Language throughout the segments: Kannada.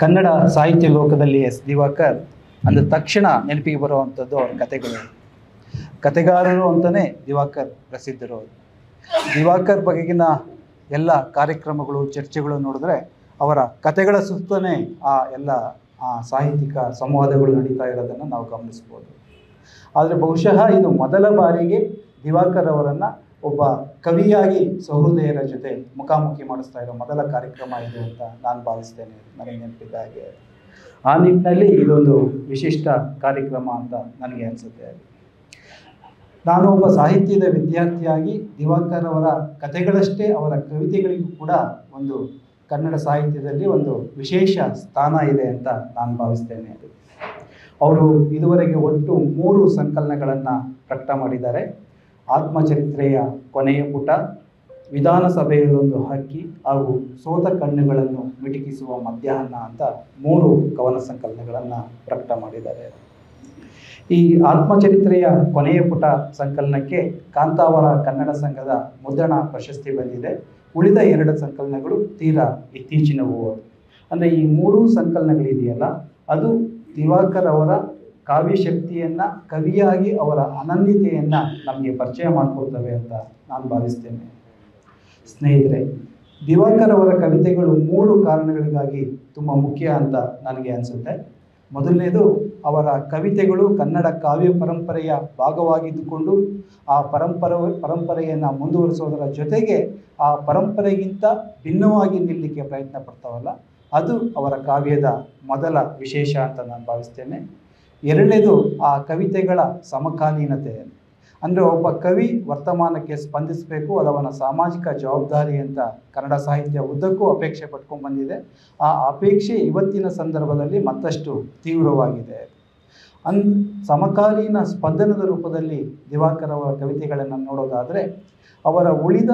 ಕನ್ನಡ ಸಾಹಿತ್ಯ ಲೋಕದಲ್ಲಿ ಎಸ್ ದಿವಾಕರ್ ಅಂದ ತಕ್ಷಣ ನೆನಪಿಗೆ ಬರುವಂಥದ್ದು ಅವ್ರ ಕಥೆಗಳು. ಕಥೆಗಾರರು ಅಂತಲೇ ದಿವಾಕರ್ ಪ್ರಸಿದ್ಧರು. ದಿವಾಕರ್ ಬಗೆಗಿನ ಎಲ್ಲ ಕಾರ್ಯಕ್ರಮಗಳು, ಚರ್ಚೆಗಳು ನೋಡಿದ್ರೆ ಅವರ ಕಥೆಗಳ ಸುತ್ತನೇ ಎಲ್ಲ ಸಾಹಿತ್ಯಿಕ ಸಂವಾದಗಳು ನಡೀತಾ ಇರೋದನ್ನು ನಾವು ಗಮನಿಸ್ಬೋದು. ಆದರೆ ಬಹುಶಃ ಇದು ಮೊದಲ ಬಾರಿಗೆ ದಿವಾಕರ್ ಅವರನ್ನು ಒಬ್ಬ ಕವಿಯಾಗಿ ಸಹೃದಯರ ಜೊತೆ ಮುಖಾಮುಖಿ ಮಾಡಿಸ್ತಾ ಇರೋ ಮೊದಲ ಕಾರ್ಯಕ್ರಮ ಇದು ಅಂತ ನಾನು ಭಾವಿಸ್ತೇನೆ. ನನಗೆ ನೆನಪಿದ್ದ ಹಾಗೆ ಆ ನಿಟ್ಟಿನಲ್ಲಿ ಇದೊಂದು ವಿಶಿಷ್ಟ ಕಾರ್ಯಕ್ರಮ ಅಂತ ನನಗೆ ಅನಿಸುತ್ತೆ. ನಾನು ಒಬ್ಬ ಸಾಹಿತ್ಯದ ವಿದ್ಯಾರ್ಥಿಯಾಗಿ ದಿವಾಕರ್ ಅವರ ಕಥೆಗಳಷ್ಟೇ ಅವರ ಕವಿತೆಗಳಿಗೂ ಕೂಡ ಒಂದು ಕನ್ನಡ ಸಾಹಿತ್ಯದಲ್ಲಿ ಒಂದು ವಿಶೇಷ ಸ್ಥಾನ ಇದೆ ಅಂತ ನಾನು ಭಾವಿಸ್ತೇನೆ. ಅವರು ಇದುವರೆಗೆ ಒಟ್ಟು 3 ಸಂಕಲನಗಳನ್ನು ಪ್ರಕಟ ಮಾಡಿದ್ದಾರೆ. ಆತ್ಮಚರಿತ್ರೆಯ ಕೊನೆಯ ಪುಟ, ವಿಧಾನಸಭೆಯಲ್ಲೊಂದು ಹಕ್ಕಿ ಹಾಗೂ ಸೋತ ಕಣ್ಣುಗಳನ್ನು ಮಿಟುಕಿಸುವ ಮಧ್ಯಾಹ್ನ ಅಂತ 3 ಕವನ ಸಂಕಲನಗಳನ್ನು ಪ್ರಕಟ ಮಾಡಿದ್ದಾರೆ. ಈ ಆತ್ಮಚರಿತ್ರೆಯ ಕೊನೆಯ ಪುಟ ಸಂಕಲನಕ್ಕೆ ಕಾಂತಾವರ ಕನ್ನಡ ಸಂಘದ ಮುದ್ರಣ ಪ್ರಶಸ್ತಿ ಬಂದಿದೆ. ಉಳಿದ 2 ಸಂಕಲನಗಳು ತೀರಾ ಇತ್ತೀಚಿನವು. ಅಂದರೆ ಈ 3 ಸಂಕಲನಗಳಿದೆಯಲ್ಲ, ಅದು ದಿವಾಕರ್ ಅವರ ಕಾವ್ಯಶಕ್ತಿಯನ್ನು, ಕವಿಯಾಗಿ ಅವರ ಅನನ್ಯತೆಯನ್ನು ನಮಗೆ ಪರಿಚಯ ಮಾಡಿಕೊಡ್ತವೆ ಅಂತ ನಾನು ಭಾವಿಸ್ತೇನೆ. ಸ್ನೇಹಿತರೆ, ದಿವಾಕರ್ ಅವರ ಕವಿತೆಗಳು 3 ಕಾರಣಗಳಿಗಾಗಿ ತುಂಬ ಮುಖ್ಯ ಅಂತ ನನಗೆ ಅನಿಸುತ್ತೆ. ಮೊದಲನೇದು, ಅವರ ಕವಿತೆಗಳು ಕನ್ನಡ ಕಾವ್ಯ ಪರಂಪರೆಯ ಭಾಗವಾಗಿದ್ದುಕೊಂಡು ಆ ಪರಂಪರೆಯನ್ನು ಮುಂದುವರಿಸೋದರ ಜೊತೆಗೆ ಆ ಪರಂಪರೆಗಿಂತ ಭಿನ್ನವಾಗಿ ನಿಲ್ಲಲಿಕ್ಕೆ ಪ್ರಯತ್ನ ಪಡ್ತಾವಲ್ಲ, ಅದು ಅವರ ಕಾವ್ಯದ ಮೊದಲ ವಿಶೇಷ ಅಂತ ನಾನು ಭಾವಿಸ್ತೇನೆ. ಎರಡನೇದು, ಆ ಕವಿತೆಗಳ ಸಮಕಾಲೀನತೆ. ಅಂದರೆ ಒಬ್ಬ ಕವಿ ವರ್ತಮಾನಕ್ಕೆ ಸ್ಪಂದಿಸಬೇಕು, ಅದು ಅವನ ಸಾಮಾಜಿಕ ಜವಾಬ್ದಾರಿ ಅಂತ ಕನ್ನಡ ಸಾಹಿತ್ಯ ಉದ್ದಕ್ಕೂ ಅಪೇಕ್ಷೆ ಪಟ್ಕೊಂಡು ಬಂದಿದೆ. ಆ ಅಪೇಕ್ಷೆ ಇವತ್ತಿನ ಸಂದರ್ಭದಲ್ಲಿ ಮತ್ತಷ್ಟು ತೀವ್ರವಾಗಿದೆ. ಸಮಕಾಲೀನ ಸ್ಪಂದನದ ರೂಪದಲ್ಲಿ ದಿವಾಕರ್ ಅವರ ಕವಿತೆಗಳನ್ನು ನೋಡೋದಾದರೆ, ಅವರ ಉಳಿದ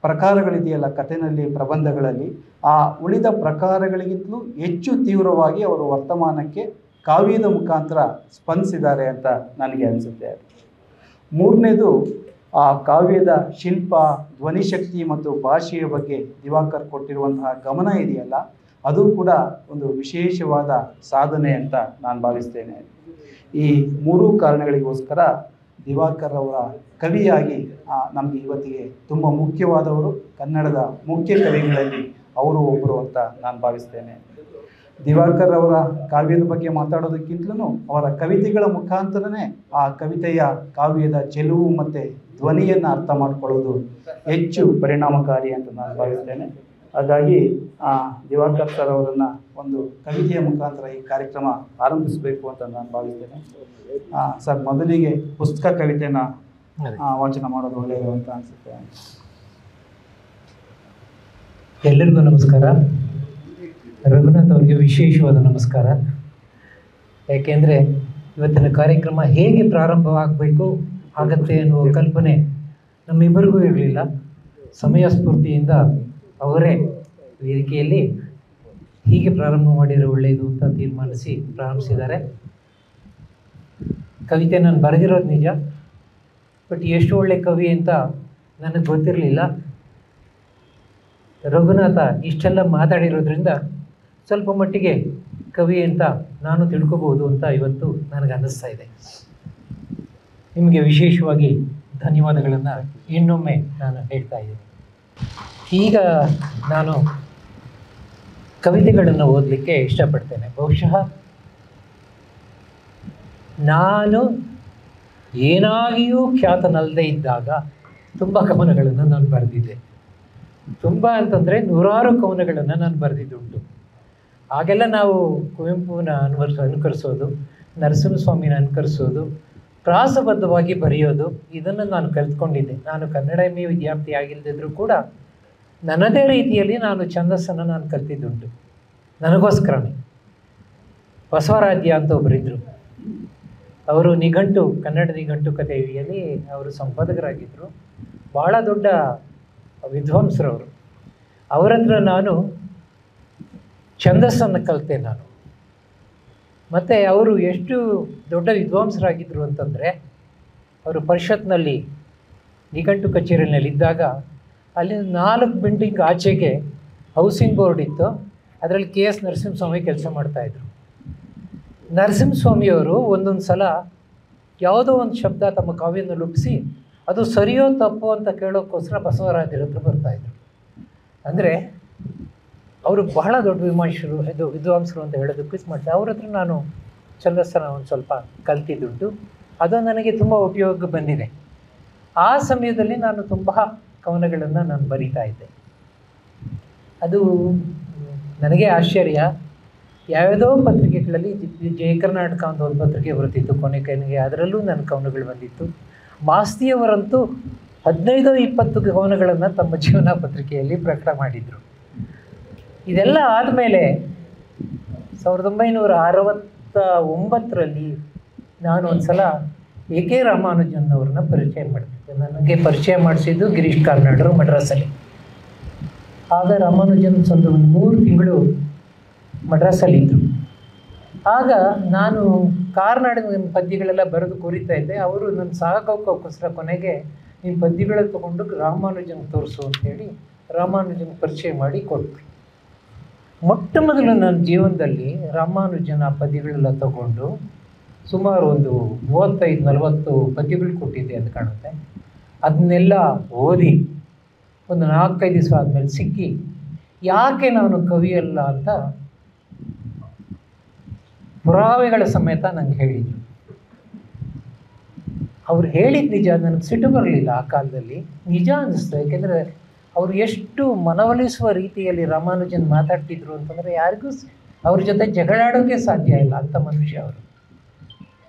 ಪ್ರಕಾರಗಳಿದೆಯಲ್ಲ ಕಥೆನಲ್ಲಿ, ಪ್ರಬಂಧಗಳಲ್ಲಿ, ಆ ಉಳಿದ ಪ್ರಕಾರಗಳಿಗಿಂತಲೂ ಹೆಚ್ಚು ತೀವ್ರವಾಗಿ ಅವರು ವರ್ತಮಾನಕ್ಕೆ ಕಾವ್ಯದ ಮುಖಾಂತರ ಸ್ಪಂದಿಸಿದ್ದಾರೆ ಅಂತ ನನಗೆ ಅನಿಸುತ್ತೆ. ಮೂರನೇದು, ಆ ಕಾವ್ಯದ ಶಿಲ್ಪ, ಧ್ವನಿಶಕ್ತಿ ಮತ್ತು ಭಾಷೆಯ ಬಗ್ಗೆ ದಿವಾಕರ್ ಕೊಟ್ಟಿರುವಂತಹ ಗಮನ ಇದೆಯಲ್ಲ, ಅದು ಕೂಡ ಒಂದು ವಿಶೇಷವಾದ ಸಾಧನೆ ಅಂತ ನಾನು ಭಾವಿಸ್ತೇನೆ. ಈ 3 ಕಾರಣಗಳಿಗೋಸ್ಕರ ದಿವಾಕರ್ ಅವರ ಕವಿಯಾಗಿ ನಮಗೆ ಇವತ್ತಿಗೆ ತುಂಬ ಮುಖ್ಯವಾದವರು, ಕನ್ನಡದ ಮುಖ್ಯ ಕವಿಗಳಲ್ಲಿ ಅವರು ಒಬ್ಬರು ಅಂತ ನಾನು ಭಾವಿಸ್ತೇನೆ. ದಿವಾಕರ್ ಅವರ ಕಾವ್ಯದ ಬಗ್ಗೆ ಮಾತಾಡೋದಕ್ಕಿಂತಲೂ ಅವರ ಕವಿತೆಗಳ ಮುಖಾಂತರನೇ ಆ ಕವಿತೆಯ ಕಾವ್ಯದ ಚೆಲುವು ಮತ್ತು ಧ್ವನಿಯನ್ನು ಅರ್ಥ ಮಾಡ್ಕೊಳ್ಳೋದು ಹೆಚ್ಚು ಪರಿಣಾಮಕಾರಿ ಅಂತ ನಾನು ಭಾವಿಸ್ತೇನೆ. ಹಾಗಾಗಿ ದಿವಾಕರ್ ಸರ್ ಅವರನ್ನು ಒಂದು ಕವಿತೆಯ ಮುಖಾಂತರ ಈ ಕಾರ್ಯಕ್ರಮ ಆರಂಭಿಸಬೇಕು ಅಂತ ನಾನು ಭಾವಿಸ್ತೇನೆ. ಸರ್, ಮೊದಲಿಗೆ ಪುಸ್ತಕ ಕವಿತೆನ ವಾಚನ ಮಾಡೋದು ಒಳ್ಳೆಯದು ಅಂತ ಅನಿಸುತ್ತೆ. ಎಲ್ಲರಿಗೂ ನಮಸ್ಕಾರ. ರಘುನಾಥ್ ಅವರಿಗೆ ವಿಶೇಷವಾದ ನಮಸ್ಕಾರ. ಯಾಕೆಂದರೆ ಇವತ್ತಿನ ಕಾರ್ಯಕ್ರಮ ಹೇಗೆ ಪ್ರಾರಂಭವಾಗಬೇಕು ಆಗತ್ತೆ ಅನ್ನುವ ಕಲ್ಪನೆ ನಮ್ಮಿಬ್ಬರಿಗೂ ಇರಲಿಲ್ಲ. ಸಮಯ ಸ್ಫೂರ್ತಿಯಿಂದ ಅವರೇ ವೇದಿಕೆಯಲ್ಲಿ ಹೀಗೆ ಪ್ರಾರಂಭ ಮಾಡಿದರೆ ಒಳ್ಳೆಯದು ಅಂತ ತೀರ್ಮಾನಿಸಿ ಪ್ರಾರಂಭಿಸಿದ್ದಾರೆ. ಕವಿತೆ ನಾನು ಬರೆದಿರೋದು ನಿಜ, ಬಟ್ ಎಷ್ಟು ಒಳ್ಳೆ ಕವಿ ಅಂತ ನನಗೆ ಗೊತ್ತಿರಲಿಲ್ಲ. ರಘುನಾಥ ಇಷ್ಟೆಲ್ಲ ಮಾತಾಡಿರೋದ್ರಿಂದ ಸ್ವಲ್ಪ ಮಟ್ಟಿಗೆ ಕವಿ ಅಂತ ನಾನು ತಿಳ್ಕೊಬೋದು ಅಂತ ಇವತ್ತು ನನಗೆ ಅನ್ನಿಸ್ತಾ ಇದೆ. ನಿಮಗೆ ವಿಶೇಷವಾಗಿ ಧನ್ಯವಾದಗಳನ್ನು ಇನ್ನೊಮ್ಮೆ ನಾನು ಹೇಳ್ತಾ ಇದ್ದೀನಿ. ಈಗ ನಾನು ಕವಿತೆಗಳನ್ನು ಓದಲಿಕ್ಕೆ ಇಷ್ಟಪಡ್ತೇನೆ. ಬಹುಶಃ ನಾನು ಏನಾಗಿಯೂ ಖ್ಯಾತನಲ್ಲದೆ ಇದ್ದಾಗ ತುಂಬ ಕವನಗಳನ್ನು ನಾನು ಬರೆದಿದ್ದೆ. ತುಂಬ ಅಂತಂದರೆ 100 ಕವನಗಳನ್ನು ನಾನು ಬರೆದಿದ್ದುಂಟು. ಆಗೆಲ್ಲ ನಾವು ಕುವೆಂಪುನ ಅನುಕರಿಸೋದು, ನರಸಿಂಹಸ್ವಾಮಿನ ಅನುಕರಿಸೋದು, ಪ್ರಾಸಬದ್ಧವಾಗಿ ಬರೆಯೋದು, ಇದನ್ನು ನಾನು ಕಲಿತ್ಕೊಂಡಿದ್ದೆ. ನಾನು ಕನ್ನಡ MA ವಿದ್ಯಾರ್ಥಿ ಆಗಿಲ್ಲದಿದ್ದರೂ ಕೂಡ ನನ್ನದೇ ರೀತಿಯಲ್ಲಿ ನಾನು ಛಂದಸ್ಸನ್ನು ನಾನು ಕಲಿತಿದ್ದುಂಟು. ನನಗೋಸ್ಕರನೇ ಬಸವರಾಜ್ಯ ಅಂತ ಒಬ್ಬರಿದ್ದರು. ಅವರು ನಿಘಂಟು, ಕನ್ನಡ ನಿಘಂಟು ಕಥೆಯಲ್ಲಿ ಅವರು ಸಂಪಾದಕರಾಗಿದ್ದರು. ಭಾಳ ದೊಡ್ಡ ವಿದ್ವಾಂಸರವರು. ಅವರ ಹತ್ರ ನಾನು ಛಂದಸ್ಸನ್ನು ಕಲಿತೆ ನಾನು. ಮತ್ತು ಅವರು ಎಷ್ಟು ದೊಡ್ಡ ವಿದ್ವಾಂಸರಾಗಿದ್ದರು ಅಂತಂದರೆ, ಅವರು ಪರಿಷತ್ನಲ್ಲಿ ನಿಘಂಟು ಕಚೇರಿಯಲ್ಲಿ ಇದ್ದಾಗ ಅಲ್ಲಿ 4 ಬಿಲ್ಡಿಂಗ್ ಆಚೆಗೆ ಹೌಸಿಂಗ್ ಬೋರ್ಡ್ ಇತ್ತು. ಅದರಲ್ಲಿ ಕೆ ಎಸ್ ನರಸಿಂಹಸ್ವಾಮಿ ಕೆಲಸ ಮಾಡ್ತಾಯಿದ್ರು. ನರಸಿಂಹಸ್ವಾಮಿಯವರು ಒಂದೊಂದು ಸಲ ಯಾವುದೋ ಒಂದು ಶಬ್ದ ತಮ್ಮ ಕಾವ್ಯದಲ್ಲಿ ಒಪ್ಪಿಸಿ ಅದು ಸರಿಯೋ ತಪ್ಪೋ ಅಂತ ಕೇಳೋಕ್ಕೋಸ್ಕರ ಬಸವರಾಜರ ಹತ್ರ ಬರ್ತಾಯಿದ್ರು. ಅಂದರೆ ಅವರು ಬಹಳ ದೊಡ್ಡ ವಿದ್ವಾಂಸರು ಅಂತ ಹೇಳೋದಕ್ಕೂ ಮಾಡ್ತಾರೆ. ಅವ್ರ ಹತ್ರ ನಾನು ಛಂದಸ್ಸನ್ನು ಒಂದು ಸ್ವಲ್ಪ ಕಲ್ತಿದ್ದುಂಟು. ಅದು ನನಗೆ ತುಂಬ ಉಪಯೋಗ ಬಂದಿದೆ. ಆ ಸಮಯದಲ್ಲಿ ನಾನು ತುಂಬ ಕವನಗಳನ್ನು ನಾನು ಬರಿತಾ ಇದ್ದೆ. ಅದು ನನಗೆ ಆಶ್ಚರ್ಯ. ಯಾವುದೋ ಪತ್ರಿಕೆಗಳಲ್ಲಿ ಜಯ ಕರ್ನಾಟಕ ಅಂತ ಒಂದು ಪತ್ರಿಕೆ ಬರ್ತಿತ್ತು ಕೊನೆಗೆ, ಅದರಲ್ಲೂ ನನ್ನ ಕವನಗಳು ಬಂದಿತ್ತು. ಮಾಸ್ತಿಯವರಂತೂ 15-20 ಕವನಗಳನ್ನು ತಮ್ಮ ಜೀವನ ಪತ್ರಿಕೆಯಲ್ಲಿ ಪ್ರಕಟ ಮಾಡಿದರು. ಇದೆಲ್ಲ ಆದಮೇಲೆ 1969ರಲ್ಲಿ ನಾನು ಒಂದು ಸಲ ಎ ಕೆ ರಾಮಾನುಜನ್ ಅವ್ರನ್ನ ಪರಿಚಯ ಮಾಡ್ತಿದ್ದೆ. ನನಗೆ ಪರಿಚಯ ಮಾಡಿಸಿದ್ದು ಗಿರೀಶ್ ಕಾರ್ನಾಡರು ಮಡ್ರಾಸಲ್ಲಿ. ಆಗ ರಾಮಾನುಜನ್ ಒಂದು 3 ತಿಂಗಳು ಮಡ್ರಾಸಲ್ಲಿದ್ದರು. ಆಗ ನಾನು ಕಾರ್ನಾಡಿನ ಪದ್ಯಗಳೆಲ್ಲ ಬರೆದು ಕೋರಿತಾ ಇದ್ದೆ. ಅವರು ನನ್ನ ಸಾಗೋಕ್ಕೋಸ್ಕರ ಕೊನೆಗೆ ನಿಮ್ಮ ಪದ್ಯಗಳ ತೊಗೊಂಡು ರಾಮಾನುಜನ್ ತೋರಿಸು ಅಂತೇಳಿ ರಾಮಾನುಜನ್ ಪರಿಚಯ ಮಾಡಿ ಕೊಟ್ಟರು. ಮೊಟ್ಟ ಮೊದಲು ನನ್ನ ಜೀವನದಲ್ಲಿ ರಾಮಾನುಜನ ಪದ್ಯಗಳೆಲ್ಲ ತಗೊಂಡು ಸುಮಾರು ಒಂದು 35-40 ಪದ್ಯಗಳು ಕೊಟ್ಟಿದ್ದೆ ಅಂತ ಕಾಣುತ್ತೆ. ಅದನ್ನೆಲ್ಲ ಓದಿ ಒಂದು 4-5 ದಿವಸ ಆದಮೇಲೆ ಸಿಕ್ಕಿ ಯಾಕೆ ನಾನು ಕವಿಯಲ್ಲ ಅಂತ ಪುರಾವೆಗಳ ಸಮೇತ ನನಗೆ ಹೇಳಿದರು. ಅವ್ರು ಹೇಳಿದ ನಿಜ, ನನಗೆ ಸಿಟ್ಟು ಬರಲಿಲ್ಲ ಆ ಕಾಲದಲ್ಲಿ. ನಿಜ ಅನ್ನಿಸ್ತು. ಯಾಕೆಂದರೆ ಅವರು ಎಷ್ಟು ಮನವೊಲಿಸುವ ರೀತಿಯಲ್ಲಿ ರಾಮಾನುಜನ್ ಮಾತಾಡ್ತಿದ್ರು ಅಂತಂದರೆ ಯಾರಿಗೂ ಅವ್ರ ಜೊತೆ ಜಗಳಾಡೋಕ್ಕೆ ಸಾಧ್ಯ ಇಲ್ಲ ಅಂಥ ಮನುಷ್ಯ ಅವರು.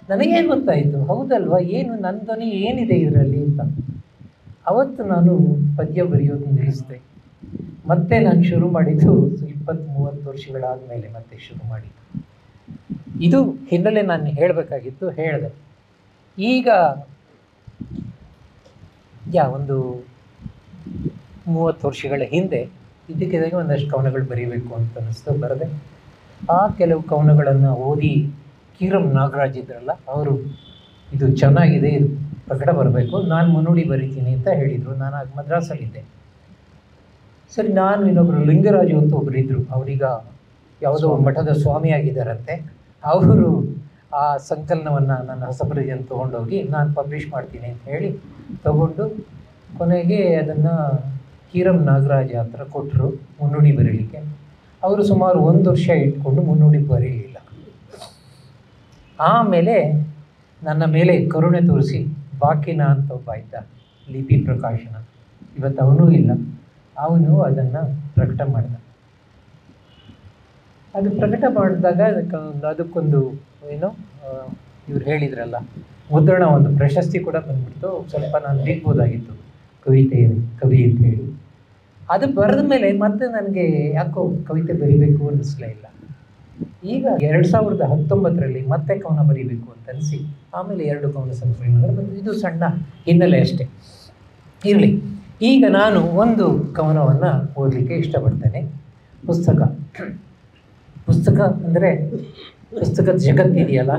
ನನಗೇ ಗೊತ್ತಾಯಿತು, ಹೌದಲ್ವಾ, ಏನು ನನ್ನ ಧ್ವನಿ ಏನಿದೆ ಇದರಲ್ಲಿ ಅಂತ. ಅವತ್ತು ನಾನು ಪದ್ಯ ಬರೆಯೋದು ನಿಲ್ಲಿಸಿದೆ. ಮತ್ತೆ ನಾನು ಶುರು ಮಾಡಿದ್ದು 20-30 ವರ್ಷಗಳಾದ ಮೇಲೆ ಮತ್ತೆ ಶುರು ಮಾಡಿದ್ದು. ಇದು ಹಿನ್ನೆಲೆ ನಾನು ಹೇಳಬೇಕಾಗಿತ್ತು, ಹೇಳಿದೆ. ಈಗ ಒಂದು 30 ವರ್ಷಗಳ ಹಿಂದೆ ಇದಕ್ಕಿದ್ದಾಗೆ ಒಂದಷ್ಟು ಕವನಗಳು ಬರೀಬೇಕು ಅಂತ ಅನ್ನಿಸ್ತು, ಬರದೆ. ಆ ಕೆಲವು ಕವನಗಳನ್ನು ಓದಿ ಕೀರಂ ನಾಗರಾಜ್ ಇದ್ರಲ್ಲ, ಅವರು ಇದು ಚೆನ್ನಾಗಿದೆ, ಇದು ಪ್ರಕಟ ಬರಬೇಕು, ನಾನು ಮುನ್ನುಡಿ ಬರೀತೀನಿ ಅಂತ ಹೇಳಿದರು. ನಾನು ಆಗ ಮದ್ರಾಸಲ್ಲಿದ್ದೆ. ಸರಿ, ನಾನು ಇನ್ನೊಬ್ಬರು ಲಿಂಗರಾಜು ಅಂತ ಒಬ್ಬರು ಇದ್ದರು. ಅವರೀಗ ಯಾವುದೋ ಮಠದ ಸ್ವಾಮಿಯಾಗಿದ್ದಾರಂತೆ. ಅವರು ಆ ಸಂಕಲನವನ್ನು ನನ್ನ ಹೊಸಬರಿಯನ್ನು ತೊಗೊಂಡೋಗಿ ನಾನು ಪಬ್ಲಿಷ್ ಮಾಡ್ತೀನಿ ಅಂತ ಹೇಳಿ ತಗೊಂಡು ಕೊನೆಗೆ ಅದನ್ನು ಕೀರಂ ನಾಗರಾಜ ಹತ್ರ ಕೊಟ್ಟರು ಮುನ್ನುಡಿ ಬರೀಲಿಕ್ಕೆ. ಅವರು ಸುಮಾರು 1 ವರ್ಷ ಇಟ್ಕೊಂಡು ಮುನ್ನುಡಿ ಬರೀಲಿಲ್ಲ. ಆಮೇಲೆ ನನ್ನ ಮೇಲೆ ಕರುಣೆ ತೋರಿಸಿ ಬಾಕಿನ ಅಂತ ಒಬ್ಬ ಇದ್ದ, ಲಿಪಿ ಪ್ರಕಾಶನ, ಇವತ್ತು ಅವನೂ ಇಲ್ಲ, ಅವನು ಅದನ್ನು ಪ್ರಕಟ ಮಾಡಿದ. ಅದು ಪ್ರಕಟ ಮಾಡಿದಾಗ ಅದಕ್ಕೊಂದು ಏನೋ ಇವ್ರು ಹೇಳಿದ್ರಲ್ಲ, ಮುದ್ರಣ ಒಂದು ಪ್ರಶಸ್ತಿ ಕೂಡ ಬಂದ್ಬಿಡ್ತು. ಸ್ವಲ್ಪ ನಾನು ಲಿಖ್ಬೋದಾಗಿತ್ತು ಕವಿ ಅಂತ ಹೇಳಿ. ಅದು ಬರೆದ ಮೇಲೆ ಮತ್ತೆ ನನಗೆ ಯಾಕೋ ಕವಿತೆ ಬರೀಬೇಕು ಅನ್ನಿಸ್ಲೇ ಇಲ್ಲ. ಈಗ 2019ರಲ್ಲಿ ಮತ್ತೆ ಕವನ ಬರೀಬೇಕು ಅಂತ ಅನಿಸಿ ಆಮೇಲೆ 2 ಕವನ ಸಂಕಲನಗಳು ಬಂದು, ಇದು ಸಣ್ಣ ಹಿನ್ನೆಲೆ ಅಷ್ಟೇ ಇರಲಿ. ಈಗ ನಾನು ಒಂದು ಕವನವನ್ನು ಓದಲಿಕ್ಕೆ ಇಷ್ಟಪಡ್ತೇನೆ. ಪುಸ್ತಕ ಅಂದರೆ ಪುಸ್ತಕದ ಜಗತ್ತಿದೆಯಲ್ಲ,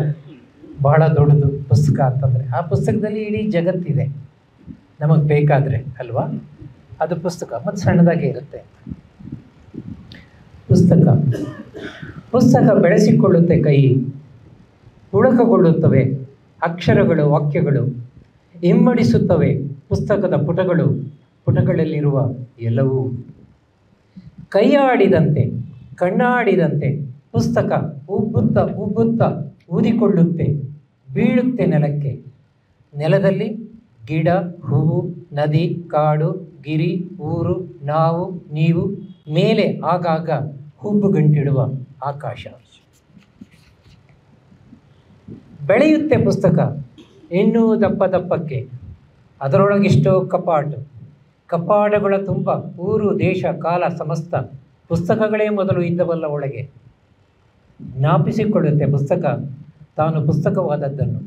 ಬಹಳ ದೊಡ್ಡದು ಪುಸ್ತಕ ಅಂತಂದರೆ. ಆ ಪುಸ್ತಕದಲ್ಲಿ ಇಡೀ ಜಗತ್ತಿದೆ ನಮಗೆ ಬೇಕಾದರೆ ಅಲ್ವಾ. ಅದು ಪುಸ್ತಕ ಮತ್ತು ಸಣ್ಣದಾಗೆ ಇರುತ್ತೆ. ಪುಸ್ತಕ ಬೆಳೆಸಿಕೊಳ್ಳುತ್ತೆ ಕೈ, ಪುಳಕಗೊಳ್ಳುತ್ತವೆ ಅಕ್ಷರಗಳು, ವಾಕ್ಯಗಳು ಇಮ್ಮಡಿಸುತ್ತವೆ ಪುಸ್ತಕದ ಪುಟಗಳಲ್ಲಿರುವ ಎಲ್ಲವೂ. ಕೈಯಾಡಿದಂತೆ ಕಣ್ಣಾಡಿದಂತೆ ಪುಸ್ತಕ ಉಬ್ಬುತ್ತಾ ಊದಿಕೊಳ್ಳುತ್ತೆ, ಬೀಳುತ್ತೆ ನೆಲಕ್ಕೆ. ನೆಲದಲ್ಲಿ ಗಿಡ, ಹೂವು, ನದಿ, ಕಾಡು, ಗಿರಿ, ಊರು, ನಾವು, ನೀವು, ಮೇಲೆ ಆಗಾಗ ಹುಬ್ಬುಗಂಟಿಡುವ ಆಕಾಶ. ಬೆಳೆಯುತ್ತೆ ಪುಸ್ತಕ ಇನ್ನೂ ದಪ್ಪಕ್ಕೆ, ಅದರೊಳಗಿಷ್ಟೋ ಕಪಾಟಗಳ ತುಂಬ ಊರು, ದೇಶ, ಕಾಲ, ಸಮಸ್ತ ಪುಸ್ತಕಗಳೇ ಮೊದಲು ಇದ್ದವಲ್ಲ ಒಳಗೆ. ಜ್ಞಾಪಿಸಿಕೊಳ್ಳುತ್ತೆ ಪುಸ್ತಕ ತಾನು ಪುಸ್ತಕವಾದದ್ದನ್ನು.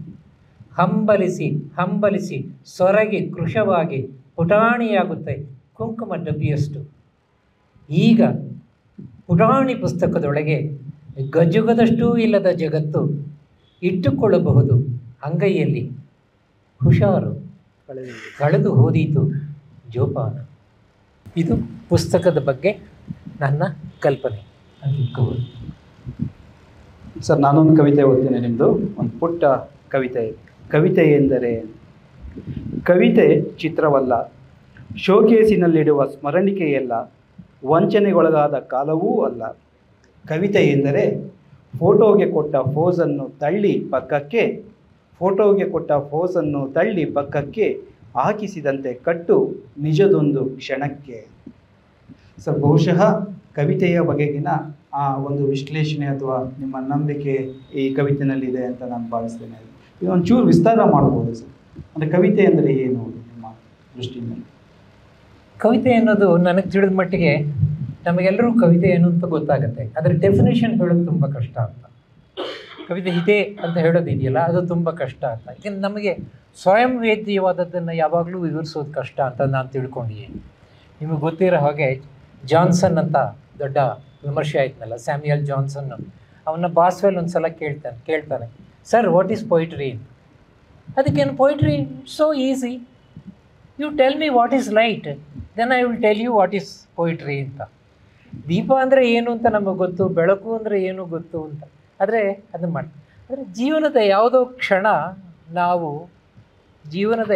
ಹಂಬಲಿಸಿ ಸೊರಗಿ ಕೃಶವಾಗಿ ಪುಟಾಣಿಯಾಗುತ್ತೆ ಕುಂಕುಮ ಡಬ್ಬಿಯಷ್ಟು. ಈಗ ಪುಟಾಣಿ ಪುಸ್ತಕದೊಳಗೆ ಗಜುಗದಷ್ಟೂ ಇಲ್ಲದ ಜಗತ್ತು ಇಟ್ಟುಕೊಳ್ಳಬಹುದು ಅಂಗೈಯಲ್ಲಿ. ಹುಷಾರು, ಕಳೆದು ಹೋದೀತು ಜೋಪಾನ. ಇದು ಪುಸ್ತಕದ ಬಗ್ಗೆ ನನ್ನ ಕಲ್ಪನೆ. ಅಂತ ಇಟ್ಕೋಬೋದು. ಸರ್, ನಾನೊಂದು ಕವಿತೆ ಓದ್ತೀನಿ ನಿಮ್ಮದು. ಒಂದು ಪುಟ್ಟ ಕವಿತೆ. ಕವಿತೆ ಎಂದರೆ ಕವಿತೆ ಚಿತ್ರವಲ್ಲ, ಶೋಕೇಸಿನಲ್ಲಿಡುವ ಸ್ಮರಣಿಕೆಯಲ್ಲ, ವಂಚನೆಗೊಳಗಾದ ಕಾಲವೂ ಅಲ್ಲ. ಕವಿತೆ ಎಂದರೆ ಫೋಟೋಗೆ ಕೊಟ್ಟ ಫೋಸನ್ನು ತಳ್ಳಿ ಪಕ್ಕಕ್ಕೆ ಹಾಕಿಸಿದಂತೆ ಕಟ್ಟು ನಿಜದೊಂದು ಕ್ಷಣಕ್ಕೆ. ಸರ್, ಬಹುಶಃ ಕವಿತೆಯ ಬಗೆಗಿನ ಆ ಒಂದು ವಿಶ್ಲೇಷಣೆ ಅಥವಾ ನಿಮ್ಮ ನಂಬಿಕೆ ಈ ಕವಿತೆಯಲ್ಲಿದೆ ಅಂತ ನಾನು ಭಾವಿಸ್ತೇನೆ. ಇದೊಂದು ಚೂರು ವಿಸ್ತಾರ ಮಾಡ್ಬೋದು ಸರ್. ಅಂದರೆ ಕವಿತೆ ಅಂದರೆ ಏನು ನಿಮ್ಮ ದೃಷ್ಟಿಯಿಂದ? ಕವಿತೆ ಅನ್ನೋದು ನನಗೆ ತಿಳಿದ ಮಟ್ಟಿಗೆ ನಮಗೆಲ್ಲರೂ ಕವಿತೆ ಏನು ಅಂತ ಗೊತ್ತಾಗುತ್ತೆ, ಅದರ ಡೆಫಿನೇಷನ್ ಹೇಳೋದು ತುಂಬ ಕಷ್ಟ ಅಂತ. ಕವಿತೆ ಇದೆ ಅಂತ ಹೇಳೋದಿದೆಯಲ್ಲ, ಅದು ತುಂಬ ಕಷ್ಟ ಅಂತ. ಯಾಕೆಂದ್ರೆ ನಮಗೆ ಸ್ವಯಂ ವೇದ್ಯವಾದದ್ದನ್ನು ಯಾವಾಗಲೂ ವಿವರಿಸೋದು ಕಷ್ಟ ಅಂತ ನಾನು ತಿಳ್ಕೊಂಡಿದ್ದೀನಿ. ನಿಮಗೆ ಗೊತ್ತಿರೋ ಹಾಗೆ ಜಾನ್ಸನ್ ಅಂತ ದೊಡ್ಡ ವಿಮರ್ಶೆ ಆಯ್ತನಲ್ಲ, ಸ್ಯಾಮ್ಯುಯಲ್ ಜಾನ್ಸನ್, ಅವನ್ನ ಬಾಸ್ವೆಲ್ ಒಂದು ಸಲ ಕೇಳ್ತಾನೆ, ಸರ್ ವಾಟ್ ಈಸ್ ಪೊಯಿಟ್ರಿ ಅಂತ. ಅದಕ್ಕೇನು poetry so easy, you tell me what is light, then I will tell you what is poetry ಅಂತ. ದೀಪ ಅಂದರೆ ಏನು ಅಂತ ನಮಗೆ ಗೊತ್ತು, ಬೆಳಕು ಅಂದರೆ ಏನು ಗೊತ್ತು ಅಂತ. ಆದರೆ ಅದನ್ನು ಆದರೆ ಜೀವನದ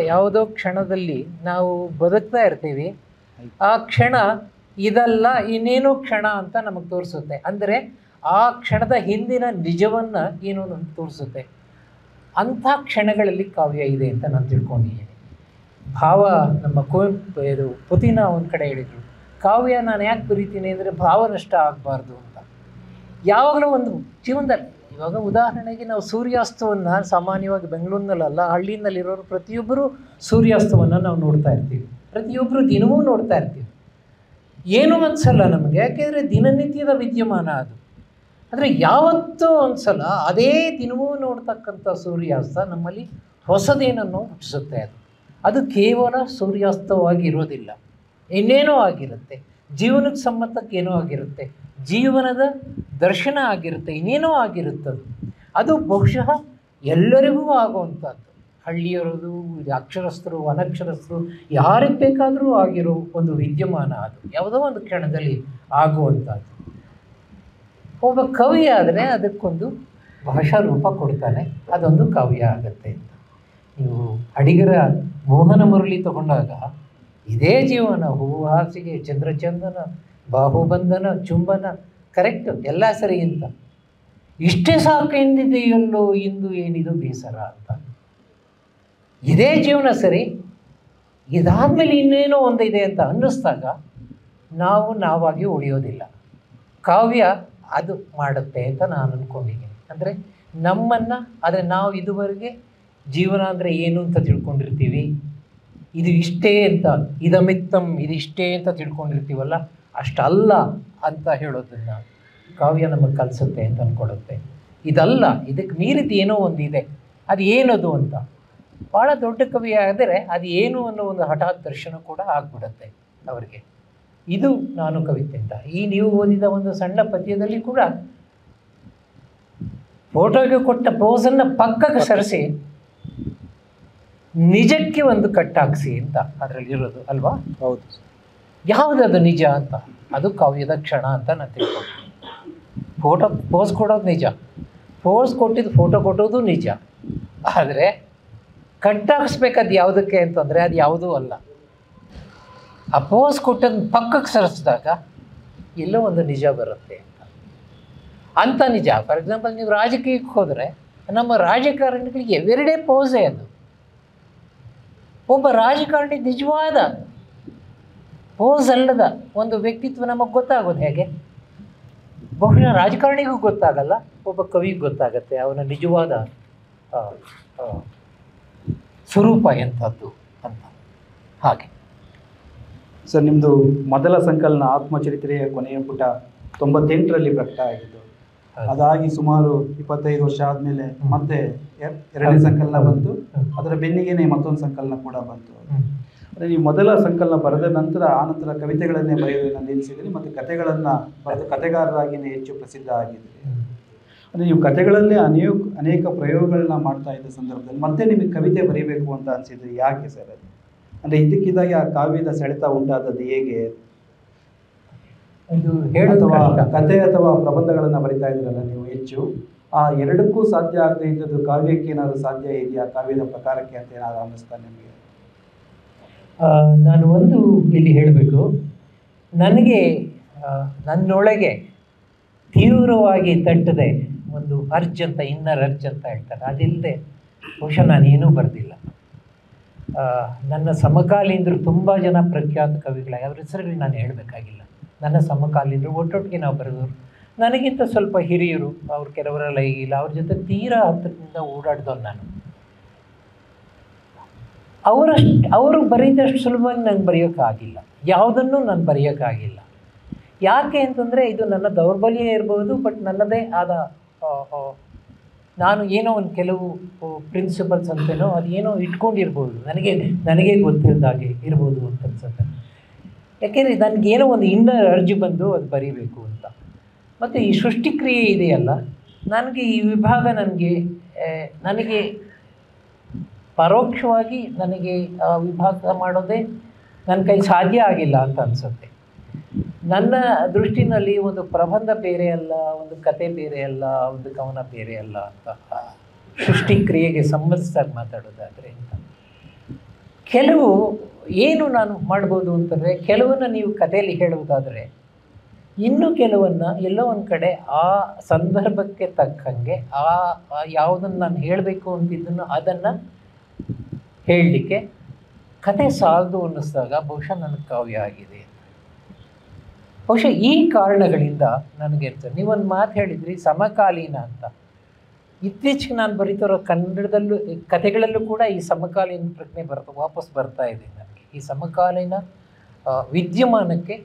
ಯಾವುದೋ ಕ್ಷಣದಲ್ಲಿ ನಾವು ಬದುಕ್ತಾ ಇರ್ತೀವಿ. ಆ ಕ್ಷಣ ಇದಲ್ಲ ಇನ್ನೇನೋ ಕ್ಷಣ ಅಂತ ನಮಗೆ ತೋರಿಸುತ್ತೆ. ಅಂದರೆ ಆ ಕ್ಷಣದ ಹಿಂದಿನ ನಿಜವನ್ನು ಏನೋ ನಮ್ಗೆ ತೋರಿಸುತ್ತೆ. ಅಂಥ ಕ್ಷಣಗಳಲ್ಲಿ ಕಾವ್ಯ ಇದೆ ಅಂತ ನಾನು ತಿಳ್ಕೊಂಡಿದ್ದೀನಿ. ನಮ್ಮ ಕುವೆಂಪು ಪುತಿನ ಒಂದು ಕಡೆ ಹೇಳಿದರು, ಕಾವ್ಯ ನಾನು ಯಾಕೆ ಬರೀತೀನಿ ಅಂದರೆ ಭಾವ ನಷ್ಟ ಆಗಬಾರ್ದು ಅಂತ. ಯಾವಾಗಲೂ ಒಂದು ಜೀವನದಲ್ಲಿ, ಇವಾಗ ಉದಾಹರಣೆಗೆ ನಾವು ಸೂರ್ಯಾಸ್ತವನ್ನು ಸಾಮಾನ್ಯವಾಗಿ ಬೆಂಗಳೂರಿನಲ್ಲ, ಹಳ್ಳಿನಲ್ಲಿರೋರು ಪ್ರತಿಯೊಬ್ಬರು ಸೂರ್ಯಾಸ್ತವನ್ನು ನಾವು ನೋಡ್ತಾ ಇರ್ತೀವಿ, ಪ್ರತಿಯೊಬ್ಬರು ದಿನವೂ ನೋಡ್ತಾ ಇರ್ತೀವಿ. ಏನೂ ಅನಿಸಲ್ಲ ನಮಗೆ, ಯಾಕೆಂದರೆ ದಿನನಿತ್ಯದ ವಿದ್ಯಮಾನ ಅದು. ಆದರೆ ಯಾವತ್ತೂ ಅನಿಸಲ್ಲ, ಅದೇ ದಿನವೂ ನೋಡ್ತಕ್ಕಂಥ ಸೂರ್ಯಾಸ್ತ ನಮ್ಮಲ್ಲಿ ಹೊಸದೇನನ್ನು ಹುಟ್ಟಿಸುತ್ತೆ. ಅದು ಕೇವಲ ಸೂರ್ಯಾಸ್ತವಾಗಿ ಇರೋದಿಲ್ಲ, ಇನ್ನೇನೋ ಆಗಿರುತ್ತೆ, ಜೀವನಕ್ಕೆ ಸಂಬಂಧಕ್ಕೇನೋ ಆಗಿರುತ್ತೆ, ಜೀವನದ ದರ್ಶನ ಆಗಿರುತ್ತೆ, ಇನ್ನೇನೋ ಆಗಿರುತ್ತದು. ಅದು ಬಹುಶಃ ಎಲ್ಲರಿಗೂ ಆಗುವಂಥದ್ದು. ಹಳ್ಳಿಯರದು, ಅಕ್ಷರಸ್ಥರು, ಅನಕ್ಷರಸ್ಥರು, ಯಾರಿಗೆ ಬೇಕಾದರೂ ಆಗಿರೋ ಒಂದು ವಿದ್ಯಮಾನ ಅದು, ಯಾವುದೋ ಒಂದು ಕ್ಷಣದಲ್ಲಿ ಆಗುವಂಥದ್ದು. ಒಬ್ಬ ಕವಿ ಆದರೆ ಅದಕ್ಕೊಂದು ಭಾಷಾ ರೂಪ ಕೊಡ್ತಾನೆ, ಅದೊಂದು ಕಾವ್ಯ ಆಗುತ್ತೆ ಅಂತ. ನೀವು ಅಡಿಗರ ಮೋಹನ ಮುರಳಿ ತಗೊಂಡಾಗ ಇದೇ ಜೀವನ, ಹೂವು ಹಾಸಿಗೆ, ಚಂದ್ರಚಂದನ, ಬಾಹುಬಂಧನ, ಚುಂಬನ, ಕರೆಕ್ಟ್ ಎಲ್ಲ ಸರಿ ಅಂತ. ಇಷ್ಟೇ ಸಾಕು ಎಂದಿದೆಯಲ್ಲೋ ಇಂದು ಏನಿದು ಬೇಸರ ಅಂತ. ಇದೇ ಜೀವನ ಸರಿ, ಇದಾದಮೇಲೆ ಇನ್ನೇನೋ ಒಂದಿದೆ ಅಂತ ಅನ್ನಿಸ್ದಾಗ ನಾವಾಗಿ ಉಳಿಯೋದಿಲ್ಲ. ಕಾವ್ಯ ಅದು ಮಾಡುತ್ತೆ ಅಂತ ನಾನು ಅಂದ್ಕೊಂಡಿದ್ದೀನಿ. ಅಂದರೆ ನಮ್ಮನ್ನು, ಆದರೆ ನಾವು ಇದುವರೆಗೆ ಜೀವನ ಅಂದರೆ ಏನು ಅಂತ ತಿಳ್ಕೊಂಡಿರ್ತೀವಿ, ಇದು ಇಷ್ಟೇ ಅಂತ, ಇದಮಿತ್ತಂ ಇದಿಷ್ಟೇ ಅಂತ ತಿಳ್ಕೊಂಡಿರ್ತೀವಲ್ಲ, ಅಷ್ಟಲ್ಲ ಅಂತ ಹೇಳೋದನ್ನು ಕಾವ್ಯ ನಮಗೆ ಕಲಿಸುತ್ತೆ ಅಂತ ಅಂದ್ಕೊಳ್ಳುತ್ತೆ. ಇದಲ್ಲ, ಇದಕ್ಕೆ ಮೀರಿದ ಏನೋ ಒಂದಿದೆ, ಅದು ಏನದು ಅಂತ. ಭಾಳ ದೊಡ್ಡ ಕವಿ ಆದರೆ ಅದು ಏನು ಅನ್ನೋ ಒಂದು ಹಠಾತ್ ದರ್ಶನ ಕೂಡ ಆಗ್ಬಿಡುತ್ತೆ ಅವರಿಗೆ. ಇದು ನಾನು ಕವಿತೆ ಅಂತ. ಈ ನೀವು ಓದಿದ ಒಂದು ಸಣ್ಣ ಪದ್ಯದಲ್ಲಿ ಕೂಡ ಫೋಟೋಗೆ ಕೊಟ್ಟ ಪೋಸನ್ನು ಪಕ್ಕಕ್ಕೆ ಸರಿಸಿ ನಿಜಕ್ಕೆ ಒಂದು ಕಟ್ಟಾಕ್ಸಿ ಅಂತ ಅದರಲ್ಲಿರೋದು ಅಲ್ವಾ? ಹೌದು. ಯಾವುದದು ನಿಜ ಅಂತ, ಅದು ಕಾವ್ಯದ ಕ್ಷಣ ಅಂತ ನಾನು ತಿಳ್ಕೊಂಡು. ಪೋಸ್ ಕೊಡೋದು ನಿಜ, ಪೋಸ್ ಕೊಟ್ಟಿದ್ದು ಫೋಟೋ ಕೊಟ್ಟೋದು ನಿಜ, ಆದರೆ ಕಟ್ಟಾಕ್ಸ್ಬೇಕದು ಯಾವುದಕ್ಕೆ ಅಂತಂದರೆ ಅದು ಯಾವುದೂ ಅಲ್ಲ. ಆ ಪೋಸ್ ಕೊಟ್ಟದ್ದು ಪಕ್ಕಕ್ಕೆ ಸರಿಸಿದಾಗ ಎಲ್ಲೋ ಒಂದು ನಿಜ ಬರುತ್ತೆ ಅಂತ ನಿಜ. ಫಾರ್ ಎಕ್ಸಾಂಪಲ್, ನೀವು ರಾಜಕೀಯಕ್ಕೆ ಹೋದರೆ ನಮ್ಮ ರಾಜಕಾರಣಿಗಳಿಗೆ ಎವ್ರಿಡೇ ಪೋಸೇ ಅದು. ಒಬ್ಬ ರಾಜಕಾರಣಿ ನಿಜವಾದ ಪೋಸ್ ಅಲ್ಲದ ಒಂದು ವ್ಯಕ್ತಿತ್ವ ನಮಗೆ ಗೊತ್ತಾಗೋದು ಹೇಗೆ? ಬಹುಶಃ ರಾಜಕಾರಣಿಗೂ ಗೊತ್ತಾಗಲ್ಲ, ಒಬ್ಬ ಕವಿಗೆ ಗೊತ್ತಾಗತ್ತೆ ಅವನ ನಿಜವಾದ ಸ್ವರೂಪ ಎಂಥದ್ದು ಅಂತ. ಹಾಗೆ ಸರ್, ನಿಮ್ಮದು ಮೊದಲ ಸಂಕಲನ ಆತ್ಮಚರಿತ್ರೆಯ ಕೊನೆಯ ಪುಟ 98ರಲ್ಲಿ ಪ್ರಕಟ ಆಗಿದ್ದು, ಅದಾಗಿ ಸುಮಾರು 25 ವರ್ಷ ಆದಮೇಲೆ ಮತ್ತೆ ಎರಡನೇ ಸಂಕಲನ ಬಂತು. ಅದರ ಬೆನ್ನಿಗೆನೆ ಮತ್ತೊಂದು ಸಂಕಲನ ಕೂಡ ಬಂತು. ಅಂದರೆ ನೀವು ಮೊದಲ ಸಂಕಲನ ಬರೆದ ನಂತರ ಆನಂತರ ಕವಿತೆಗಳನ್ನೇ ಬರೆಯೋದನ್ನು ನಿಲ್ಲಿಸಿದ್ರಿ ಮತ್ತು ಕತೆಗಳನ್ನು ಬರೆದು ಕತೆಗಾರರಾಗಿಯೇ ಹೆಚ್ಚು ಪ್ರಸಿದ್ಧ ಆಗಿದ್ರಿ. ಅಂದರೆ ನೀವು ಕತೆಗಳಲ್ಲೇ ಅನೇಕ ಪ್ರಯೋಗಗಳನ್ನ ಮಾಡ್ತಾ ಇದ್ದ ಸಂದರ್ಭದಲ್ಲಿ ಮತ್ತೆ ನಿಮಗೆ ಕವಿತೆ ಬರೀಬೇಕು ಅಂತ ಅನಿಸಿದ್ರಿ, ಯಾಕೆ ಸರ್? ಅದು ಅಂದರೆ ಇದಕ್ಕಿದ್ದಾಗೆ ಆ ಕಾವ್ಯದ ಸೆಳೆತ ಉಂಟಾದದ್ದು ಹೇಗೆ? ಇದು ಹೇಳೋದು ಅಥವಾ ಕಷ್ಟ. ಕಥೆ ಅಥವಾ ಪ್ರಬಂಧಗಳನ್ನು ಬರಿತಾ ಇದ್ರಲ್ಲ ನೀವು ಹೆಚ್ಚು, ಆ ಎರಡಕ್ಕೂ ಸಾಧ್ಯ ಆಗದೆ ಇದ್ದದ್ದು ಕಾವ್ಯಕ್ಕೆ ಏನಾದ್ರು ಸಾಧ್ಯ ಇದೆಯಾ, ಕಾವ್ಯದ ಪ್ರಕಾರಕ್ಕೆ ಅಂತ ಏನಾದ್ರು ಅನ್ನಿಸ್ತಾ ನಿಮಗೆ? ನಾನು ಒಂದು ಇಲ್ಲಿ ಹೇಳಬೇಕು, ನನಗೆ ನನ್ನೊಳಗೆ ತೀವ್ರವಾಗಿ ತಟ್ಟದೆ ಒಂದು ಅರ್ಜ್ ಅಂತ, ಇನ್ನರ್ ಅರ್ಜ್ ಅಂತ ಹೇಳ್ತಾರೆ, ಅದಿಲ್ಲದೆ ಬಹುಶಃ ನಾನೇನೂ ಬರೆದಿಲ್ಲ. ನನ್ನ ಸಮಕಾಲೀನರು ತುಂಬ ಜನ ಪ್ರಖ್ಯಾತ ಕವಿಗಳಾಗಿ ಅವ್ರ ಹೆಸರುಗಳು ನಾನು ಹೇಳಬೇಕಾಗಿಲ್ಲ. ನನ್ನ ಸಮಕಾಲೀನರು ಒಟ್ಟೊಟ್ಟಿಗೆ ನಾವು ಬರೆದವರು, ನನಗಿಂತ ಸ್ವಲ್ಪ ಹಿರಿಯರು, ಅವ್ರು ಕೆಲವರೆಲ್ಲ ಈಗಿಲ್ಲ, ಅವ್ರ ಜೊತೆ ತೀರಾ ಹತ್ತಿರದಿಂದ ಓಡಾಡ್ದವ್ರು ನಾನು. ಅವರು ಬರೀದಷ್ಟು ಸುಲಭವಾಗಿ ನಂಗೆ ಬರೆಯೋಕ್ಕಾಗಿಲ್ಲ, ಯಾವುದನ್ನು ನಾನು ಬರೆಯೋಕ್ಕಾಗಿಲ್ಲ. ಯಾಕೆ ಅಂತಂದರೆ ಇದು ನನ್ನ ದೌರ್ಬಲ್ಯ ಇರ್ಬೋದು, ಬಟ್ ನನ್ನದೇ ಆದ ನಾನು ಏನೋ ಒಂದು ಕೆಲವು ಪ್ರಿನ್ಸಿಪಲ್ಸ್ ಅಂತೇನೋ ಅದೇನೋ ಇಟ್ಕೊಂಡಿರ್ಬೋದು, ನನಗೆ ಗೊತ್ತಿಲ್ಲದಾಗೆ ಇರ್ಬೋದು ಅಂತ ಅನ್ಸುತ್ತೆ. ಯಾಕೆಂದರೆ ನನಗೇನೋ ಒಂದು ಇನ್ನರ್ ಅರ್ಜಿ ಬಂದು ಅದು ಬರೀಬೇಕು ಅಂತ. ಮತ್ತು ಈ ಸೃಷ್ಟಿಕ್ರಿಯೆ ಇದೆಯಲ್ಲ, ನನಗೆ ಈ ವಿಭಾಗ ನನಗೆ ಪರೋಕ್ಷವಾಗಿ ನನಗೆ ವಿಭಾಗ ಮಾಡೋದೇ ನನ್ನ ಕೈ ಸಾಧ್ಯ ಆಗಿಲ್ಲ ಅಂತ ಅನಿಸುತ್ತೆ. ನನ್ನ ದೃಷ್ಟಿನಲ್ಲಿ ಒಂದು ಪ್ರಬಂಧ ಬೇರೆ ಅಲ್ಲ, ಒಂದು ಕತೆ ಬೇರೆ ಅಲ್ಲ, ಒಂದು ಕವನ ಬೇರೆ ಅಲ್ಲ ಅಂತ ಸೃಷ್ಟಿಕ್ರಿಯೆಗೆ ಸಂಬಂಧಿಸಿದಾಗ ಮಾತಾಡೋದಾದರೆ ಅಂತ. ಕೆಲವು ಏನು ನಾನು ಮಾಡ್ಬೋದು ಅಂತಂದರೆ, ಕೆಲವನ್ನ ನೀವು ಕಥೆಯಲ್ಲಿ ಹೇಳುವುದಾದರೆ, ಇನ್ನು ಕೆಲವನ್ನು ಎಲ್ಲೋ ಒಂದು ಕಡೆ ಆ ಸಂದರ್ಭಕ್ಕೆ ತಕ್ಕಂಗೆ ಯಾವುದನ್ನು ನಾನು ಹೇಳಬೇಕು ಅಂತಿದ್ದನ್ನು ಅದನ್ನು ಹೇಳಲಿಕ್ಕೆ ಕತೆ ಸಾಲದು ಅನ್ನಿಸಿದಾಗ ಬಹುಶಃ ನನಗೆ ಕಾವ್ಯ ಆಗಿದೆ. ಬಹುಶಃ ಈ ಕಾರಣಗಳಿಂದ ನನಗೆ ಇರ್ತದೆ. ನೀವೊಂದು ಮಾತು ಹೇಳಿದ್ರಿ ಸಮಕಾಲೀನ ಅಂತ. ಇತ್ತೀಚೆಗೆ ನಾನು ಬರೀತಿರೋ ಕನ್ನಡದಲ್ಲೂ ಕಥೆಗಳಲ್ಲೂ ಕೂಡ ಈ ಸಮಕಾಲೀನ ಪ್ರಜ್ಞೆ ವಾಪಸ್ ಬರ್ತಾ ಇದೆ ನನಗೆ. ಈ ಸಮಕಾಲೀನ ವಿದ್ಯಮಾನಕ್ಕೆ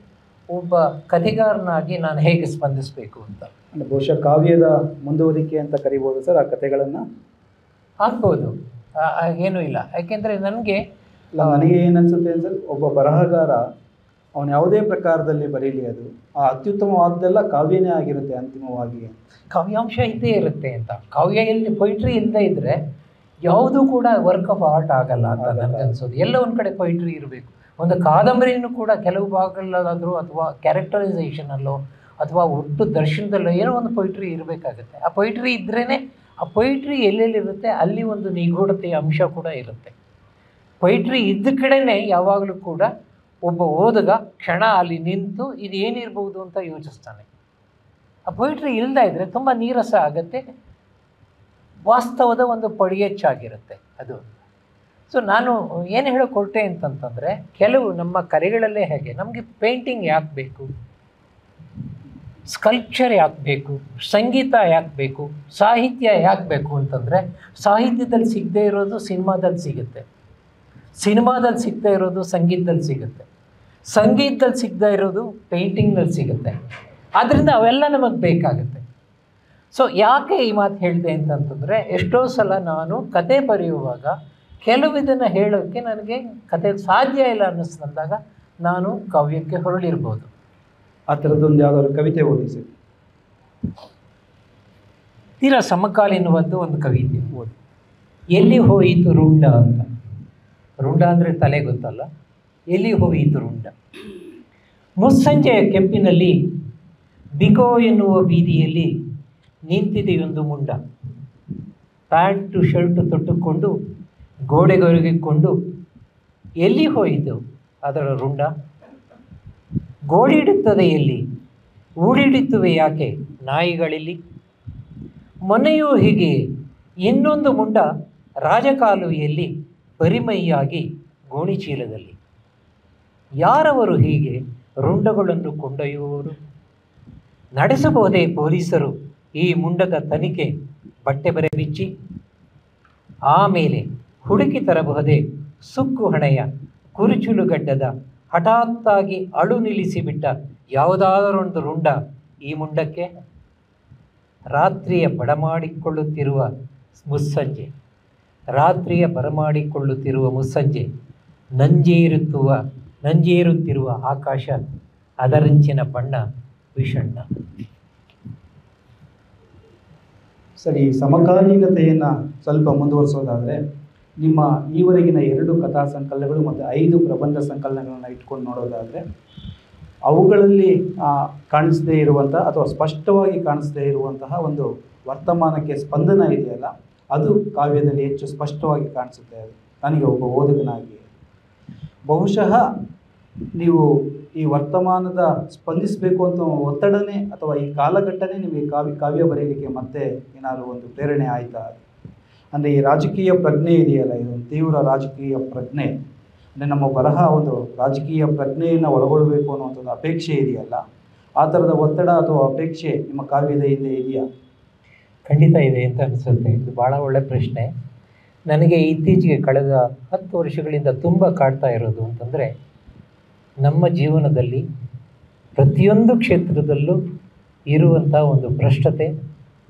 ಒಬ್ಬ ಕಥೆಗಾರನಾಗಿ ನಾನು ಹೇಗೆ ಸ್ಪಂದಿಸಬೇಕು ಅಂತ. ಬಹುಶಃ ಕಾವ್ಯದ ಮುಂದುವರಿಕೆ ಅಂತ ಕರಿಬೋದು ಸರ್ ಆ ಕಥೆಗಳನ್ನು? ಆಗ್ಬೋದು, ಏನೂ ಇಲ್ಲ. ಯಾಕೆಂದರೆ ನನಗೆ ಏನನ್ಸುತ್ತೆ ಅಂದರೆ, ಒಬ್ಬ ಬರಹಗಾರ ಅವನು ಯಾವುದೇ ಪ್ರಕಾರದಲ್ಲಿ ಬರೀಲಿ, ಅದು ಆ ಅತ್ಯುತ್ತಮವಾದ್ದೆಲ್ಲ ಕಾವ್ಯನೇ ಆಗಿರುತ್ತೆ ಅಂತಿಮವಾಗಿ. ಕಾವ್ಯಾಂಶ ಇದ್ದೇ ಇರುತ್ತೆ ಅಂತ. ಕಾವ್ಯ ಪೊಯಿಟ್ರಿ ಇಲ್ಲದೆ ಇದ್ದರೆ ಯಾವುದೂ ಕೂಡ ವರ್ಕ್ ಆಫ್ ಆರ್ಟ್ ಆಗಲ್ಲ ಅಂತ ನನಗೆ ಅನ್ಸೋದು. ಎಲ್ಲ ಒಂದು ಕಡೆ ಪೊಯಿಟ್ರಿ ಇರಬೇಕು. ಒಂದು ಕಾದಂಬರಿನೂ ಕೂಡ ಕೆಲವು ಭಾಗಗಳಲ್ಲಾದರೂ ಅಥವಾ ಕ್ಯಾರೆಕ್ಟರೈಸೇಷನಲ್ಲೋ ಅಥವಾ ಒಟ್ಟು ದರ್ಶನದಲ್ಲೋ ಏನೋ ಒಂದು ಪೊಯಿಟ್ರಿ ಇರಬೇಕಾಗುತ್ತೆ. ಆ ಪೊಯಿಟ್ರಿ ಇದ್ರೇ ಆ ಪೊಯಿಟ್ರಿ ಎಲ್ಲೆಲ್ಲಿರುತ್ತೆ ಅಲ್ಲಿ ಒಂದು ನಿಗೂಢತೆಯ ಅಂಶ ಕೂಡ ಇರುತ್ತೆ. ಪೊಯಿಟ್ರಿ ಇದ್ದ ಕಡೆನೇ ಯಾವಾಗಲೂ ಕೂಡ ಒಬ್ಬ ಓದುಗ ಕ್ಷಣ ಅಲ್ಲಿ ನಿಂತು ಇದು ಏನಿರ್ಬೋದು ಅಂತ ಯೋಚಿಸ್ತಾನೆ. ಆ ಪೊಯಿಟ್ರಿ ಇಲ್ಲದೇ ಇದ್ದರೆ ತುಂಬ ನೀರಸ ಆಗುತ್ತೆ, ವಾಸ್ತವದ ಒಂದು ಪಡಿಯಚ್ಚಾಗಿರುತ್ತೆ ಅದು. ಸೊ ನಾನು ಏನು ಹೇಳೋಕೆ ಹೊರಟೆ ಅಂತಂತಂದರೆ, ಕೆಲವು ನಮ್ಮ ಕಲೆಗಳಲ್ಲೇ ಹೇಗೆ ನಮಗೆ ಪೇಂಟಿಂಗ್ ಯಾಕೆ ಬೇಕು, ಸ್ಕಲ್ಪ್ಚರ್ ಯಾಕೆ ಬೇಕು, ಸಂಗೀತ ಯಾಕೆ ಬೇಕು, ಸಾಹಿತ್ಯ ಯಾಕೆ ಬೇಕು ಅಂತಂದರೆ, ಸಾಹಿತ್ಯದಲ್ಲಿ ಸಿಗದೇ ಇರೋದು ಸಿನಿಮಾದಲ್ಲಿ ಸಿಗುತ್ತೆ, ಸಿನಿಮಾದಲ್ಲಿ ಸಿಗದೇ ಇರೋದು ಸಂಗೀತದಲ್ಲಿ ಸಿಗುತ್ತೆ, ಸಂಗೀತದಲ್ಲಿ ಸಿಗದೇ ಇರೋದು ಪೇಂಟಿಂಗ್ನಲ್ಲಿ ಸಿಗುತ್ತೆ. ಆದ್ದರಿಂದ ಅವೆಲ್ಲ ನಮಗೆ ಬೇಕಾಗುತ್ತೆ. ಸೊ ಯಾಕೆ ಈ ಮಾತು ಹೇಳಿದೆ ಅಂತಂತಂದರೆ, ಎಷ್ಟೋ ಸಲ ನಾನು ಕತೆ ಬರೆಯುವಾಗ ಕೆಲವಿದನ್ನು ಹೇಳೋಕ್ಕೆ ನನಗೆ ಕತೆ ಸಾಧ್ಯ ಇಲ್ಲ ಅನ್ನಿಸ್ದಂದಾಗ ನಾನು ಕಾವ್ಯಕ್ಕೆ ಹೊರಳಿರ್ಬೋದು. ಆ ಥರದ್ದೊಂದು ಯಾವುದಾದ್ರು ಕವಿತೆ ಓದಿಸಿ. ತೀರಾ ಸಮಕಾಲೀನವಾದ್ದು ಒಂದು ಕವಿತೆ ಓದಿ. ಎಲ್ಲಿ ಹೋಯಿತು ರುಂಡ ಅಂತ. ರುಂಡ ಅಂದರೆ ತಲೆ ಗೊತ್ತಲ್ಲ, ಎಲ್ಲಿ ಹೋಯಿತು ರುಂಡ. ಮುಸ್ಸಂಜೆಯ ಕೆಂಪಿನಲ್ಲಿ ಬಿಕೋ ಎನ್ನುವ ಬೀದಿಯಲ್ಲಿ ನಿಂತಿದೆಯೊಂದು ಮುಂಡ. ಪ್ಯಾಂಟು ಶರ್ಟು ತೊಟ್ಟುಕೊಂಡು ಗೋಡೆಗೊರಗಿಕೊಂಡು ಎಲ್ಲಿ ಹೋಯಿತು ಅದರ ರುಂಡ. ಗೋಳಿಡುತ್ತದೆ ಎಲ್ಲಿ, ಊಳಿಡುತ್ತವೆ ಯಾಕೆ ನಾಯಿಗಳಿಲ್ಲಿ. ಮೊನ್ನೆಯೂ ಹೀಗೆ ಇನ್ನೊಂದು ಮುಂಡ ರಾಜಕಾಲುವೆಯಲ್ಲಿ ಬರಿಮೈಯಾಗಿ ಗೋಣಿಚೀಲದಲ್ಲಿ. ಯಾರವರು ಹೀಗೆ ರುಂಡಗಳನ್ನು ಕೊಂಡೊಯ್ಯುವವರು. ನಡೆಸಬಹುದೇ ಪೊಲೀಸರು ಈ ಮುಂಡದ ತನಿಖೆ ಬಟ್ಟೆ ಬರೆ ಬಿಚ್ಚಿ. ಆಮೇಲೆ ಹುಡುಕಿ ತರಬಹುದೇ ಸುಕ್ಕು ಹಣೆಯ ಕುರುಚುಲುಗಡ್ಡದ ಹಠಾತ್ತಾಗಿ ಅಳು ನಿಲ್ಲಿಸಿಬಿಟ್ಟ ಯಾವುದಾದರೊಂದು ರುಂಡ ಈ ಮುಂಡಕ್ಕೆ. ರಾತ್ರಿಯ ಬಡಮಾಡಿಕೊಳ್ಳುತ್ತಿರುವ ಮುಸ್ಸಂಜೆ, ರಾತ್ರಿಯ ಬರಮಾಡಿಕೊಳ್ಳುತ್ತಿರುವ ಮುಸ್ಸಂಜೆ, ನಂಜೇರುತ್ತಿರುವ ಆಕಾಶ, ಅದರಂಚಿನ ಬಣ್ಣ ವಿಷಣ್ಣ. ಸರಿ, ಸಮಕಾಲೀನತೆಯನ್ನು ಸ್ವಲ್ಪ ಮುಂದುವರಿಸೋದಾದರೆ, ನಿಮ್ಮ ಈವರೆಗಿನ 2 ಕಥಾ ಸಂಕಲನಗಳು ಮತ್ತು 5 ಪ್ರಬಂಧ ಸಂಕಲನಗಳನ್ನು ಇಟ್ಕೊಂಡು ನೋಡೋದಾದರೆ, ಅವುಗಳಲ್ಲಿ ಕಾಣಿಸದೇ ಇರುವಂಥ ಅಥವಾ ಸ್ಪಷ್ಟವಾಗಿ ಕಾಣಿಸದೇ ಇರುವಂತಹ ಒಂದು ವರ್ತಮಾನಕ್ಕೆ ಸ್ಪಂದನ ಇದೆಯಲ್ಲ, ಅದು ಕಾವ್ಯದಲ್ಲಿ ಹೆಚ್ಚು ಸ್ಪಷ್ಟವಾಗಿ ಕಾಣಿಸುತ್ತೆ. ನನಗೆ ಒಬ್ಬ ಓದುಗನಾಗಿ ಬಹುಶಃ ನೀವು ಈ ವರ್ತಮಾನದ ಸ್ಪಂದಿಸಬೇಕು ಅಂತ ಒತ್ತಡನೇ ಅಥವಾ ಈ ಕಾಲಘಟ್ಟನೇ ನಿಮಗೆ ಕಾವ್ಯ ಬರೆಯಲಿಕ್ಕೆ ಮತ್ತೆ ಏನಾದರೂ ಒಂದು ಪ್ರೇರಣೆ ಆಯಿತಾ? ಅಂದರೆ ಈ ರಾಜಕೀಯ ಪ್ರಜ್ಞೆ ಇದೆಯಲ್ಲ, ಇದೊಂದು ತೀವ್ರ ರಾಜಕೀಯ ಪ್ರಜ್ಞೆ, ಅಂದರೆ ನಮ್ಮ ಬರಹ ಒಂದು ರಾಜಕೀಯ ಪ್ರಜ್ಞೆಯನ್ನು ಒಳಗೊಳ್ಳಬೇಕು ಅನ್ನುವಂಥದ್ದು ಅಪೇಕ್ಷೆ ಇದೆಯಲ್ಲ, ಆ ಥರದ ಒತ್ತಡ ಅಥವಾ ಅಪೇಕ್ಷೆ ನಿಮ್ಮ ಕಾವ್ಯದ ಹಿಂದೆ ಇದೆಯಾ? ಖಂಡಿತ ಇದೆ ಅಂತ ಅನಿಸುತ್ತೆ. ಇದು ಭಾಳ ಒಳ್ಳೆಯ ಪ್ರಶ್ನೆ. ನನಗೆ ಇತ್ತೀಚೆಗೆ ಕಳೆದ 10 ವರ್ಷಗಳಿಂದ ತುಂಬ ಕಾಡ್ತಾ ಇರೋದು ಅಂತಂದರೆ, ನಮ್ಮ ಜೀವನದಲ್ಲಿ ಪ್ರತಿಯೊಂದು ಕ್ಷೇತ್ರದಲ್ಲೂ ಇರುವಂಥ ಒಂದು ಭ್ರಷ್ಟತೆ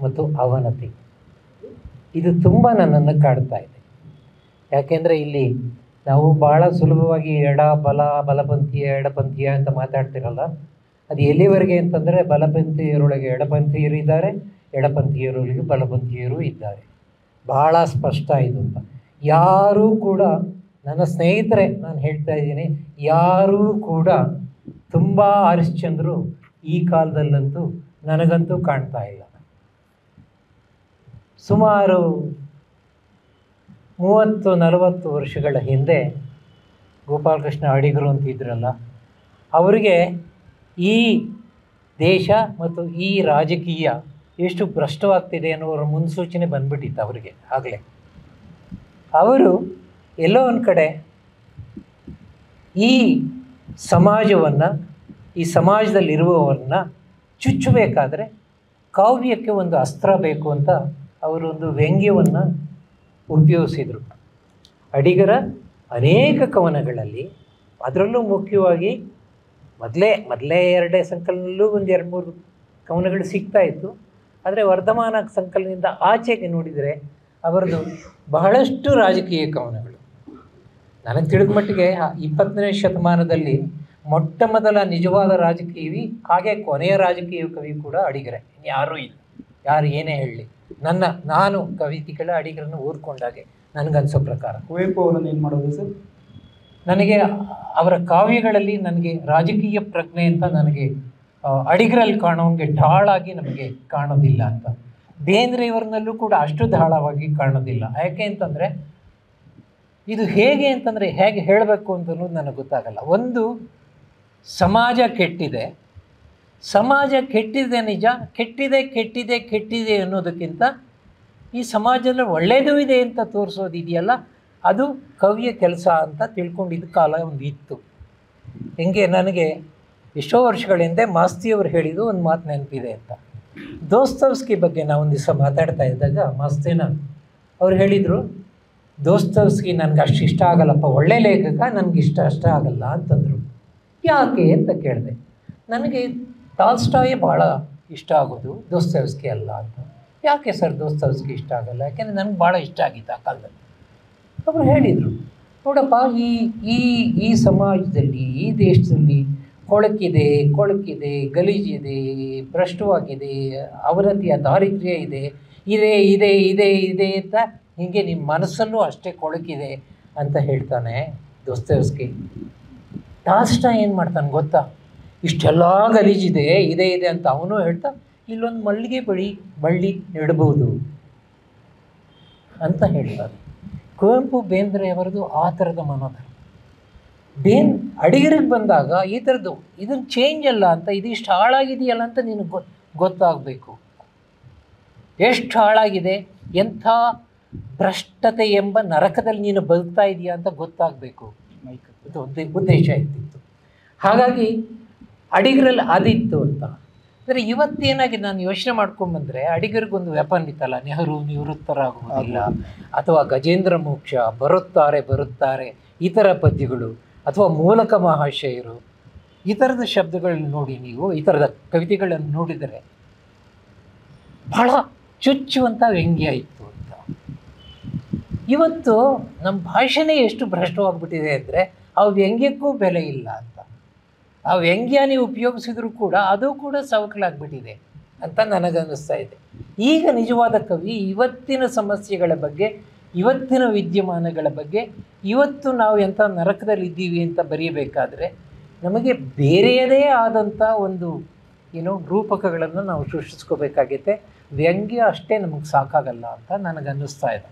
ಮತ್ತು ಅವನತಿ, ಇದು ತುಂಬ ನನ್ನನ್ನು ಕಾಡ್ತಾ ಇದೆ. ಯಾಕೆಂದರೆ ಇಲ್ಲಿ ನಾವು ಭಾಳ ಸುಲಭವಾಗಿ ಬಲಪಂಥೀಯ ಎಡಪಂಥೀಯ ಅಂತ ಮಾತಾಡ್ತಿರಲ್ಲ, ಅದು ಎಲ್ಲಿವರೆಗೆ ಅಂತಂದರೆ ಬಲಪಂಥೀಯರೊಳಗೆ ಎಡಪಂಥೀಯರು ಇದ್ದಾರೆ, ಎಡಪಂಥೀಯರೊಳಗೆ ಬಲಪಂಥೀಯರು ಇದ್ದಾರೆ. ಭಾಳ ಸ್ಪಷ್ಟ ಇದು ಅಂತ. ಯಾರೂ ಕೂಡ, ನನ್ನ ಸ್ನೇಹಿತರೆ ನಾನು ಹೇಳ್ತಾ ಇದ್ದೀನಿ, ಯಾರೂ ಕೂಡ ತುಂಬ ಹರಿಶ್ಚಂದ್ರರು ಈ ಕಾಲದಲ್ಲಂತೂ ನನಗಂತೂ ಕಾಣ್ತಾ ಇಲ್ಲ. ಸುಮಾರು 30-40 ವರ್ಷಗಳ ಹಿಂದೆ ಗೋಪಾಲಕೃಷ್ಣ ಅಡಿಗರು ಅಂತ ಇದ್ರಲ್ಲ, ಅವರಿಗೆ ಈ ದೇಶ ಮತ್ತು ಈ ರಾಜಕೀಯ ಎಷ್ಟು ಭ್ರಷ್ಟವಾಗ್ತಿದೆ ಅನ್ನೋರ ಮುನ್ಸೂಚನೆ ಬಂದ್ಬಿಟ್ಟಿತ್ತು ಅವರಿಗೆ. ಆಗಲೇ ಅವರು ಎಲ್ಲೋ ಒಂದು ಕಡೆ ಈ ಸಮಾಜವನ್ನು, ಈ ಸಮಾಜದಲ್ಲಿರುವವರನ್ನ ಚುಚ್ಚಬೇಕಾದ್ರೆ ಕಾವ್ಯಕ್ಕೆ ಒಂದು ಅಸ್ತ್ರ ಬೇಕು ಅಂತ ಅವರೊಂದು ವ್ಯಂಗ್ಯವನ್ನು ಉಪಯೋಗಿಸಿದರು. ಅಡಿಗರ ಅನೇಕ ಕವನಗಳಲ್ಲಿ, ಅದರಲ್ಲೂ ಮುಖ್ಯವಾಗಿ ಮೊದಲೇ 2 ಸಂಕಲನಲ್ಲೂ ಒಂದು 2-3 ಕವನಗಳು ಸಿಗ್ತಾಯಿತ್ತು. ಆದರೆ ವರ್ಧಮಾನ ಸಂಕಲನದಿಂದ ಆಚೆಗೆ ನೋಡಿದರೆ ಅವರದು ಬಹಳಷ್ಟು ರಾಜಕೀಯ ಕವನಗಳು. ನನಗೆ ತಿಳಿದ ಮಟ್ಟಿಗೆ 20ನೇ ಶತಮಾನದಲ್ಲಿ ಮೊಟ್ಟ ಮೊದಲ ನಿಜವಾದ ರಾಜಕೀಯವಿ, ಹಾಗೆ ಕೊನೆಯ ರಾಜಕೀಯ ಕವಿ ಕೂಡ ಅಡಿಗರೇ, ಯಾರೂ ಇಲ್ಲ. ಯಾರು ಏನೇ ಹೇಳಲಿ, ನಾನು ಕವಿತೆಗಳ ಅಡಿಗರನ್ನು ಓದ್ಕೊಂಡಾಗೆ ನನಗನ್ಸೋ ಪ್ರಕಾರ. ಕುವೆಂಪು ಅವರನ್ನು ಏನು ಮಾಡೋದು ಸರ್? ನನಗೆ ಅವರ ಕಾವ್ಯಗಳಲ್ಲಿ ನನಗೆ ರಾಜಕೀಯ ಪ್ರಜ್ಞೆ ಅಂತ ನನಗೆ ಅಡಿಗರಲ್ಲಿ ಕಾಣೋಂಗೆ ಢಾಳಾಗಿ ನಮಗೆ ಕಾಣೋದಿಲ್ಲ ಅಂತ. ಬೇಂದ್ರೆಯವರನ್ನಲ್ಲೂ ಕೂಡ ಅಷ್ಟು ಢಾಳವಾಗಿ ಕಾಣೋದಿಲ್ಲ. ಯಾಕೆ ಅಂತಂದರೆ ಇದು ಹೇಗೆ ಅಂತಂದರೆ ಹೇಗೆ ಹೇಳಬೇಕು ಅಂತಲೂ ನನಗೆ ಗೊತ್ತಾಗಲ್ಲ. ಒಂದು ಸಮಾಜ ಕೆಟ್ಟಿದೆ, ಸಮಾಜ ಕೆಟ್ಟಿದೆ ನಿಜ, ಕೆಟ್ಟಿದೆ ಅನ್ನೋದಕ್ಕಿಂತ ಈ ಸಮಾಜದಲ್ಲಿ ಒಳ್ಳೆಯದೂ ಇದೆ ಅಂತ ತೋರಿಸೋದಿದೆಯಲ್ಲ, ಅದು ಕವಿಯ ಕೆಲಸ ಅಂತ ತಿಳ್ಕೊಂಡಿದ್ದ ಕಾಲ ಒಂದು ಇತ್ತು. ಹಿಂಗೆ ನನಗೆ ಎಷ್ಟೋ ವರ್ಷಗಳ ಹಿಂದೆ ಮಾಸ್ತಿಯವರು ಹೇಳಿದ್ದು ಒಂದು ಮಾತು ನೆನಪಿದೆ ಅಂತ. ದೋಸ್ತವ್ಸ್ಕಿ ಬಗ್ಗೆ ನಾವು ಒಂದು ದಿವಸ ಮಾತಾಡ್ತಾ ಇದ್ದಾಗ ಮಾಸ್ತೇನ ಅವ್ರು ಹೇಳಿದರು, ದೋಸ್ತವ್ಸ್ಕಿ ನನಗೆ ಅಷ್ಟು ಇಷ್ಟ ಆಗಲ್ಲಪ್ಪ, ಒಳ್ಳೆ ಲೇಖಕ, ನನಗೆ ಅಷ್ಟ ಆಗಲ್ಲ ಅಂತಂದರು. ಯಾಕೆ ಅಂತ ಕೇಳಿದೆ. ನನಗೆ ಟಾಲ್ಸ್ಟಾಯೇ ಭಾಳ ಇಷ್ಟ ಆಗೋದು, ದೋಸ್ತವ್ಸ್ಕಿ ಅಲ್ಲ ಅಂತ. ಯಾಕೆ ಸರ್ ದೋಸ್ತವ್ಸ್ಕಿ ಇಷ್ಟ ಆಗಲ್ಲ? ಯಾಕೆಂದರೆ ನನಗೆ ಭಾಳ ಇಷ್ಟ ಆಗಿತ್ತು ಆ ಕಾಲದಲ್ಲಿ. ಅವರು ಹೇಳಿದರು, ನೋಡಪ್ಪ, ಈ ಸಮಾಜದಲ್ಲಿ, ಈ ದೇಶದಲ್ಲಿ ಕೊಳಕಿದೆ, ಗಲೀಜಿದೆ, ಭ್ರಷ್ಟವಾಗಿದೆ, ಅವನತಿಯ ದಾರಿದ್ರ್ಯ ಇದೆ ಅಂತ ಹೀಗೆ ನಿಮ್ಮ ಮನಸ್ಸಲ್ಲೂ ಅಷ್ಟೇ ಕೊಳಕಿದೆ ಅಂತ ಹೇಳ್ತಾನೆ ದೋಸ್ತವ್ಸ್ಕಿ. ಟಾಲ್ಸ್ಟಾಯ್ ಏನು ಮಾಡ್ತಾನೆ ಗೊತ್ತಾ? ಇಷ್ಟೆಲ್ಲ ಗಲೀಜಿದೆ, ಇದೆ ಅಂತ ಅವನು ಹೇಳ್ತಾ, ಇಲ್ಲೊಂದು ಮಲ್ಲಿಗೆ ಬಳ್ಳಿ ನೆಡ್ಬೋದು ಅಂತ ಹೇಳ್ತಾನೆ. ಕುವೆಂಪು ಬೇಂದ್ರೆಯವರದು ಆ ಥರದ ಮನೋಧರ್ಮ. ಅಡಿಗರಿಗೆ ಬಂದಾಗ ಈ ಥರದ್ದು ಇದನ್ನು ಚೇಂಜ್ ಅಲ್ಲ ಅಂತ, ಇದಿಷ್ಟು ಹಾಳಾಗಿದೆಯಲ್ಲ ಅಂತ ನಿನಗೆ ಗೊತ್ತಾಗಬೇಕು. ಎಷ್ಟು ಹಾಳಾಗಿದೆ, ಎಂಥ ಭ್ರಷ್ಟತೆ ಎಂಬ ನರಕದಲ್ಲಿ ನೀನು ಬದುಕ್ತಾ ಇದೆಯಾ ಅಂತ ಗೊತ್ತಾಗಬೇಕು. ಇದು ಉದ್ದೇಶ ಇರ್ತಿತ್ತು. ಹಾಗಾಗಿ ಅಡಿಗರಲ್ಲಿ ಅದಿತ್ತು ಅಂತ. ಅಂದರೆ ಇವತ್ತೇನಾಗಿ ನಾನು ಯೋಚನೆ ಮಾಡ್ಕೊಂಡ್ಬಂದರೆ, ಅಡಿಗರಿಗೊಂದು ವೆಪನ್ ಇತ್ತಲ್ಲ, ನೆಹರು ನಿವೃತ್ತರಾಗುವುದಿಲ್ಲ, ಅಥವಾ ಗಜೇಂದ್ರ ಮೋಕ್ಷ, ಬರುತ್ತಾರೆ ಈ ಥರ ಪದ್ಯಗಳು, ಅಥವಾ ಮೂಲಕ ಮಹಾಶಯರು, ಈ ಥರದ ಶಬ್ದಗಳನ್ನ ನೋಡಿ, ನೀವು ಈ ಥರದ ಕವಿತೆಗಳನ್ನು ನೋಡಿದರೆ ಬಹಳ ಚುಚ್ಚುವಂಥ ವ್ಯಂಗ್ಯ ಇತ್ತು ಅಂತ. ಇವತ್ತು ನಮ್ಮ ಭಾಷೆನೇ ಎಷ್ಟು ಭ್ರಷ್ಟವಾಗ್ಬಿಟ್ಟಿದೆ ಅಂದರೆ ಆ ವ್ಯಂಗ್ಯಕ್ಕೂ ಬೆಲೆ ಇಲ್ಲ ಅಂತ. ಆ ವ್ಯಂಗ್ಯ ನೀವು ಉಪಯೋಗಿಸಿದ್ರು ಕೂಡ ಅದು ಕೂಡ ಸವಕಲಾಗ್ಬಿಟ್ಟಿದೆ ಅಂತ ನನಗನ್ನಿಸ್ತಾ ಇದೆ. ಈಗ ನಿಜವಾದ ಕವಿ ಇವತ್ತಿನ ಸಮಸ್ಯೆಗಳ ಬಗ್ಗೆ, ಇವತ್ತಿನ ವಿದ್ಯಮಾನಗಳ ಬಗ್ಗೆ, ಇವತ್ತು ನಾವು ಎಂಥ ನರಕದಲ್ಲಿದ್ದೀವಿ ಅಂತ ಬರೆಯಬೇಕಾದ್ರೆ ನಮಗೆ ಬೇರೆಯದೇ ಆದಂಥ ಒಂದು ರೂಪಕಗಳನ್ನು ನಾವು ಸೃಷ್ಟಿಸ್ಕೋಬೇಕಾಗೈತೆ. ವ್ಯಂಗ್ಯ ಅಷ್ಟೇ ನಮಗೆ ಸಾಕಾಗಲ್ಲ ಅಂತ ನನಗನ್ನಿಸ್ತಾ ಇದೆ.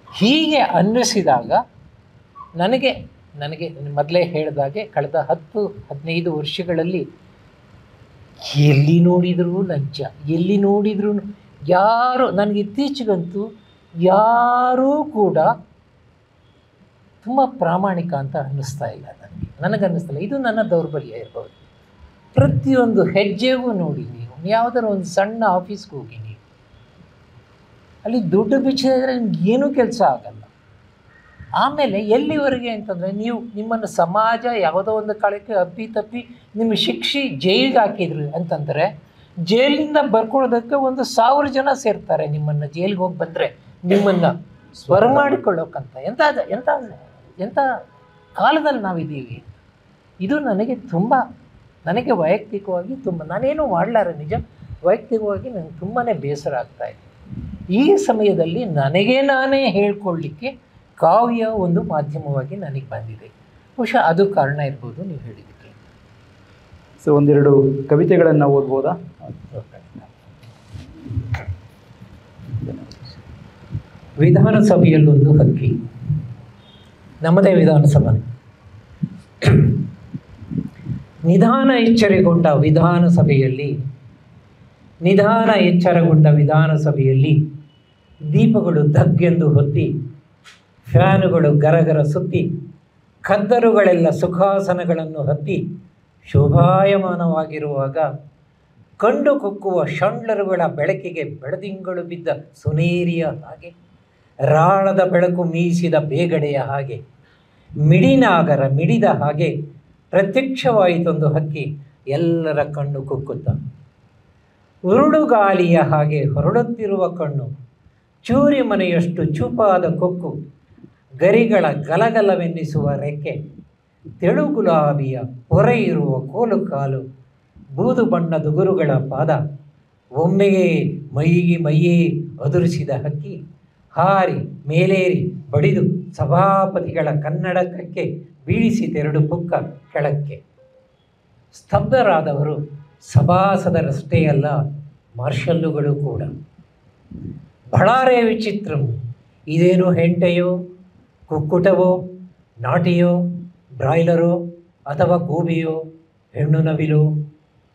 ಹೀಗೆ ಅನ್ನಿಸಿದಾಗ ನನಗೆ ಮೊದಲೇ ಹೇಳಿದಾಗೆ ಕಳೆದ 10-15 ವರ್ಷಗಳಲ್ಲಿ ಎಲ್ಲಿ ನೋಡಿದರೂ ಲಂಚ, ಎಲ್ಲಿ ನೋಡಿದ್ರೂ ಯಾರು, ನನಗೆ ಇತ್ತೀಚೆಗಂತೂ ಯಾರೂ ಕೂಡ ತುಂಬ ಪ್ರಾಮಾಣಿಕ ಅಂತ ಅನ್ನಿಸ್ತಾ ಇಲ್ಲ. ನನಗನ್ನಿಸ್ತಿಲ್ಲ. ಇದು ನನ್ನ ದೌರ್ಬಲ್ಯ ಇರ್ಬೋದು. ಪ್ರತಿಯೊಂದು ಹೆಜ್ಜೆಗೂ ನೋಡಿ, ನೀವು ಯಾವುದಾದ್ರು ಒಂದು ಸಣ್ಣ ಆಫೀಸ್ಗೆ ಹೋಗಿ, ನೀವು ಅಲ್ಲಿ ದುಡ್ಡು ಬಿಚ್ಚಿದ್ರೆ ನಿಮ್ಗೆ ಏನೂ ಕೆಲಸ ಆಗಲ್ಲ. ಆಮೇಲೆ ಎಲ್ಲಿವರೆಗೆ ಅಂತಂದರೆ, ನಿಮ್ಮನ್ನು ಸಮಾಜ ಯಾವುದೋ ಒಂದು ಕಾಲಕ್ಕೆ ಅಪ್ಪಿ ನಿಮಗೆ ಶಿಕ್ಷೆ ಜೈಲಿಗೆ ಹಾಕಿದ್ರು ಅಂತಂದರೆ, ಜೈಲಿಂದ ಬರ್ಕೊಳ್ಳೋದಕ್ಕೆ 1,000 ಜನ ಸೇರ್ತಾರೆ. ನಿಮ್ಮನ್ನು ಜೈಲಿಗೆ ಹೋಗಿ ಬಂದರೆ ನಿಮ್ಮನ್ನು ಬರಮಾಡಿಕೊಳ್ಳೋಕ್ಕಂತ ಎಂಥ ಕಾಲದಲ್ಲಿ ನಾವಿದ್ದೀವಿ. ಇದು ನನಗೆ ವೈಯಕ್ತಿಕವಾಗಿ ನಾನೇನು ಮಾಡಲಾರೆ, ನಿಜ. ವೈಯಕ್ತಿಕವಾಗಿ ನನಗೆ ತುಂಬಾ ಬೇಸರ ಆಗ್ತಾಯಿದೆ. ಈ ಸಮಯದಲ್ಲಿ ನನಗೆ ನಾನೇ ಹೇಳ್ಕೊಳ್ಳಿಕ್ಕೆ ಕಾವ್ಯ ಒಂದು ಮಾಧ್ಯಮವಾಗಿ ನನಗೆ ಬಂದಿದೆ. ಬಹುಶಃ ಅದು ಕಾರಣ ಇರ್ಬೋದು ನೀವು ಹೇಳಿದ್ದಕ್ಕೆ. ಸೊ ಒಂದೆರಡು ಕವಿತೆಗಳನ್ನು ಓದ್ಬೋದಾ? ವಿಧಾನಸಭೆಯಲ್ಲೊಂದು ಹಕ್ಕಿ. ನಮ್ಮದೇ ವಿಧಾನಸಭೆ. ನಿಧಾನ ಎಚ್ಚರಗೊಂಡ ವಿಧಾನಸಭೆಯಲ್ಲಿ ದೀಪಗಳು ಧಗ್ಗೆಂದು ಹೊತ್ತಿ, ಫ್ಯಾನುಗಳು ಗರಗರ ಸುತ್ತಿ, ಖದ್ದರುಗಳೆಲ್ಲ ಸುಖಾಸನಗಳನ್ನು ಹತ್ತಿ ಶೋಭಾಯಮಾನವಾಗಿರುವಾಗ, ಕಂಡು ಕುಕ್ಕುವ ಷಂಡ್ಲರುಗಳ ಬೆಳಕಿಗೆ ಬೆಳದಿಂಗಳು ಬಿದ್ದ ಸುನೇರಿಯ ಹಾಗೆ, ರಾಳದ ಬೆಳಕು ಮೀಸಿದ ಬೇಗಡೆಯ ಹಾಗೆ, ಮಿಡಿನಾಗರ ಮಿಡಿದ ಹಾಗೆ ಪ್ರತ್ಯಕ್ಷವಾಯಿತೊಂದು ಹಕ್ಕಿ ಎಲ್ಲರ ಕಣ್ಣು ಕುಕ್ಕುತ್ತ. ಉರುಳುಗಾಲಿಯ ಹಾಗೆ ಹೊರಡುತ್ತಿರುವ ಕಣ್ಣು, ಚೂರಿ ಮನೆಯಷ್ಟು ಚೂಪಾದ ಕೊಕ್ಕು, ಗರಿಗಳ ಗಲಗಲವೆನ್ನಿಸುವ ರೆಕ್ಕೆ, ತೆಳು ಗುಲಾಬಿಯ ಹೊರೆ ಇರುವ ಕೋಲು ಕಾಲು, ಬೂದು ಬಣ್ಣದ ಗುರುಗಳ ಪಾದ, ಒಮ್ಮೆಗೆ ಮೈಯೇ ಅದುರಿಸಿದ ಹಕ್ಕಿ ಹಾರಿ ಮೇಲೇರಿ ಬಡಿದು ಸಭಾಪತಿಗಳ ಕನ್ನಡಕಕ್ಕೆ ಬೀಳಿಸಿತೆರಡು ಪುಕ್ಕ ಕೆಳಕ್ಕೆ. ಸ್ತಬ್ಧರಾದವರು ಸಭಾಸದರಷ್ಟೇ ಅಲ್ಲ, ಮಾರ್ಷಲ್ಲುಗಳು ಕೂಡ. ಬಳ್ಳಾರೆ ವಿಚಿತ್ರಂ, ಇದೇನು ಹೆಂಟೆಯೋ, ಕುಕ್ಕುಟವೋ, ನಾಟಿಯೋ, ಬ್ರಾಯ್ಲರೋ ಅಥವಾ ಗೋಬಿಯೋ, ಹೆಣ್ಣು ನವಿಲೋ?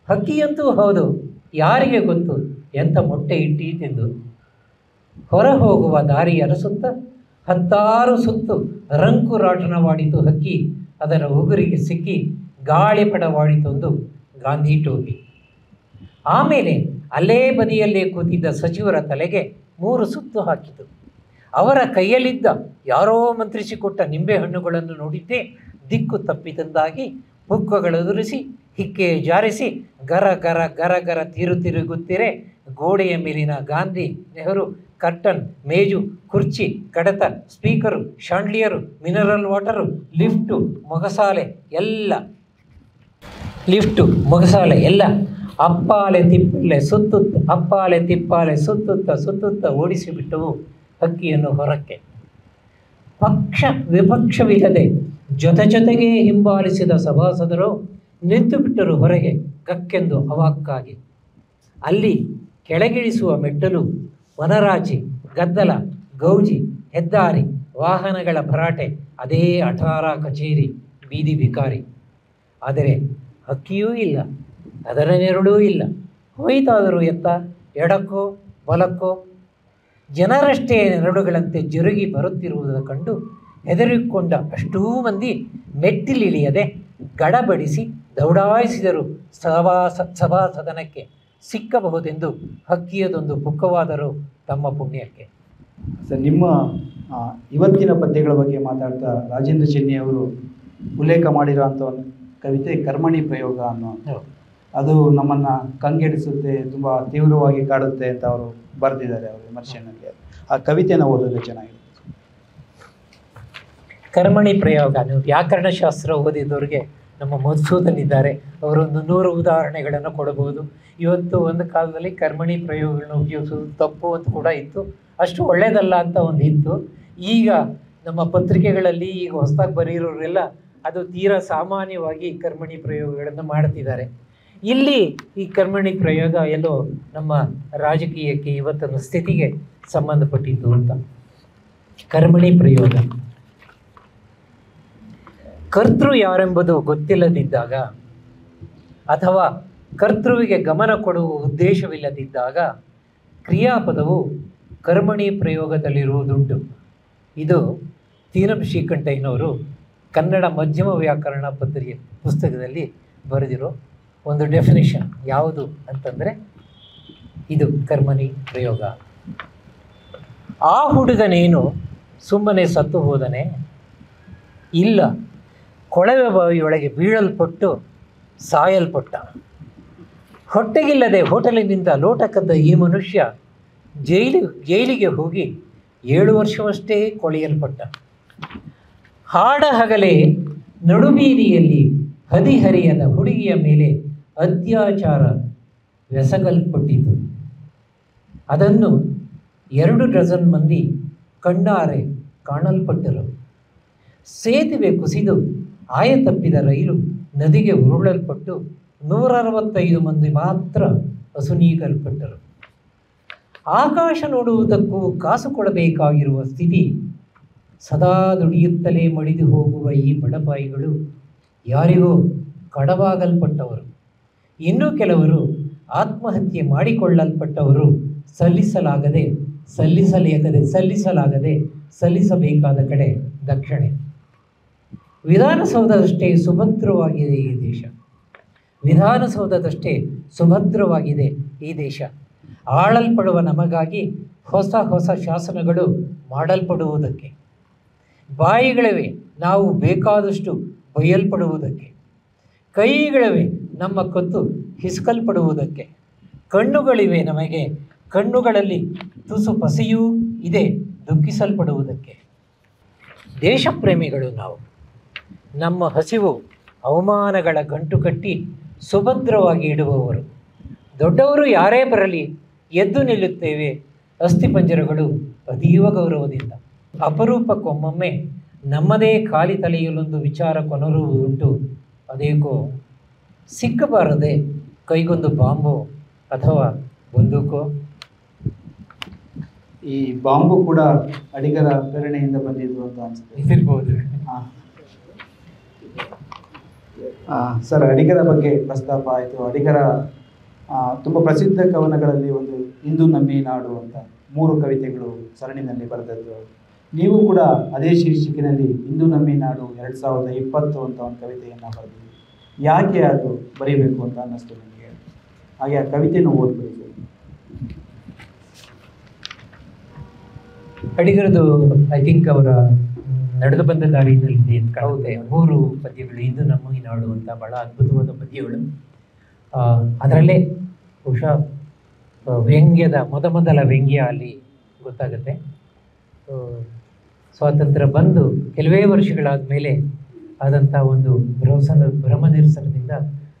ಹಕ್ಕಿಯಂತೂ ಹೌದು, ಯಾರಿಗೆ ಗೊತ್ತು ಎಂಥ ಮೊಟ್ಟೆ ಇಟ್ಟೀತೆಂದು. ಹೊರ ಹೋಗುವ ದಾರಿ ಅರಸುತ್ತ 10 ಸುತ್ತು ರಂಕುರಾಟನವಾಡಿತು ಹಕ್ಕಿ. ಅದರ ಉಗುರಿಗೆ ಸಿಕ್ಕಿ ಗಾಳಿಪಟವಾಡಿತೊಂದು ಗಾಂಧಿ ಟೋಪಿ. ಆಮೇಲೆ ಅಲ್ಲೇ ಬದಿಯಲ್ಲೇ ಕೂತಿದ್ದ ಸಚಿವರ ತಲೆಗೆ 3 ಸುತ್ತು ಹಾಕಿತು. ಅವರ ಕೈಯಲ್ಲಿದ್ದ ಯಾರೋ ಮಂತ್ರಿಸಿಕೊಟ್ಟ ನಿಂಬೆಹಣ್ಣುಗಳನ್ನು ನೋಡಿದ್ದೇ ದಿಕ್ಕು ತಪ್ಪಿತಂದಾಗಿ ಪುಕ್ಕಗಳುದುರಿಸಿ ಹಿಕ್ಕೆ ಜಾರಿಸಿ ಗರ ಗರ ಗರ ಗರ ತಿರುಗುತ್ತಿರೆ ಗೋಡೆಯ ಮೇಲಿನ ಗಾಂಧಿ, ನೆಹರು, ಕರ್ಟನ್, ಮೇಜು, ಕುರ್ಚಿ, ಕಡತ, ಸ್ಪೀಕರು, ಶಾಂಡ್ಲಿಯರು, ಮಿನರಲ್ ವಾಟರು, ಲಿಫ್ಟು, ಮೊಗಸಾಲೆ ಎಲ್ಲ ಅಪ್ಪಾಲೆ ತಿಪ್ಪಾಲೆ ಸುತ್ತುತ್ತ ಓಡಿಸಿಬಿಟ್ಟವು ಹಕ್ಕಿಯನ್ನು ಹೊರಕ್ಕೆ. ವಿಪಕ್ಷವಿಲ್ಲದೆ ಜೊತೆಗೆ ಹಿಂಬಾಲಿಸಿದ ಸಭಾಸದರು ನಿಂತು ಬಿಟ್ಟರು ಹೊರಗೆ ಕಕ್ಕೆಂದು ಅವಾಕ್ಕಾಗಿ. ಅಲ್ಲಿ ಕೆಳಗಿಳಿಸುವ ಮೆಟ್ಟಲು, ವನರಾಚಿ, ಗದ್ದಲ, ಗೌಜಿ, ಹೆದ್ದಾರಿ, ವಾಹನಗಳ ಭರಾಟೆ, ಅದೇ ಅಠಾರ ಕಚೇರಿ, ಬೀದಿ ಬಿಕಾರಿ. ಆದರೆ ಹಕ್ಕಿಯೂ ಇಲ್ಲ, ಅದರ ನೆರಳೂ ಇಲ್ಲ. ಹೋಯಿತಾದರೂ ಎತ್ತ, ಎಡಕ್ಕೋ ಬಲಕ್ಕೋ. ಜನರಷ್ಟೇ ನೆರಳುಗಳಂತೆ ಜರುಗಿ ಬರುತ್ತಿರುವುದನ್ನು ಕಂಡು ಹೆದರಿಕೊಂಡ ಅಷ್ಟೂ ಮಂದಿ ಮೆಟ್ಟಿಲಿಳಿಯದೆ ಗಡಬಡಿಸಿ ದೌಡಾಯಿಸಿದರು ಸಭಾಸದನಕ್ಕೆ ಸಿಕ್ಕಬಹುದೆಂದು ಹಕ್ಕಿಯದೊಂದು ಪುಕ್ಕವಾದರೂ ತಮ್ಮ ಪುಣ್ಯಕ್ಕೆ. ಸರ್, ನಿಮ್ಮ ಇವತ್ತಿನ ಪದ್ಯಗಳ ಬಗ್ಗೆ ಮಾತಾಡ್ತಾ ರಾಜೇಂದ್ರ ಚೆನ್ನಿ ಅವರು ಉಲ್ಲೇಖ ಮಾಡಿರೋಂಥ ಒಂದು ಕವಿತೆ ಕರ್ಮಣಿ ಪ್ರಯೋಗ ಅನ್ನೋ, ಅದು ನಮ್ಮನ್ನು ಕಂಗೆಡಿಸುತ್ತೆ, ತುಂಬ ತೀವ್ರವಾಗಿ ಕಾಡುತ್ತೆ ಅಂತ ಅವರು ಬರೆದಿದ್ದಾರೆ ಅವರ ವಿಮರ್ಶೆಯಲ್ಲಿ. ಆ ಕವಿತೆಯನ್ನು ಓದೋದು ಚೆನ್ನಾಗಿದೆ. ಕರ್ಮಣಿ ಪ್ರಯೋಗ, ನೀವು ವ್ಯಾಕರಣಶಾಸ್ತ್ರ ಓದಿದವ್ರಿಗೆ ನಮ್ಮ ಮಧುಸೂದನಿದ್ದಾರೆ, ಅವರೊಂದು 100 ಉದಾಹರಣೆಗಳನ್ನು ಕೊಡಬಹುದು. ಇವತ್ತು ಒಂದು ಕಾಲದಲ್ಲಿ ಕರ್ಮಣಿ ಪ್ರಯೋಗಗಳನ್ನ ಉಪಯೋಗಿಸೋದು ತಪ್ಪು ಅಂತ ಕೂಡ ಇತ್ತು, ಅಷ್ಟು ಒಳ್ಳೆಯದಲ್ಲ ಅಂತ ಒಂದು ಇತ್ತು. ಈಗ ನಮ್ಮ ಪತ್ರಿಕೆಗಳಲ್ಲಿ ಈಗ ಹೊಸದಾಗಿ ಬರೀರೋರೆಲ್ಲ ಅದು ತೀರಾ ಸಾಮಾನ್ಯವಾಗಿ ಕರ್ಮಣಿ ಪ್ರಯೋಗಗಳನ್ನು ಮಾಡ್ತಿದ್ದಾರೆ. ಇಲ್ಲಿ ಈ ಕರ್ಮಣಿ ಪ್ರಯೋಗ ಎಲ್ಲೋ ನಮ್ಮ ರಾಜಕೀಯಕ್ಕೆ ಇವತ್ತಿನ ಸ್ಥಿತಿಗೆ ಸಂಬಂಧಪಟ್ಟಿದ್ದು ಅಂತ. ಕರ್ಮಣಿ ಪ್ರಯೋಗ ಕರ್ತೃ ಯಾರೆಂಬುದು ಗೊತ್ತಿಲ್ಲದಿದ್ದಾಗ ಅಥವಾ ಕರ್ತೃವಿಗೆ ಗಮನ ಕೊಡುವ ಉದ್ದೇಶವಿಲ್ಲದಿದ್ದಾಗ ಕ್ರಿಯಾಪದವು ಕರ್ಮಣಿ ಪ್ರಯೋಗದಲ್ಲಿರುವುದುಂಟು. ಇದು ತೀನಂ ಶ್ರೀಕಂಠಯ್ಯನವರು ಕನ್ನಡ ಮಧ್ಯಮ ವ್ಯಾಕರಣ ಪುಸ್ತಕದಲ್ಲಿ ಬರೆದಿರೋ ಒಂದು ಡೆಫಿನಿಷನ್. ಯಾವುದು ಅಂತಂದರೆ ಇದು ಕರ್ಮಣಿ ಪ್ರಯೋಗ. ಆ ಹುಡುಗನೇನು ಸುಮ್ಮನೆ ಸತ್ತು ಹೋದನೆ? ಇಲ್ಲ, ಕೊಳವೆ ಬಾವಿಯೊಳಗೆ ಬೀಳಲ್ಪಟ್ಟು ಸಾಯಲ್ಪಟ್ಟ. ಹೊಟ್ಟೆಗಿಲ್ಲದೆ ಹೋಟೆಲಿನಿಂದ ಲೋಟ ಕದ್ದ ಈ ಮನುಷ್ಯ ಜೈಲಿಗೆ ಹೋಗಿ 7 ವರ್ಷವಷ್ಟೇ ಕೊಳೆಯಲ್ಪಟ್ಟ. ಹಾಡ ಹಗಲೇ ನಡುಬೀದಿಯಲ್ಲಿ ಹದಿಹರಿಯದ ಹುಡುಗಿಯ ಮೇಲೆ ಅತ್ಯಾಚಾರ ಎಸಗಲ್ಪಟ್ಟಿತು. ಅದನ್ನು 2 ಡಜನ್ ಮಂದಿ ಕಣ್ಣಾರೆ ಕಾಣಲ್ಪಟ್ಟರು. ಸೇತುವೆ ಕುಸಿದು ಆಯತಪ್ಪಿದ ರೈಲು ನದಿಗೆ ಉರುಳಲ್ಪಟ್ಟು 165 ಮಂದಿ ಮಾತ್ರ ಅಸುನೀಗಲ್ಪಟ್ಟರು. ಆಕಾಶ ನೋಡುವುದಕ್ಕೂ ಕಾಸು ಕೊಡಬೇಕಾಗಿರುವ ಸ್ಥಿತಿ. ಸದಾ ದುಡಿಯುತ್ತಲೇ ಮಡಿದು ಹೋಗುವ ಈ ಬಡಪಾಯಿಗಳು ಯಾರಿಗೋ ಕಡವಾಗಲ್ಪಟ್ಟವರು. ಇನ್ನೂ ಕೆಲವರು ಆತ್ಮಹತ್ಯೆ ಮಾಡಿಕೊಳ್ಳಲ್ಪಟ್ಟವರು. ಸಲ್ಲಿಸಬೇಕಾದ ಕಡೆ ದಕ್ಷಿಣೆ. ವಿಧಾನಸೌಧದಷ್ಟೇ ಸುಭದ್ರವಾಗಿದೆ ಈ ದೇಶ. ವಿಧಾನಸೌಧದಷ್ಟೇ ಸುಭದ್ರವಾಗಿದೆ ಈ ದೇಶ. ಆಳಲ್ಪಡುವ ನಮಗಾಗಿ ಹೊಸ ಹೊಸ ಶಾಸನಗಳು ಮಾಡಲ್ಪಡುವುದಕ್ಕೆ. ಬಾಯಿಗಳಿವೆ ನಾವು ಬೇಕಾದಷ್ಟು ಬೈಯಲ್ಪಡುವುದಕ್ಕೆ. ಕೈಗಳಿವೆ ನಮ್ಮ ಕತ್ತು ಹಿಸ್ಕಲ್ಪಡುವುದಕ್ಕೆ. ಕಣ್ಣುಗಳಿವೆ ನಮಗೆ, ಕಣ್ಣುಗಳಲ್ಲಿ ತುಸು ಪಸೆಯೂ ಇದೆ ದುಃಖಿಸಲ್ಪಡುವುದಕ್ಕೆ. ದೇಶಪ್ರೇಮಿಗಳು ನಾವು. ನಮ್ಮ ಹಸಿವು ಅವಮಾನಗಳ ಗಂಟು ಕಟ್ಟಿ ಸುಭದ್ರವಾಗಿ ಇಡುವವರು. ದೊಡ್ಡವರು ಯಾರೇ ಬರಲಿ ಎದ್ದು ನಿಲ್ಲುತ್ತೇವೆ ಅಸ್ಥಿಪಂಜರಗಳು ಅತೀವ ಗೌರವದಿಂದ. ಅಪರೂಪಕ್ಕೊಮ್ಮೊಮ್ಮೆ ನಮ್ಮದೇ ಖಾಲಿ ತಲೆಯಲ್ಲೊಂದು ವಿಚಾರ ಕೊನರುವುದುಂಟು. ಅದೇಕೋ ಸಿಕ್ಕಬಾರದೆ ಕೈಗೊಂದು ಬಾಂಬು ಅಥವಾ ಬಂದೂಕೋ. ಈ ಬಾಂಬು ಕೂಡ ಅಡಿಗರ ಪ್ರೇರಣೆಯಿಂದ ಬಂದಿದ್ದು ಅಂತ ಅನ್ಸುತ್ತೆ. ಇದಿರ್ಬೋದು. ಸರ್, ಅಡಿಗರ ಬಗ್ಗೆ ಪ್ರಸ್ತಾಪ ಆಯಿತು. ಅಡಿಗರ ತುಂಬ ಪ್ರಸಿದ್ಧ ಕವನಗಳಲ್ಲಿ ಒಂದು ಇಂದು ನಮ್ಮಿ ನಾಡು ಅಂತ 3 ಕವಿತೆಗಳು ಸರಣಿನಲ್ಲಿ ಬರೆದದ್ದು. ನೀವು ಕೂಡ ಅದೇ ಶೀರ್ಷಿಕೆಯಲ್ಲಿ ಇಂದು ನಮ್ಮಿ ನಾಡು 2020 ಅಂತ ಒಂದು ಕವಿತೆಯನ್ನು ಬರೆದಿದ್ದೀವಿ. ಯಾಕೆ ಅದು ಬರೀಬೇಕು ಅಂತ ಅನ್ನಿಸ್ತು ನನಗೆ. ಹಾಗೆ ಆ ಕವಿತೆಯನ್ನು ಓದ್ಬೇಕು. ಅಡಿಗರದು ಐ ಥಿಂಕ್ ಅವರ ನಡೆದು ಬಂದ ದಾರಿಯಲ್ಲಿ ಅಂತ ಕಾಣುತ್ತೆ. 3 ಪದ್ಯಗಳು ಇಂದು ನಮ್ಮ ಈ ನಾಡು ಅಂತ ಬಹಳ ಅದ್ಭುತವಾದ ಪದ್ಯಗಳು. ಅದರಲ್ಲೇ ಬಹುಶಃ ವ್ಯಂಗ್ಯದ ಮೊದಲ ವ್ಯಂಗ್ಯ ಅಲ್ಲಿ ಗೊತ್ತಾಗುತ್ತೆ. ಸ್ವಾತಂತ್ರ್ಯ ಬಂದು ಕೆಲವೇ ವರ್ಷಗಳಾದ ಮೇಲೆ ಆದಂಥ ಒಂದು ಭ್ರಮ ನಿರಸನದಿಂದ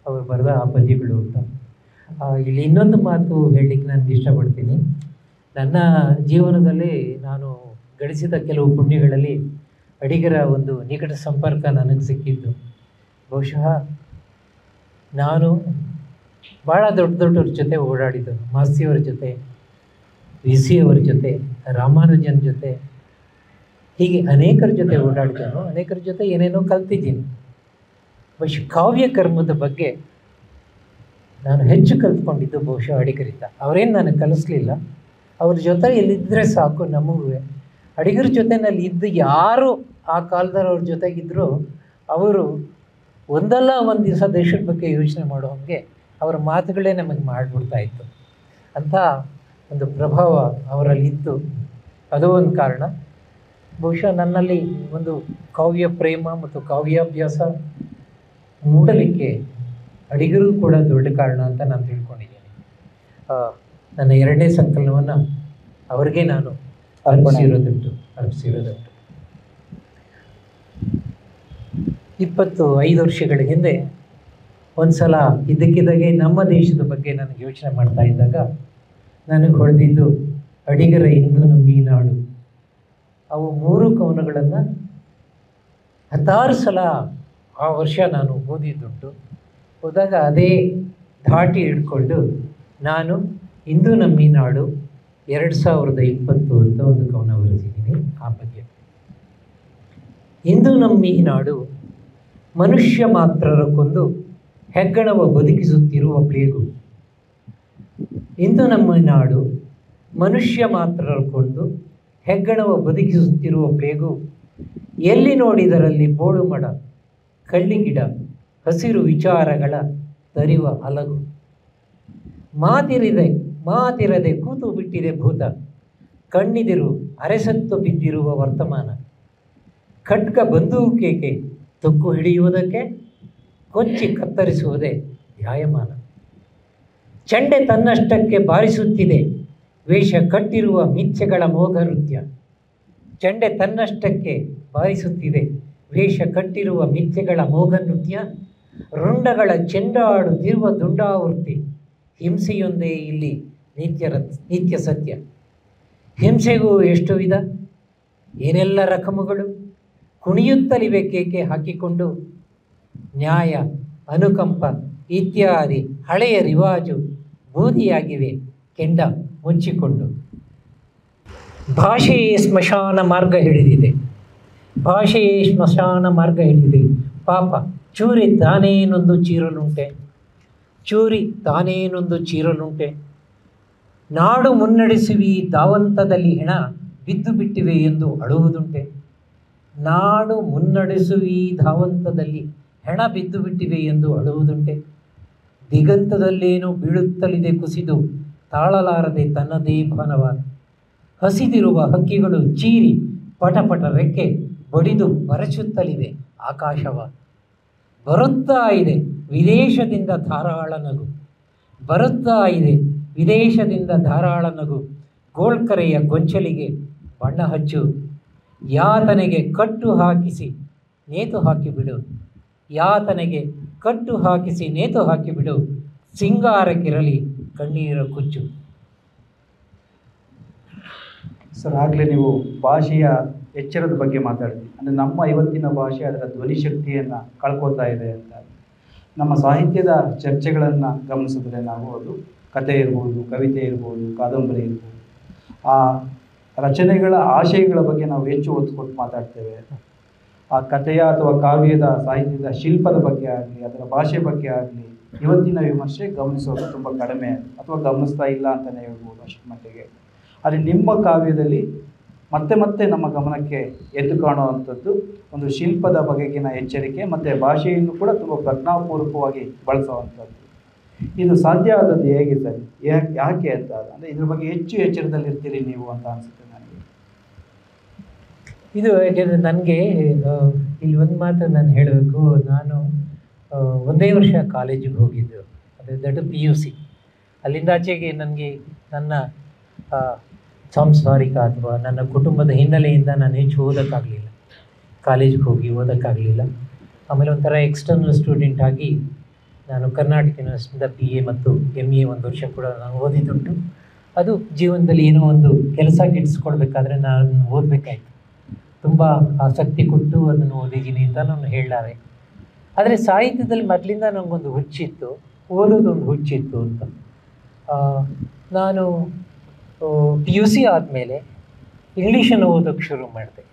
ಅವರು ಬರೆದ ಆ ಪದ್ಯಗಳು ಅಂತ. ಇಲ್ಲಿ ಇನ್ನೊಂದು ಮಾತು ಹೇಳಲಿಕ್ಕೆ ನಾನು ಇಷ್ಟಪಡ್ತೀನಿ. ನನ್ನ ಜೀವನದಲ್ಲಿ ನಾನು ಗಳಿಸಿದ ಕೆಲವು ಪುಣ್ಯಗಳಲ್ಲಿ ಅಡಿಗರ ಒಂದು ನಿಕಟ ಸಂಪರ್ಕ ನನಗೆ ಸಿಕ್ಕಿದ್ದು. ಬಹುಶಃ ನಾನು ಭಾಳ ದೊಡ್ಡವ್ರ ಜೊತೆ ಓಡಾಡಿದ್ದು. ಮಾಸ್ತಿಯವರ ಜೊತೆ, ವಿ ಸಿ ಅವರ ಜೊತೆ, ರಾಮಾನುಜನ್ ಜೊತೆ, ಹೀಗೆ ಅನೇಕರ ಜೊತೆ ಓಡಾಡಿದನು. ಅನೇಕರ ಜೊತೆ ಏನೇನೋ ಕಲ್ತಿದ್ದೀನಿ. ಬಹುಶಃ ಕಾವ್ಯ ಕರ್ಮದ ಬಗ್ಗೆ ನಾನು ಹೆಚ್ಚು ಕಲ್ತ್ಕೊಂಡಿದ್ದು ಬಹುಶಃ ಅಡಿಗರಿಂದ. ಅವರೇನು ನನಗೆ ಕಲಿಸ್ಲಿಲ್ಲ. ಅವ್ರ ಜೊತೆ ಎಲ್ಲಿದ್ದರೆ ಸಾಕು ನಮಗೂ. ಅಡಿಗರ ಜೊತೆನಲ್ಲಿ ಇದ್ದು ಯಾರು ಆ ಕಾಲದಲ್ಲಿ ಅವ್ರ ಜೊತೆಗಿದ್ದರೂ ಅವರು ಒಂದಲ್ಲ ಒಂದು ದಿವಸ ದೇಶದ ಬಗ್ಗೆ ಯೋಚನೆ ಮಾಡೋ ಹಾಗೆ ಅವರ ಮಾತುಗಳೇ ನಮಗೆ ಮಾಡಿಬಿಡ್ತಾಯಿತ್ತು. ಅಂಥ ಒಂದು ಪ್ರಭಾವ ಅವರಲ್ಲಿ ಇತ್ತು. ಅದು ಒಂದು ಕಾರಣ. ಬಹುಶಃ ನನ್ನಲ್ಲಿ ಒಂದು ಕಾವ್ಯ ಪ್ರೇಮ ಮತ್ತು ಕಾವ್ಯಾಭ್ಯಾಸ ಮೂಡಲಿಕ್ಕೆ ಅಡಿಗರು ಕೂಡ ದೊಡ್ಡ ಕಾರಣ ಅಂತ ನಾನು ತಿಳ್ಕೊಂಡಿದ್ದೀನಿ. ನನ್ನ 2ನೇ ಸಂಕಲನವನ್ನು ಅವರಿಗೆ ನಾನು ಅರ್ಪಿಸಿರೋದುಂಟು. 25 ವರ್ಷಗಳ ಹಿಂದೆ ಒಂದು ಸಲ ಇದ್ದಕ್ಕಿದ್ದಾಗೆ ನಮ್ಮ ದೇಶದ ಬಗ್ಗೆ ನನಗೆ ಯೋಚನೆ ಮಾಡ್ತಾ ಇದ್ದಾಗ ನನಗೆ ಹೊಳೆದಿದ್ದು ಅಡಿಗರ ಇಂದು ನಮ್ಮ ಈ ನಾಡು. ಅವು 3 ಕವನಗಳನ್ನು 10 ಸಲ ಆ ವರ್ಷ ನಾನು ಓದಿದ್ದುಂಟು. ಹೋದಾಗ ಅದೇ ಧಾಟಿ ಹಿಡ್ಕೊಂಡು ನಾನು ಇಂದು ನಮ್ಮಿ ನಾಡು 2020 ಅಂತ ಒಂದು ಕವನ ಬರೆದಿದ್ದೀನಿ ಆ ಬಗ್ಗೆ. ಇಂದು ನಮ್ಮಿ ನಾಡು ಮನುಷ್ಯ ಮಾತ್ರರ ಕೊಂದು ಹೆಗ್ಗಣವ ಬದುಕಿಸುತ್ತಿರುವ ಪ್ಲೇಗು. ಇಂದು ನಮ್ಮ ನಾಡು ಮನುಷ್ಯ ಮಾತ್ರರ ಕೊಂದು ಹೆಗ್ಗಣವ ಬದುಕಿಸುತ್ತಿರುವ ಪ್ಲೇಗು. ಎಲ್ಲಿ ನೋಡಿದರಲ್ಲಿ ಬೋಳು ಮಡ, ಕಳ್ಳಿಗಿಡ, ಹಸಿರು ವಿಚಾರಗಳ ತರಿವ ಅಲಗು. ಮಾತಿರದೆ ಕೂತು ಬಿಟ್ಟಿದೆ ಭೂತ, ಕಣ್ಣಿದಿರು ಅರೆಸತ್ತು ಬಿದ್ದಿರುವ ವರ್ತಮಾನ. ಖಡ್ಗ ಬಂದೂಕೇಕೆ ತೊಕ್ಕು ಹಿಡಿಯುವುದಕ್ಕೆ, ಕೊಚ್ಚಿ ಕತ್ತರಿಸುವುದೇ ಧ್ಯಾಯಮಾನ. ಚಂಡೆ ತನ್ನಷ್ಟಕ್ಕೆ ಬಾರಿಸುತ್ತಿದೆ ವೇಷ ಕಟ್ಟಿರುವ ಮಿಥ್ಯೆಗಳ ಮೋಘ ನೃತ್ಯ. ಚಂಡೆ ತನ್ನಷ್ಟಕ್ಕೆ ಬಾರಿಸುತ್ತಿದೆ ವೇಷ ಕಟ್ಟಿರುವ ಮಿಥ್ಯೆಗಳ ಮೋಘ ನೃತ್ಯ. ರುಂಡಗಳ ಚೆಂಡಾಡುತ್ತಿರುವ ದುಂಡಾವೃತ್ತಿ. ಹಿಂಸೆಯೊಂದೇ ಇಲ್ಲಿ ನಿತ್ಯ ಸತ್ಯ. ಹಿಂಸೆಗೂ ಎಷ್ಟು ವಿಧ, ಏನೆಲ್ಲ ರಕಮುಗಳು. ಕುಣಿಯುತ್ತಲಿವೆ ಕೇಕೆ ಹಾಕಿಕೊಂಡು. ನ್ಯಾಯ, ಅನುಕಂಪ ಇತ್ಯಾದಿ ಹಳೆಯ ರಿವಾಜು ಬೂದಿಯಾಗಿವೆ ಕೆಂಡ ಮುಚ್ಚಿಕೊಂಡು. ಭಾಷೆಯೇ ಸ್ಮಶಾನ ಮಾರ್ಗ ಹಿಡಿದಿದೆ, ಭಾಷೆಯೇ ಸ್ಮಶಾನ ಮಾರ್ಗ ಹಿಡಿದಿದೆ. ಪಾಪ ಚೂರಿ ತಾನೇನೊಂದು ಚೀರಲುಂಟೆ, ಚೂರಿ ತಾನೇನೊಂದು ಚೀರಲುಂಟೆ. ನಾಡು ಮುನ್ನಡೆಸುವಿ ಧಾವಂತದಲ್ಲಿ ಹೆಣ ಬಿದ್ದು ಬಿಟ್ಟಿವೆ ಎಂದು ಅಳುವುದುಂಟೆ. ನಾಡು ಮುನ್ನಡೆಸುವಿ ಧಾವಂತದಲ್ಲಿ ಹೆಣ ಬಿದ್ದು ಬಿಟ್ಟಿವೆ ಎಂದು ಅಳುವುದುಂಟೆ. ದಿಗಂತದಲ್ಲೇನೋ ಬೀಳುತ್ತಲಿದೆ ಕುಸಿದು ತಾಳಲಾರದೆ ತನ್ನದೇ ಭಾನವಾದ. ಹಸಿದಿರುವ ಹಕ್ಕಿಗಳು ಚೀರಿ ಪಟಪಟ ರೆಕ್ಕೆ ಬಡಿದು ಬರಚುತ್ತಲಿದೆ ಆಕಾಶವ. ಬರುತ್ತಾ ಇದೆ ವಿದೇಶದಿಂದ ಧಾರಾಳ ನಗು, ಬರುತ್ತಾ ಇದೆ ವಿದೇಶದಿಂದ ಧಾರಾಳ ನಗು. ಗೋಳ್ಕರೆಯ ಗೊಂಚಲಿಗೆ ಬಣ್ಣ ಹಚ್ಚು, ಯಾತನೆಗೆ ಕಟ್ಟು ಹಾಕಿಸಿ ನೇತು ಹಾಕಿಬಿಡು. ಯಾತನೆಗೆ ಕಟ್ಟು ಹಾಕಿಸಿ ನೇತು ಹಾಕಿಬಿಡು. ಸಿಂಗಾರಕ್ಕಿರಲಿ ಕಣ್ಣೀರ ಕುಚ್ಚು. ಸರ್, ಆಗಲೇ ನೀವು ಭಾಷೆಯ ಎಚ್ಚರದ ಬಗ್ಗೆ ಮಾತಾಡ್ತೀವಿ. ಅಂದರೆ ನಮ್ಮ ಇವತ್ತಿನ ಭಾಷೆ ಅದರ ಧ್ವನಿ ಶಕ್ತಿಯನ್ನು ಕಳ್ಕೊತಾ ಇದೆ ಅಂತ. ನಮ್ಮ ಸಾಹಿತ್ಯದ ಚರ್ಚೆಗಳನ್ನು ಗಮನಿಸಿದ್ರೆ ನಾವು ಅದು ಕಥೆ ಇರ್ಬೋದು, ಕವಿತೆ ಇರ್ಬೋದು, ಕಾದಂಬರಿ ಇರ್ಬೋದು, ಆ ರಚನೆಗಳ ಆಶಯಗಳ ಬಗ್ಗೆ ನಾವು ಹೆಚ್ಚು ಒತ್ತು ಕೊಟ್ಟು ಮಾತಾಡ್ತೇವೆ. ಆ ಕಥೆಯ ಅಥವಾ ಕಾವ್ಯದ ಸಾಹಿತ್ಯದ ಶಿಲ್ಪದ ಬಗ್ಗೆ ಆಗಲಿ, ಅದರ ಭಾಷೆ ಬಗ್ಗೆ ಆಗಲಿ ಇವತ್ತಿನ ವಿಮರ್ಶೆ ಗಮನಿಸೋದು ತುಂಬ ಕಡಿಮೆ ಅಥವಾ ಗಮನಿಸ್ತಾ ಇಲ್ಲ ಅಂತಲೇ ಹೇಳ್ಬೋದು ಅಷ್ಟು ಮಟ್ಟಿಗೆ. ಆದರೆ ನಿಮ್ಮ ಕಾವ್ಯದಲ್ಲಿ ಮತ್ತೆ ಮತ್ತೆ ನಮ್ಮ ಗಮನಕ್ಕೆ ಎದ್ದು ಕಾಣುವಂಥದ್ದು ಒಂದು ಶಿಲ್ಪದ ಬಗೆಗಿನ ಎಚ್ಚರಿಕೆ ಮತ್ತು ಭಾಷೆಯನ್ನು ಕೂಡ ತುಂಬ ಪ್ರಜ್ಞಾಪೂರ್ವಕವಾಗಿ ಬಳಸುವಂಥದ್ದು. ಇದು ಸಾಧ್ಯ ಆದದ್ದು ಹೇಗೆ ಸರ್? ಯಾಕೆ ಅಂತ ಅಂದರೆ ಇದ್ರ ಬಗ್ಗೆ ಹೆಚ್ಚು ಎಚ್ಚರದಲ್ಲಿರ್ತೀರಿ ನೀವು ಅಂತ ಅನಿಸುತ್ತೆ ನನಗೆ. ಇದು ಯಾಕೆಂದರೆ ನನಗೆ ಇಲ್ಲಿ ಒಂದು ಮಾತು ನಾನು ಹೇಳಬೇಕು. ನಾನು ಒಂದೇ ವರ್ಷ ಕಾಲೇಜಿಗೆ ಹೋಗಿದ್ದು, ಅದೇ ದಟ್ PUC. ಅಲ್ಲಿಂದಾಚೆಗೆ ನನಗೆ ನನ್ನ ಸಾಂಸಾರಿಕ ಅಥವಾ ನನ್ನ ಕುಟುಂಬದ ಹಿನ್ನೆಲೆಯಿಂದ ನಾನು ಹೆಚ್ಚು ಓದೋಕ್ಕಾಗಲಿಲ್ಲ, ಕಾಲೇಜಿಗೆ ಹೋಗಿ ಓದೋಕ್ಕಾಗಲಿಲ್ಲ. ಆಮೇಲೆ ಒಂಥರ ಎಕ್ಸ್ಟರ್ನಲ್ ಸ್ಟೂಡೆಂಟ್ ಆಗಿ ನಾನು ಕರ್ನಾಟಕ ಯೂನಿವರ್ಸಿಟಿಯಿಂದ PA ಮತ್ತು MA ಒಂದು ವರ್ಷ ಕೂಡ ನಾನು ಓದಿದ್ದುಂಟು. ಅದು ಜೀವನದಲ್ಲಿ ಏನೋ ಒಂದು ಕೆಲಸ ಗಿಟ್ಟಿಸ್ಕೊಳ್ಬೇಕಾದ್ರೆ ನಾನು ಓದಬೇಕಾಯ್ತು. ತುಂಬ ಆಸಕ್ತಿ ಕೊಟ್ಟು ಅದನ್ನು ಓದಿದ್ದೀನಿ ಅಂತ ನಾನು ಹೇಳಲಾರೆ. ಆದರೆ ಸಾಹಿತ್ಯದಲ್ಲಿ ಮೊದಲಿಂದ ನನಗೊಂದು ಹುಚ್ಚಿತ್ತು, ಓದೋದೊಂದು ಹುಚ್ಚಿತ್ತು ಅಂತ. ನಾನು PUC ಆದಮೇಲೆ ಇಂಗ್ಲೀಷನ್ನು ಓದೋಕ್ಕೆ ಶುರು ಮಾಡಿದೆ.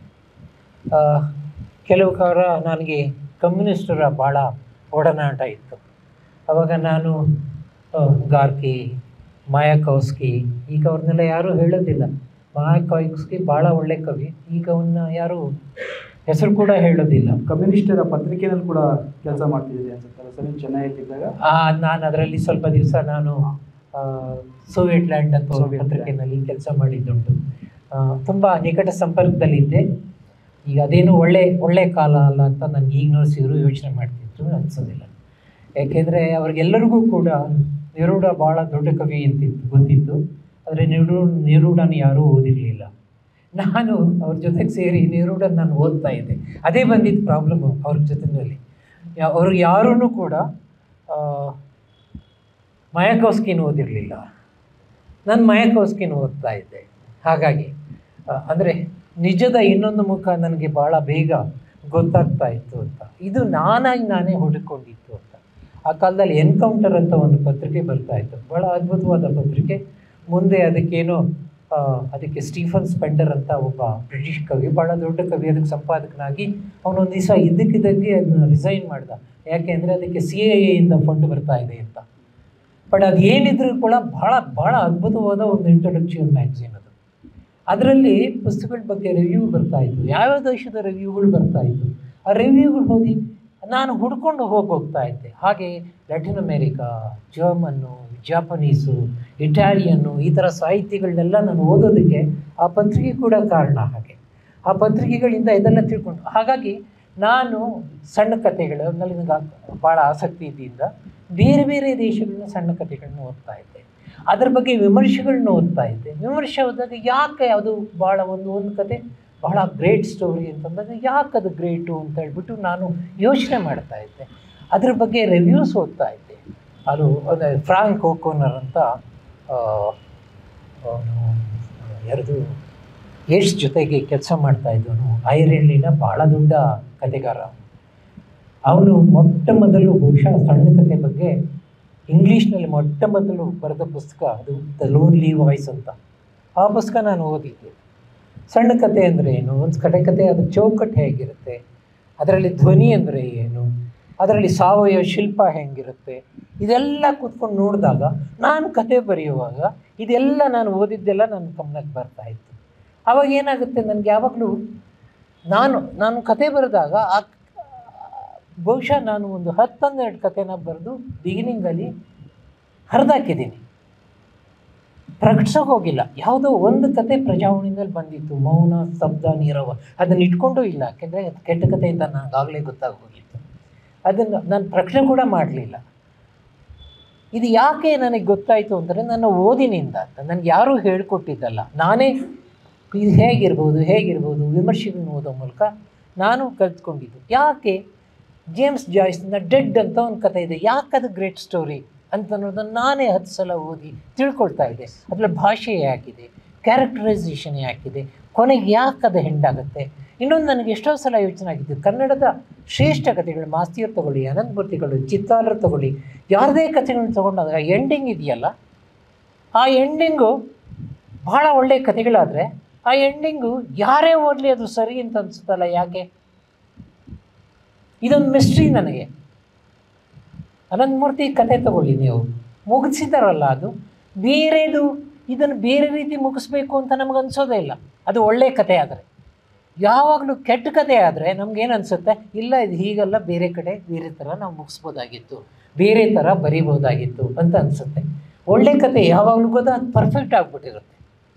ಕೆಲವು ಕಾಲ ನನಗೆ ಕಮ್ಯುನಿಸ್ಟರ ಭಾಳ ಒಡನಾಟ ಇತ್ತು. ಆವಾಗ ನಾನು ಗಾರ್ಕಿ, ಮಾಯಾಕೋವ್ಸ್ಕಿ, ಈಗ ಅವ್ರನ್ನೆಲ್ಲ ಯಾರೂ ಹೇಳೋದಿಲ್ಲ. ಮಾಯಾಕೋವ್ಸ್ಕಿ ಭಾಳ ಒಳ್ಳೆ ಕವಿ, ಈಗ ಅವನ್ನ ಯಾರೂ ಹೆಸರು ಕೂಡ ಹೇಳೋದಿಲ್ಲ. ಕಮ್ಯುನಿಸ್ಟರ ಪತ್ರಿಕೆಯಲ್ಲಿ ಕೂಡ ಕೆಲಸ ಮಾಡ್ತಿದ್ದೆ ಅನ್ಸುತ್ತಲ್ಲ ಸರ್ ಚೆನ್ನೈಯಲ್ಲಿದ್ದಾಗ? ನಾನು ಅದರಲ್ಲಿ ಸ್ವಲ್ಪ ದಿವಸ ನಾನು ಸೋವಿಯಟ್ ಲ್ಯಾಂಡ್ ಅಂತ ಪತ್ರಿಕೆಯಲ್ಲಿ ಕೆಲಸ ಮಾಡಿದ್ದುಂಟು. ತುಂಬ ನಿಕಟ ಸಂಪರ್ಕದಲ್ಲಿದ್ದೆ. ಈಗ ಅದೇನು ಒಳ್ಳೆ ಕಾಲ ಅಲ್ಲ ಅಂತ ನನಗೆ ಈಗ ನೋಡಿಸಿದ್ರು ಯೋಚನೆ ಮಾಡ್ತಿದ್ರು ಅನಿಸೋದಿಲ್ಲ. ಯಾಕೆಂದರೆ ಅವ್ರಿಗೆಲ್ಲರಿಗೂ ಕೂಡ ನೆರೂಡ ಭಾಳ ದೊಡ್ಡ ಕವಿ ಅಂತಿತ್ತು ಗೊತ್ತಿತ್ತು, ಆದರೆ ನೆರೂಡನ ಯಾರೂ ಓದಿರಲಿಲ್ಲ. ನಾನು ಅವ್ರ ಜೊತೆಗೆ ಸೇರಿ ನೆರೂಡನ್ನು ನಾನು ಓದ್ತಾ ಇದ್ದೆ. ಅದೇ ಬಂದಿದ್ದು ಪ್ರಾಬ್ಲಮ್ಮು ಅವ್ರ ಜೊತೆಯಲ್ಲಿ. ಅವ್ರಿಗೆ ಯಾರೂ ಕೂಡ ಮಾಯಾಕೋವ್ಸ್ಕಿನ ಓದಿರಲಿಲ್ಲ. ನಾನು ಮಾಯಾಕೋವ್ಸ್ಕಿನ ಓದ್ತಾ ಇದ್ದೆ. ಹಾಗಾಗಿ ಅಂದರೆ ನಿಜದ ಇನ್ನೊಂದು ಮುಖ ನನಗೆ ಭಾಳ ಬೇಗ ಗೊತ್ತಾಗ್ತಾ ಇತ್ತು ಅಂತ. ಇದು ನಾನೇ ಹುಡುಕೊಂಡಿತ್ತು ಅಂತ. ಆ ಕಾಲದಲ್ಲಿ ಎನ್ಕೌಂಟರ್ ಅಂತ ಒಂದು ಪತ್ರಿಕೆ ಬರ್ತಾ ಇತ್ತು, ಭಾಳ ಅದ್ಭುತವಾದ ಪತ್ರಿಕೆ. ಮುಂದೆ ಅದಕ್ಕೆ ಸ್ಟೀಫನ್ ಸ್ಪೆಂಡರ್ ಅಂತ ಒಬ್ಬ ಬ್ರಿಟಿಷ್ ಕವಿ, ಭಾಳ ದೊಡ್ಡ ಕವಿ, ಅದಕ್ಕೆ ಸಂಪಾದಕನಾಗಿ ಅವನೊಂದು ದಿವಸ ಇದ್ದಕ್ಕಿದ್ದಂಗೆ ಅದನ್ನು ರಿಸೈನ್ ಮಾಡ್ದ. ಯಾಕೆ ಅಂದರೆ ಅದಕ್ಕೆ CIA ಇಂದ ಫಂಡ್ ಬರ್ತಾ ಇದೆ ಅಂತ. ಬಟ್ ಅದು ಏನಿದ್ರೂ ಕೂಡ ಭಾಳ ಅದ್ಭುತವಾದ ಒಂದು ಇಂಟ್ರೊಡಕ್ಷನ್ ಮ್ಯಾಗ್ಝಿನ್ ಅದು. ಅದರಲ್ಲಿ ಪುಸ್ತಕಗಳ ಬಗ್ಗೆ ರಿವ್ಯೂ ಬರ್ತಾ ಇತ್ತು, ಯಾವ್ಯಾವ ದೇಶದ ರಿವ್ಯೂಗಳು ಬರ್ತಾ ಇತ್ತು. ಆ ರಿವ್ಯೂಗಳು ಓದಿ ನಾನು ಹುಡ್ಕೊಂಡು ಹೋಗ್ತಾ ಇದ್ದೆ. ಹಾಗೆ ಲ್ಯಾಟಿನ್ ಅಮೇರಿಕಾ, ಜರ್ಮನ್ನು, ಜಾಪನೀಸು, ಇಟಾಲಿಯನ್ನು, ಈ ಥರ ಸಾಹಿತ್ಯಗಳನ್ನೆಲ್ಲ ನಾನು ಓದೋದಕ್ಕೆ ಆ ಪತ್ರಿಕೆ ಕೂಡ ಕಾರಣ. ಹಾಗೆ ಆ ಪತ್ರಿಕೆಗಳಿಂದ ಇದೆಲ್ಲ ತಿಳ್ಕೊಂಡು, ಹಾಗಾಗಿ ನಾನು ಸಣ್ಣ ಕಥೆಗಳು ನನಗೆ ಭಾಳ ಆಸಕ್ತಿ ಇದ್ದಿಂದ ಬೇರೆ ಬೇರೆ ದೇಶಗಳನ್ನ ಸಣ್ಣ ಕಥೆಗಳನ್ನ ಓದ್ತಾ ಇದ್ದೆ. ಅದ್ರ ಬಗ್ಗೆ ವಿಮರ್ಶೆಗಳನ್ನ ಓದ್ತಾ ಇದ್ದೆ. ವಿಮರ್ಶೆ ಓದಿದಾಗ ಯಾಕೆ ಅದು ಭಾಳ ಒಂದು ಕತೆ ಬಹಳ ಗ್ರೇಟ್ ಸ್ಟೋರಿ ಅಂತಂದಾಗ ಯಾಕೆ ಅದು ಗ್ರೇಟು ಅಂತ ಹೇಳ್ಬಿಟ್ಟು ನಾನು ಯೋಚನೆ ಮಾಡ್ತಾ ಇದ್ದೆ. ಅದ್ರ ಬಗ್ಗೆ ರಿವ್ಯೂಸ್ ಓದ್ತಾ ಇದ್ದೆ. ಅದು ಫ್ರಾಂಕ್ ಓಕೋನರ್ ಅಂತ ಯಾರದು ಯಶ್ ಜೊತೆಗೆ ಕೆಲಸ ಮಾಡ್ತಾ ಇದ್ದವನು, ಐರ್ಲೆಂಡಿನ ಭಾಳ ದೊಡ್ಡ ಕಥೆಗಾರ. ಅವನು ಮೊದಲು ಬಹುಶಃ ಸಣ್ಣ ಕಥೆ ಬಗ್ಗೆ ಇಂಗ್ಲೀಷ್ನಲ್ಲಿ ಮೊದಲು ಬರೆದ ಪುಸ್ತಕ ಅದು ದ ಲೋನ್ಲಿ ವಾಯ್ಸ್ ಅಂತ. ಆ ಪುಸ್ತಕ ನಾನು ಓದಿದ್ದೆ. ಸಣ್ಣ ಕಥೆ ಅಂದರೆ ಏನು, ಒಂದು ಕತೆ ಅದು ಚೌಕಟ್ಟು ಹೇಗಿರುತ್ತೆ, ಅದರಲ್ಲಿ ಧ್ವನಿ ಅಂದರೆ ಏನು, ಅದರಲ್ಲಿ ಸಾವಯವ ಶಿಲ್ಪ ಹೆಂಗಿರುತ್ತೆ, ಇದೆಲ್ಲ ಕೂತ್ಕೊಂಡು ನೋಡಿದಾಗ ನಾನು ಕತೆ ಬರೆಯುವಾಗ ಇದೆಲ್ಲ ನಾನು ಓದಿದ್ದೆಲ್ಲ ನನ್ನ ಗಮನಕ್ಕೆ ಬರ್ತಾಯಿತ್ತು. ಆವಾಗ ಏನಾಗುತ್ತೆ, ನನಗೆ ಯಾವಾಗಲೂ ನಾನು ಕತೆ ಬರೆದಾಗ ಬಹುಶಃ ನಾನು ಒಂದು 10-12 ಕಥೆನ ಬರೆದು ಬಿಗಿನಿಂಗಲ್ಲಿ ಹರಿದಾಕಿದ್ದೀನಿ, ಪ್ರಕಟಿಸೋಕೆ ಹೋಗಿಲ್ಲ. ಯಾವುದೋ ಒಂದು ಕತೆ ಪ್ರಜಾವಾಣಿನಲ್ಲಿ ಬಂದಿತ್ತು, ಮೌನ, ಸ್ತಬ್ಧ, ನೀರವ, ಅದನ್ನು ಇಟ್ಕೊಂಡೂ ಇಲ್ಲ. ಯಾಕೆಂದರೆ ಅದು ಕೆಟ್ಟ ಕತೆ ಅಂತ ನನಗಾಗಲೇ ಗೊತ್ತಾಗೋಗಿತ್ತು. ಅದನ್ನು ನಾನು ಪ್ರಕಟಣೆ ಕೂಡ ಮಾಡಲಿಲ್ಲ. ಇದು ಯಾಕೆ ನನಗೆ ಗೊತ್ತಾಯಿತು ಅಂದರೆ ನನ್ನ ಓದಿನಿಂದ ಅಂತ. ನನಗೆ ಯಾರೂ ಹೇಳ್ಕೊಟ್ಟಿದ್ದಲ್ಲ, ನಾನೇ ಇದು ಹೇಗಿರ್ಬೋದು ವಿಮರ್ಶೆಗಳನ್ನ ಓದೋ ಮೂಲಕ ನಾನು ಕಲ್ತ್ಕೊಂಡಿದ್ದು. ಯಾಕೆ ಜೇಮ್ಸ್ ಜಾಯ್ಸ್ನ ಡೆಡ್ ಅಂತ ಒಂದು ಕತೆ ಇದೆ, ಯಾಕೆ ಅದು ಗ್ರೇಟ್ ಸ್ಟೋರಿ ಅಂತ ಅನ್ನೋದನ್ನು ನಾನೇ 10 ಸಲ ಓದಿ ತಿಳ್ಕೊಳ್ತಾ ಇದ್ದೆ. ಅದರಲ್ಲಿ ಭಾಷೆ ಯಾಕಿದೆ, ಕ್ಯಾರೆಕ್ಟರೈಸೇಷನ್ ಯಾಕಿದೆ, ಕೊನೆಗೆ ಯಾಕೆ ಅದು ಹೆಂಡಾಗುತ್ತೆ. ಇನ್ನೊಂದು ನನಗೆ ಎಷ್ಟೋ ಸಲ ಯೋಚನೆ ಆಗಿದ್ದು, ಕನ್ನಡದ ಶ್ರೇಷ್ಠ ಕಥೆಗಳು, ಮಾಸ್ತಿಯವ್ರು ತಗೊಳ್ಳಿ, ಅನಂತಮೂರ್ತಿಗಳು, ಚಿತ್ತಾಲರು ತಗೊಳ್ಳಿ, ಯಾರದೇ ಕಥೆಗಳನ್ನ ತೊಗೊಂಡಾಗ ಎಂಡಿಂಗ್ ಇದೆಯಲ್ಲ, ಆ ಎಂಡಿಂಗು ಭಾಳ ಒಳ್ಳೆಯ ಕಥೆಗಳಾದರೆ ಆ ಎಂಡಿಂಗು ಯಾರೇ ಓದಲಿ ಅದು ಸರಿ ಅಂತ ಅನಿಸುತ್ತಲ್ಲ, ಯಾಕೆ? ಇದೊಂದು ಮಿಸ್ಟ್ರಿ ನನಗೆ. ಅನಂತಮೂರ್ತಿ ಕತೆ ತಗೊಳ್ಳಿ, ನೀವು ಮುಗಿಸಿದಾರಲ್ಲ, ಅದು ಬೇರೆದು, ಇದನ್ನು ಬೇರೆ ರೀತಿ ಮುಗಿಸ್ಬೇಕು ಅಂತ ನಮಗೆ ಅನಿಸೋದೇ ಇಲ್ಲ. ಅದು ಒಳ್ಳೆಯ ಕತೆ ಆದರೆ. ಯಾವಾಗಲೂ ಕೆಟ್ಟ ಕತೆ ಆದರೆ ನಮಗೇನು ಅನಿಸುತ್ತೆ, ಇಲ್ಲ ಇದು ಹೀಗಲ್ಲ, ಬೇರೆ ಕಡೆ ಬೇರೆ ಥರ ನಾವು ಮುಗಿಸ್ಬೋದಾಗಿತ್ತು, ಬೇರೆ ಥರ ಬರೀಬೋದಾಗಿತ್ತು ಅಂತ ಅನಿಸುತ್ತೆ. ಒಳ್ಳೆ ಕತೆ ಯಾವಾಗಲೂ ಗೊತ್ತಾ, ಅದು ಪರ್ಫೆಕ್ಟ್ ಆಗಿಬಿಟ್ಟಿರುತ್ತೆ.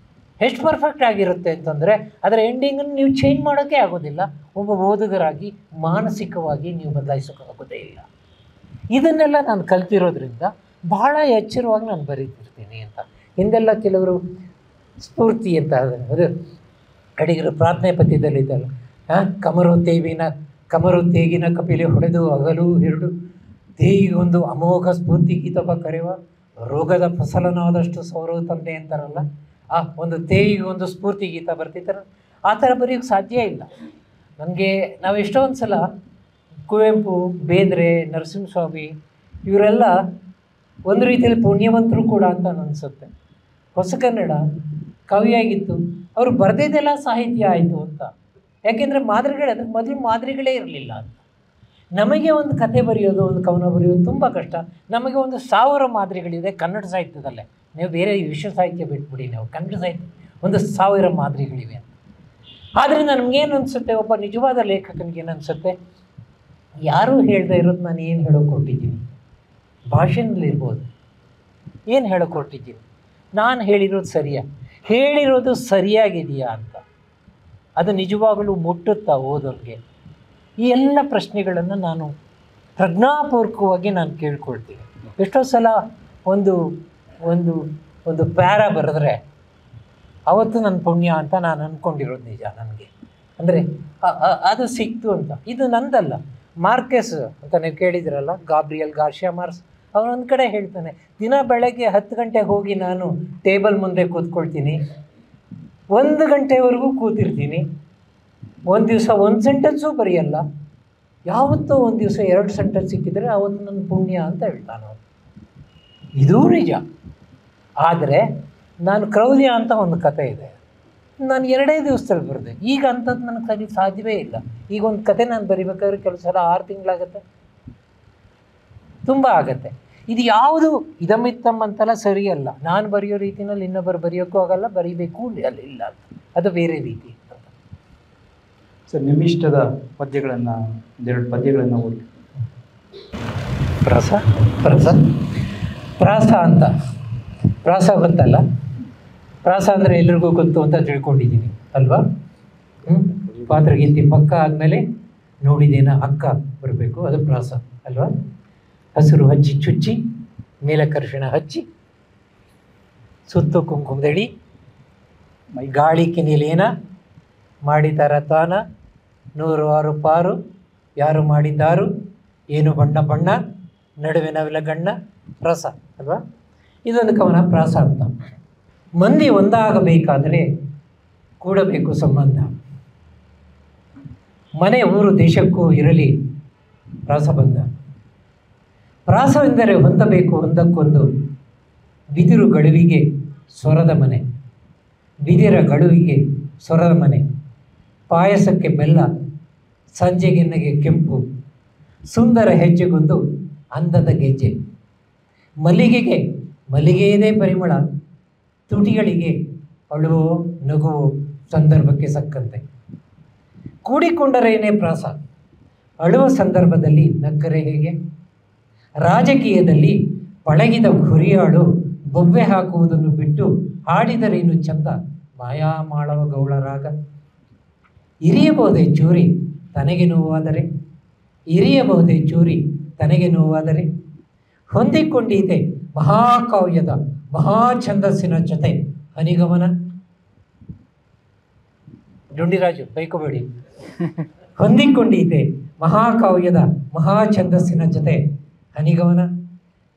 ಎಷ್ಟು ಪರ್ಫೆಕ್ಟ್ ಆಗಿರುತ್ತೆ ಅಂತಂದರೆ ಅದರ ಎಂಡಿಂಗನ್ನು ನೀವು ಚೇಂಜ್ ಮಾಡೋಕ್ಕೆ ಆಗೋದಿಲ್ಲ. ಒಬ್ಬ ಓದುಗರಾಗಿ ಮಾನಸಿಕವಾಗಿ ನೀವು ಬದಲಾಯಿಸೋಕ್ಕಾಗೋದೇ ಇಲ್ಲ. ಇದನ್ನೆಲ್ಲ ನಾನು ಕಲ್ತಿರೋದ್ರಿಂದ ಭಾಳ ಎಚ್ಚರವಾಗಿ ನಾನು ಬರೀತಿರ್ತೀನಿ ಅಂತ. ಹಿಂದೆಲ್ಲ ಕೆಲವರು ಸ್ಫೂರ್ತಿ ಅಂತ ಅದು ಅಡಿಗರು ಪ್ರಾರ್ಥನೆ ಪದ್ಯದಲ್ಲಿದ್ದಲ್ಲ, ಕಮರು ತೇಗಿನ ಕಪಿಲೆ ಹೊಡೆದು ಹಗಲು ಹಿರಡು ತೇಗಿಗೊಂದು ಅಮೋಘ ಸ್ಫೂರ್ತಿ ಗೀತವ ಕರೆವ ರೋಗದ ಫಸಲನಾದಷ್ಟು ಸೌರವ ತಂದೆ ಅಂತಾರಲ್ಲ, ಆ ಒಂದು ತೇಗಿಗೆ ಒಂದು ಸ್ಫೂರ್ತಿ ಗೀತ ಬರ್ತಿದ್ದಾರೆ. ಆ ಥರ ಬರೆಯೋಕ್ಕೆ ಸಾಧ್ಯ ಇಲ್ಲ ನನಗೆ. ನಾವು ಎಷ್ಟೊಂದು ಸಲ ಕುವೆಂಪು, ಬೇಂದ್ರೆ, ನರಸಿಂಹಸ್ವಾಮಿ ಇವರೆಲ್ಲ ಒಂದು ರೀತಿಯಲ್ಲಿ ಪುಣ್ಯವಂತರು ಕೂಡ ಅಂತ ಅನಿಸುತ್ತೆ. ಹೊಸಗನ್ನಡ ಕವಿಯಾಗಿತ್ತು, ಅವರು ಬರೆದಿದ್ದೆಲ್ಲ ಸಾಹಿತ್ಯ ಆಯಿತು ಅಂತ. ಯಾಕೆಂದರೆ ಅದಕ್ಕೆ ಮೊದಲು ಮಾದರಿಗಳೇ ಇರಲಿಲ್ಲ ಅಂತ. ನಮಗೆ ಒಂದು ಕತೆ ಬರೆಯೋದು, ಒಂದು ಕವನ ಬರೆಯೋದು ತುಂಬ ಕಷ್ಟ. ನಮಗೆ 1000 ಮಾದರಿಗಳಿದೆ ಕನ್ನಡ ಸಾಹಿತ್ಯದಲ್ಲೇ. ನೀವು ಬೇರೆ ವಿಶ್ವ ಸಾಹಿತ್ಯ ಬಿಟ್ಬಿಡಿ, ನೀವು ಕನ್ನಡ ಸಾಹಿತ್ಯ 1000 ಮಾದರಿಗಳಿವೆ ಅಂತ. ಆದ್ದರಿಂದ ನಮಗೇನು ಅನಿಸುತ್ತೆ, ಒಬ್ಬ ನಿಜವಾದ ಲೇಖಕನಿಗೆ ಏನು ಅನಿಸುತ್ತೆ, ಯಾರೂ ಹೇಳ್ದೆ ಇರೋದು ನಾನು ಏನು ಹೇಳೋಕೆ ಹೊರಟಿದ್ದೀನಿ, ಭಾಷೆನಲ್ಲಿರ್ಬೋದು, ಏನು ಹೇಳೋಕೆ ಹೊರಟಿದ್ದೀನಿ, ನಾನು ಹೇಳಿರೋದು ಸರಿಯಾಗಿದೆಯಾ ಅಂತ. ಅದು ನಿಜವಾಗಲೂ ಮುಟ್ಟುತ್ತಾ ಓದೋರಿಗೆ? ಈ ಎಲ್ಲ ಪ್ರಶ್ನೆಗಳನ್ನು ನಾನು ಪ್ರಜ್ಞಾಪೂರ್ವಕವಾಗಿ ನಾನು ಕೇಳ್ಕೊಳ್ತೀನಿ. ಎಷ್ಟೋ ಸಲ ಒಂದು ಒಂದು ಒಂದು ಪ್ಯಾರ ಬರೆದ್ರೆ ಅವತ್ತು ನನ್ನ ಪುಣ್ಯ ಅಂತ ನಾನು ಅಂದ್ಕೊಂಡಿರೋದು ನಿಜ ನನಗೆ. ಅಂದರೆ ಅದು ಸಿಕ್ತು ಅಂತ. ಇದು ನಂದಲ್ಲ. ಮಾರ್ಕೆಸ್ ಅಂತ ನೀವು ಕೇಳಿದ್ರಲ್ಲ, ಗಾಬ್ರಿಯಲ್ ಗಾರ್ಷಿಯಾ ಮಾರ್ಕ್ಸ್, ಅವನೊಂದು ಕಡೆ ಹೇಳ್ತಾನೆ, ದಿನ ಬೆಳಗ್ಗೆ 10 ಗಂಟೆಗೆ ಹೋಗಿ ನಾನು ಟೇಬಲ್ ಮುಂದೆ ಕೂತ್ಕೊಳ್ತೀನಿ, 1 ಗಂಟೆವರೆಗೂ ಕೂತಿರ್ತೀನಿ, ಒಂದು ದಿವಸ ಒಂದು ಸೆಂಟೆನ್ಸು ಬರೆಯಲ್ಲ, ಯಾವತ್ತೋ ಒಂದು ದಿವಸ 2 ಸೆಂಟೆನ್ಸ್ ಸಿಕ್ಕಿದರೆ ಅವತ್ತು ನನ್ನ ಪುಣ್ಯ ಅಂತ ಹೇಳ್ತಾನೆ ಅವನು. ಇದೂ ನಿಜ. ಆದರೆ ನಾನು ಕ್ರೌರ್ಯ ಅಂತ ಒಂದು ಕತೆ ಇದೆ, ನಾನು 2 ದಿವಸದಲ್ಲಿ ಬರೆದೆ. ಈಗ ಅಂಥದ್ದು ನನಗೆ ಕಲಿಯೋಕ್ಕೆ ಸಾಧ್ಯವೇ ಇಲ್ಲ. ಈಗ ಒಂದು ಕತೆ ನಾನು ಬರಿಬೇಕಾದ್ರೆ ಕೆಲವು ಸಲ 6 ತಿಂಗಳಾಗತ್ತೆ, ತುಂಬ ಆಗತ್ತೆ. ಇದು ಯಾವುದು ಇದಮಿತ್ತಮ್ ಅಂತೆಲ್ಲ ಸರಿಯಲ್ಲ. ನಾನು ಬರೆಯೋ ರೀತಿಯಲ್ಲಿ ಇನ್ನೊಬ್ಬರು ಬರೆಯೋಕ್ಕೂ ಆಗಲ್ಲ, ಬರೀಬೇಕು ಅಲ್ಲಿಲ್ಲ ಅಂತ, ಅದು ಬೇರೆ ರೀತಿ. ಸರ್, ನಿಮ್ಮಿಷ್ಟದ ಪದ್ಯಗಳನ್ನು 2 ಪದ್ಯಗಳನ್ನು ಓದಿ. ಪ್ರಾಸ ಅಂತ ಪ್ರಾಸ ಗೊತ್ತಲ್ಲ? ಪ್ರಾಸ ಅಂದರೆ ಎಲ್ರಿಗೂ ಗೊತ್ತು ಅಂತ ತಿಳ್ಕೊಂಡಿದ್ದೀನಿ ಅಲ್ವಾ? ಪಾತ್ರಗೀತಿ ಪಕ್ಕ ಆದಮೇಲೆ ನೋಡಿದೇನ ಅಕ್ಕ ಬರಬೇಕು, ಅದು ಪ್ರಾಸ ಅಲ್ವಾ? ಹಸಿರು ಹಚ್ಚಿ ಚುಚ್ಚಿ ಮೇಲೆ ಕರಿಶಿಣ ಹಚ್ಚಿ ಸುತ್ತು ಕುಂಕುಮದಡಿ ಗಾಳಿ ಕೆನಿಲೇನ ಮಾಡಿದಾರ ತಾನ 106 ಪಾರು ಯಾರು ಮಾಡಿದ್ದಾರು ಏನು ಬಣ್ಣ ಬಣ್ಣ ನಡುವಿನ ಗಣ್ಣ ಪ್ರಾಸ ಅಲ್ವಾ? ಇದೊಂದು ಕವನ ಪ್ರಾಸ ಅಂತ. ಮಂದಿ ಒಂದಾಗಬೇಕಾದರೆ ಕೂಡಬೇಕು ಸಂಬಂಧ, ಮನೆ ಊರು ದೇಶಕ್ಕೂ ಇರಲಿ ಪ್ರಾಸಬಂಧ. ಪ್ರಾಸವೆಂದರೆ ಹೊಂದಬೇಕು ಒಂದಕ್ಕೊಂದು ಬಿದಿರು ಗಡುವಿಗೆ ಸ್ವರದ ಮನೆ, ಬಿದಿರ ಗಡುವಿಗೆ ಸ್ವರದ ಮನೆ. ಪಾಯಸಕ್ಕೆ ಬೆಲ್ಲ, ಸಂಜೆಗೆನ್ನಗೆ ಕೆಂಪು, ಸುಂದರ ಹೆಜ್ಜೆಗೊಂದು ಅಂದದ ಗೆಜ್ಜೆ. ಮಲ್ಲಿಗೆಗೆ ಮಲ್ಲಿಗೆಯದೇ ಪರಿಮಳ, ತುಟಿಗಳಿಗೆ ಅಳುವೋ ನಗುವೋ ಸಂದರ್ಭಕ್ಕೆ ಸಕ್ಕಂತೆ. ಕೂಡಿಕೊಂಡರೇನೇ ಪ್ರಾಸ, ಅಳುವ ಸಂದರ್ಭದಲ್ಲಿ ನಕ್ಕರೆ ಹೇಗೆ? ರಾಜಕೀಯದಲ್ಲಿ ಪಳಗಿದ ಹುರಿಯಾಳು ಬೊಬ್ಬೆ ಹಾಕುವುದನ್ನು ಬಿಟ್ಟು ಹಾಡಿದರೇನು ಚಂದ ಮಾಯಾ ಮಾಳವ ಗೌಳ ರಾಗ. ಇರಿಯಬಹುದೇ ಚೂರಿ ತನಗೆ ನೋವಾದರೆ, ಇರಿಯಬಹುದೇ ಚೂರಿ ತನಗೆ ನೋವಾದರೆ. ಹೊಂದಿಕೊಂಡಿದೆ ಮಹಾಕಾವ್ಯದ ಮಹಾಛಂದಸ್ಸಿನ ಜೊತೆ ಹನಿಗಮನ. ಡುಂಡಿರಾಜು ಬೈಕೋಬೇಡಿ. ಹೊಂದಿಕೊಂಡಿದೆ ಮಹಾಕಾವ್ಯದ ಮಹಾಛಂದಸ್ಸಿನ ಜೊತೆ ಹನಿಗಮನ.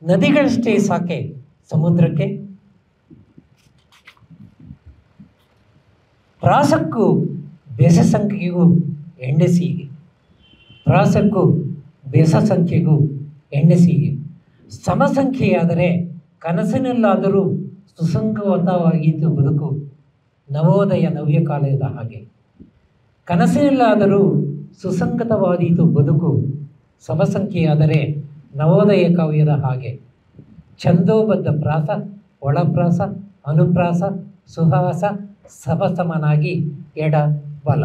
ನದಿಗಳಷ್ಟೇ ಸಾಕೆ ಸಮುದ್ರಕ್ಕೆ, ಪ್ರಾಸಕ್ಕೂ ಬೆಸಸಂಖ್ಯೆಗೂ ಎಣ್ಣೆಸೀಗೆ, ಪ್ರಾಸಕ್ಕೂ ಬೆಸಸಂಖ್ಯೆಗೂ ಎಣ್ಣೆಸೀಗೆ. ಸಮಸಂಖ್ಯೆಯಾದರೆ ಕನಸಿನಲ್ಲಾದರೂ ಸುಸಂಗತವಾಗಿದ್ದು ಬದುಕು ನವೋದಯ ನವ್ಯಕಾಲದ ಹಾಗೆ. ಕನಸಿನಲ್ಲಾದರೂ ಸುಸಂಗತವಾದೀತು ಬದುಕು ಸಮಸಂಖ್ಯೆಯಾದರೆ ನವೋದಯ ಕಾವ್ಯದ ಹಾಗೆ. ಛಂದೋಬದ್ಧ ಪ್ರಾಸ, ಒಳಪ್ರಾಸ, ಅನುಪ್ರಾಸ, ಸುಹಾಸ ಸಮಸಮನಾಗಿ ಎಡ ಬಲ.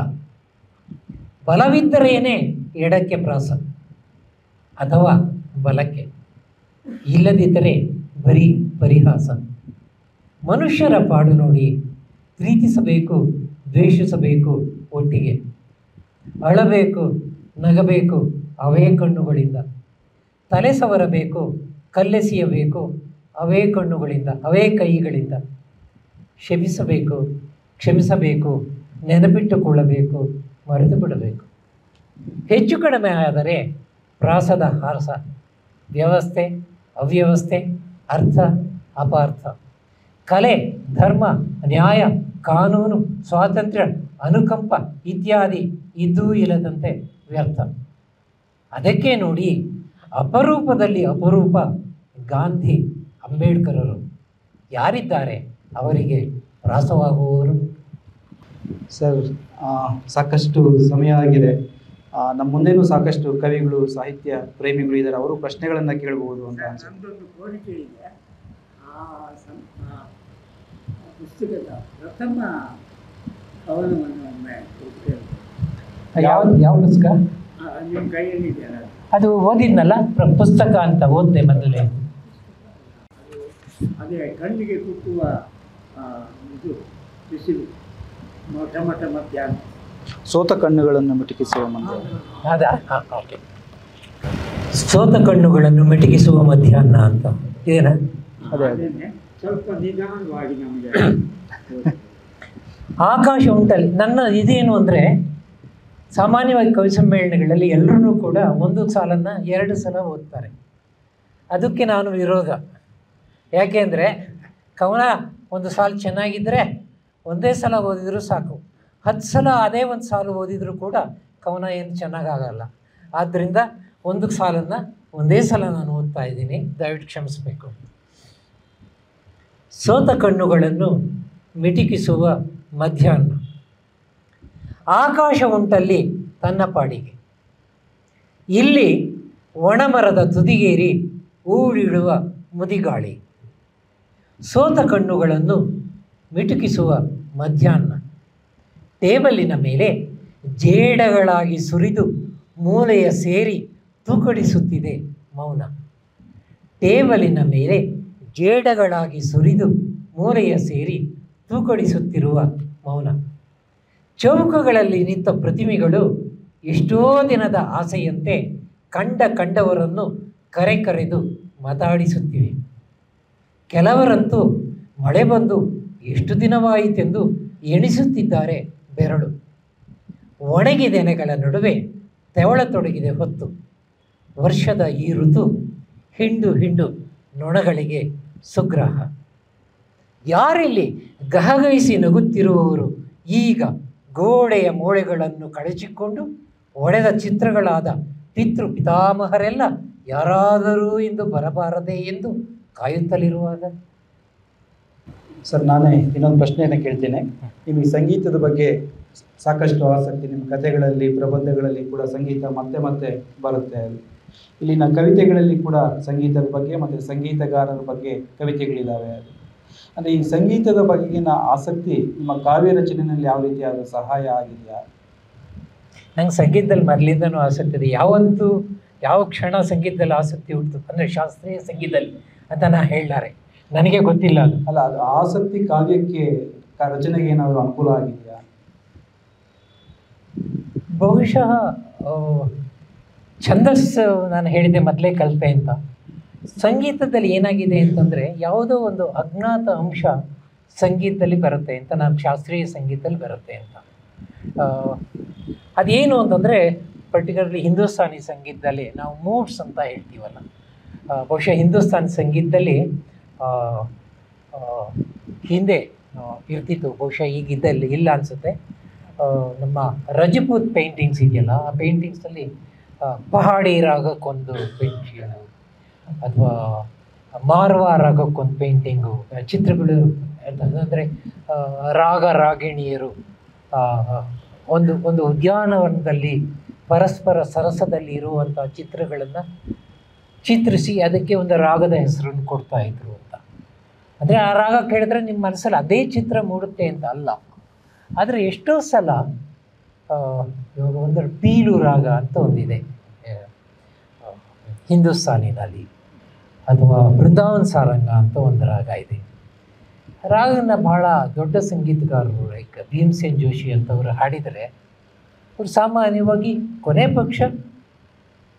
ಬಲವಿದ್ದರೇನೇ ಎಡಕ್ಕೆ ಪ್ರಾಸ ಅಥವಾ ಬಲಕ್ಕೆ, ಇಲ್ಲದಿದ್ದರೆ ಬರೀ ಪರಿಹಾಸ. ಮನುಷ್ಯರ ಪಾಡು ನೋಡಿ ಪ್ರೀತಿಸಬೇಕು, ದ್ವೇಷಿಸಬೇಕು ಒಟ್ಟಿಗೆ. ಅಳಬೇಕು, ನಗಬೇಕು ಅವೇ ಕಣ್ಣುಗಳಿಂದ. ತಲೆ ಸವರಬೇಕು, ಕಲ್ಲೆಸೆಯಬೇಕು ಅವೇ ಕಣ್ಣುಗಳಿಂದ, ಅವೇ ಕೈಗಳಿಂದ. ಕ್ಷಮಿಸಬೇಕು, ಕ್ಷಮಿಸಬೇಕು, ನೆನಪಿಟ್ಟುಕೊಳ್ಳಬೇಕು, ಮರೆತು ಬಿಡಬೇಕು. ಹೆಚ್ಚು ಕಡಿಮೆ ಆದರೆ ಪ್ರಾಸದ ಹಾರಸ. ವ್ಯವಸ್ಥೆ, ಅವ್ಯವಸ್ಥೆ, ಅರ್ಥ, ಅಪಾರ್ಥ, ಕಲೆ, ಧರ್ಮ, ನ್ಯಾಯ, ಕಾನೂನು, ಸ್ವಾತಂತ್ರ್ಯ, ಅನುಕಂಪ ಇತ್ಯಾದಿ ಇದ್ದೂ ಇಲ್ಲದಂತೆ ವ್ಯರ್ಥ. ಅದಕ್ಕೆ ನೋಡಿ ಅಪರೂಪದಲ್ಲಿ ಅಪರೂಪ ಗಾಂಧಿ, ಅಂಬೇಡ್ಕರರು ಯಾರಿದ್ದಾರೆ ಅವರಿಗೆ ಪ್ರಾಸವಾಗುವವರು. ಸರ್, ಸಾಕಷ್ಟು ಸಮಯ ಆಗಿದೆ. ನಮ್ಮ ಮುಂದೆನೂ ಸಾಕಷ್ಟು ಕವಿಗಳು, ಸಾಹಿತ್ಯ ಪ್ರೇಮಿಗಳು ಇದ್ದಾರೆ, ಅವರು ಪ್ರಶ್ನೆಗಳನ್ನು ಕೇಳಬಹುದು ಅಂತ ಅನ್ಸುತ್ತೆ. ನಮ್ಮದೊಂದು ಕೋರಿಕೆ ಇದೆ. ಪುಸ್ತಕದ ಪ್ರಥಮ ಕವನವನ್ನು ಒಮ್ಮೆ ಯಾವ ಪುಸ್ತಕ? ನಿಮ್ಮ ಕೈಯಲ್ಲಿದೆಯಲ್ಲ ಅದು ಓದಿದ್ನಲ್ಲ, ಪುಸ್ತಕ ಅಂತ ಓದಿದೆ ಮೊದಲೇ. ಅದೇ ಕಣ್ಣಿಗೆ ಕುಟ್ಟುವ ಇದು ಬಿಸಿಲು, ಮೊಟ್ಟ ಮೊಟ್ಟ ಮಧ್ಯಾಹ್ನ. ಸೋತ ಕಣ್ಣುಗಳನ್ನು ಮಿಟುಕಿಸುವ ಮಂತ್ರ. ಹೌದಾ? ಓಕೆ. ಸೋತ ಕಣ್ಣುಗಳನ್ನು ಮಿಟುಕಿಸುವ ಮಧ್ಯಾಹ್ನ ಅಂತ ಇದೇನಾ? ಅದೇನೆ ಸ್ವಲ್ಪ ನಿಧಾನವಾಗಿ ನಮಗೆ ಆಕಾಶ ಉಂಟಲ್ಲಿ. ನನ್ನ ಇದೇನು ಅಂದರೆ, ಸಾಮಾನ್ಯವಾಗಿ ಕವಿ ಸಮ್ಮೇಳನಗಳಲ್ಲಿ ಎಲ್ಲರೂ ಕೂಡ ಒಂದು ಸಾಲನ್ನು 2 ಸಲ ಓದ್ತಾರೆ. ಅದಕ್ಕೆ ನಾನು ವಿರೋಧ. ಯಾಕೆಂದರೆ ಕವನ ಒಂದು ಸಾಲು ಚೆನ್ನಾಗಿದ್ದರೆ ಒಂದೇ ಸಲ ಓದಿದರೂ ಸಾಕು. 10 ಸಲ ಅದೇ ಒಂದು ಸಾಲು ಓದಿದರೂ ಕೂಡ ಕವನ ಏನು ಚೆನ್ನಾಗಾಗಲ್ಲ. ಆದ್ದರಿಂದ ಒಂದು ಸಾಲನ್ನು ಒಂದೇ ಸಲ ನಾನು ಓದ್ತಾ ಇದ್ದೀನಿ, ದಯವಿಟ್ಟು ಕ್ಷಮಿಸಬೇಕು. ಸೋತ ಕಣ್ಣುಗಳನ್ನು ಮಿಟುಕಿಸುವ ಮಧ್ಯಾಹ್ನ, ಆಕಾಶ ಉಂಟಲ್ಲಿ ತನ್ನ ಪಾಡಿಗೆ, ಇಲ್ಲಿ ಒಣಮರದ ತುದಿಗೇರಿ ಊಳಿಡುವ ಮುದಿಗಾಳಿ. ಸೋತ ಕಣ್ಣುಗಳನ್ನು ಮಿಟುಕಿಸುವ ಮಧ್ಯಾಹ್ನ, ಟೇಬಲಿನ ಮೇಲೆ ಜೇಡಗಳಾಗಿ ಸುರಿದು ಮೂಲೆಯ ಸೇರಿ ತೂಕಡಿಸುತ್ತಿದೆ ಮೌನ. ಟೇಬಲಿನ ಮೇಲೆ ಜೇಡಗಳಾಗಿ ಸುರಿದು ಮೂಲೆಯ ಸೇರಿ ತೂಕಡಿಸುತ್ತಿರುವ ಮೌನ. ಚೌಕಗಳಲ್ಲಿ ನಿಂತ ಪ್ರತಿಮೆಗಳು ಎಷ್ಟೋ ದಿನದ ಆಸೆಯಂತೆ ಕಂಡವರನ್ನು ಕರೆದು ಮಾತಾಡಿಸುತ್ತಿವೆ. ಕೆಲವರಂತೂ ಮಳೆ ಬಂದು ಎಷ್ಟು ದಿನವಾಯಿತೆಂದು ಎಣಿಸುತ್ತಿದ್ದಾರೆ ಬೆರಳು. ಒಣಗಿದೆನೆಗಳ ನಡುವೆ ತೆವಳತೊಡಗಿದೆ ಹೊತ್ತು. ವರ್ಷದ ಈ ಋತು ಹಿಂಡು ನೊಣಗಳಿಗೆ ಸುಗ್ರಹ. ಯಾರಿಲ್ಲಿ ಗಹಗಹಿಸಿ ನಗುತ್ತಿರುವವರು ಈಗ ಗೋಡೆಯ ಮೂಳೆಗಳನ್ನು ಕಳಚಿಕೊಂಡು ಒಡೆದ ಚಿತ್ರಗಳಾದ ಪಿತೃ ಪಿತಾಮಹರೆಲ್ಲ ಯಾರಾದರೂ ಇಂದು ಬರಬಾರದೆ ಎಂದು ಕಾಯುತ್ತಲಿರುವಾಗ? ಸರ್, ನಾನೇ ಇನ್ನೊಂದು ಪ್ರಶ್ನೆಯನ್ನು ಕೇಳ್ತೇನೆ. ನಿಮಗೆ ಸಂಗೀತದ ಬಗ್ಗೆ ಸಾಕಷ್ಟು ಆಸಕ್ತಿ, ನಿಮ್ಮ ಕಥೆಗಳಲ್ಲಿ ಪ್ರಬಂಧಗಳಲ್ಲಿ ಕೂಡ ಸಂಗೀತ ಮತ್ತೆ ಮತ್ತೆ ಬರುತ್ತೆ. ಇಲ್ಲಿನ ಕವಿತೆಗಳಲ್ಲಿ ಕೂಡ ಸಂಗೀತದ ಬಗ್ಗೆ ಮತ್ತು ಸಂಗೀತಗಾರರ ಬಗ್ಗೆ ಕವಿತೆಗಳಿದ್ದಾವೆ. ಅಂದರೆ ಈ ಸಂಗೀತದ ಬಗೆಗಿನ ಆಸಕ್ತಿ ನಿಮ್ಮ ಕಾವ್ಯ ರಚನೆಯಲ್ಲಿ ಯಾವ ರೀತಿಯಾದ ಸಹಾಯ ಆಗಿದೆಯಾ? ನಂಗೆ ಸಂಗೀತದಲ್ಲಿ ಮೊದಲಿಂದನೂ ಆಸಕ್ತಿ ಇದೆ. ಯಾವ ಕ್ಷಣ ಸಂಗೀತದಲ್ಲಿ ಆಸಕ್ತಿ ಉಂಟು ಅಂದರೆ ಶಾಸ್ತ್ರೀಯ ಸಂಗೀತದಲ್ಲಿ ಅಂತ ನಾನು ಹೇಳಲಾರೆ, ನನಗೆ ಗೊತ್ತಿಲ್ಲ ಅದು. ಅಲ್ಲ, ಅದು ಆಸಕ್ತಿ ಕಾವ್ಯಕ್ಕೆ ರಚನೆಗೆ ಏನಾದರೂ ಅನುಕೂಲ ಆಗಿದೆಯಾ? ಬಹುಶಃ ಛಂದಸ್ಸು ನಾನು ಹೇಳಿದೆ ಮೊದಲೇ ಕಲಿತೆ ಅಂತ. ಸಂಗೀತದಲ್ಲಿ ಏನಾಗಿದೆ ಅಂತಂದರೆ ಯಾವುದೋ ಒಂದು ಅಜ್ಞಾತ ಅಂಶ ಸಂಗೀತದಲ್ಲಿ ಬರುತ್ತೆ ಅಂತ, ನಾನು ಶಾಸ್ತ್ರೀಯ ಸಂಗೀತದಲ್ಲಿ ಬರುತ್ತೆ ಅಂತ. ಅದೇನು ಅಂತಂದರೆ ಪರ್ಟಿಕ್ಯುಲರ್ಲಿ ಹಿಂದೂಸ್ತಾನಿ ಸಂಗೀತದಲ್ಲಿ ನಾವು ಮೂಡ್ಸ್ ಅಂತ ಹೇಳ್ತೀವಲ್ಲ, ಬಹುಶಃ ಹಿಂದೂಸ್ತಾನಿ ಸಂಗೀತದಲ್ಲಿ ಹಿಂದೆ ಇರ್ತಿತ್ತು, ಬಹುಶಃ ಈಗಿದ್ದಲ್ಲಿ ಇಲ್ಲ ಅನಿಸುತ್ತೆ. ನಮ್ಮ ರಜಪೂತ್ ಪೇಂಟಿಂಗ್ಸ್ ಇದೆಯಲ್ಲ, ಆ ಪೇಂಟಿಂಗ್ಸಲ್ಲಿ ಪಹಾಡಿ ರಾಗಕ್ಕೊಂದು ಪೇಂಟಿಂಗು ಅಥವಾ ಮಾರ್ವಾ ರಾಗಕ್ಕೊಂದು ಪೇಂಟಿಂಗು ಚಿತ್ರಗಳು ಅಂದರೆ ರಾಗ ರಾಗಿಣಿಯರು ಒಂದು ಉದ್ಯಾನವನದಲ್ಲಿ ಪರಸ್ಪರ ಸರಸದಲ್ಲಿ ಇರುವಂಥ ಚಿತ್ರಗಳನ್ನು ಚಿತ್ರಿಸಿ ಅದಕ್ಕೆ ಒಂದು ರಾಗದ ಹೆಸರನ್ನು ಕೊಡ್ತಾಯಿದ್ರು ಅಂತ. ಅಂದರೆ ಆ ರಾಗ ಕೇಳಿದ್ರೆ ನಿಮ್ಮ ಮನಸ್ಸಲ್ಲಿ ಅದೇ ಚಿತ್ರ ಮೂಡುತ್ತೆ ಅಂತ ಅಲ್ಲ. ಆದರೆ ಎಷ್ಟೋ ಸಲ ಇವಾಗ ಒಂದು ಪೀಲು ರಾಗ ಅಂತ ಒಂದಿದೆ ಹಿಂದೂಸ್ತಾನಿನಲ್ಲಿ, ಅಥವಾ ಬೃಂದಾವನ್ ಸಾರಂಗ ಅಂತ ಒಂದು ರಾಗ ಇದೆ. ರಾಗನ ಭಾಳ ದೊಡ್ಡ ಸಂಗೀತಗಾರರು ಲೈಕ್ ಭೀಮ್ಸೇನ್ ಜೋಶಿ ಅಂತವರು ಹಾಡಿದರೆ ಅವರು ಸಾಮಾನ್ಯವಾಗಿ ಕೊನೆ ಪಕ್ಷ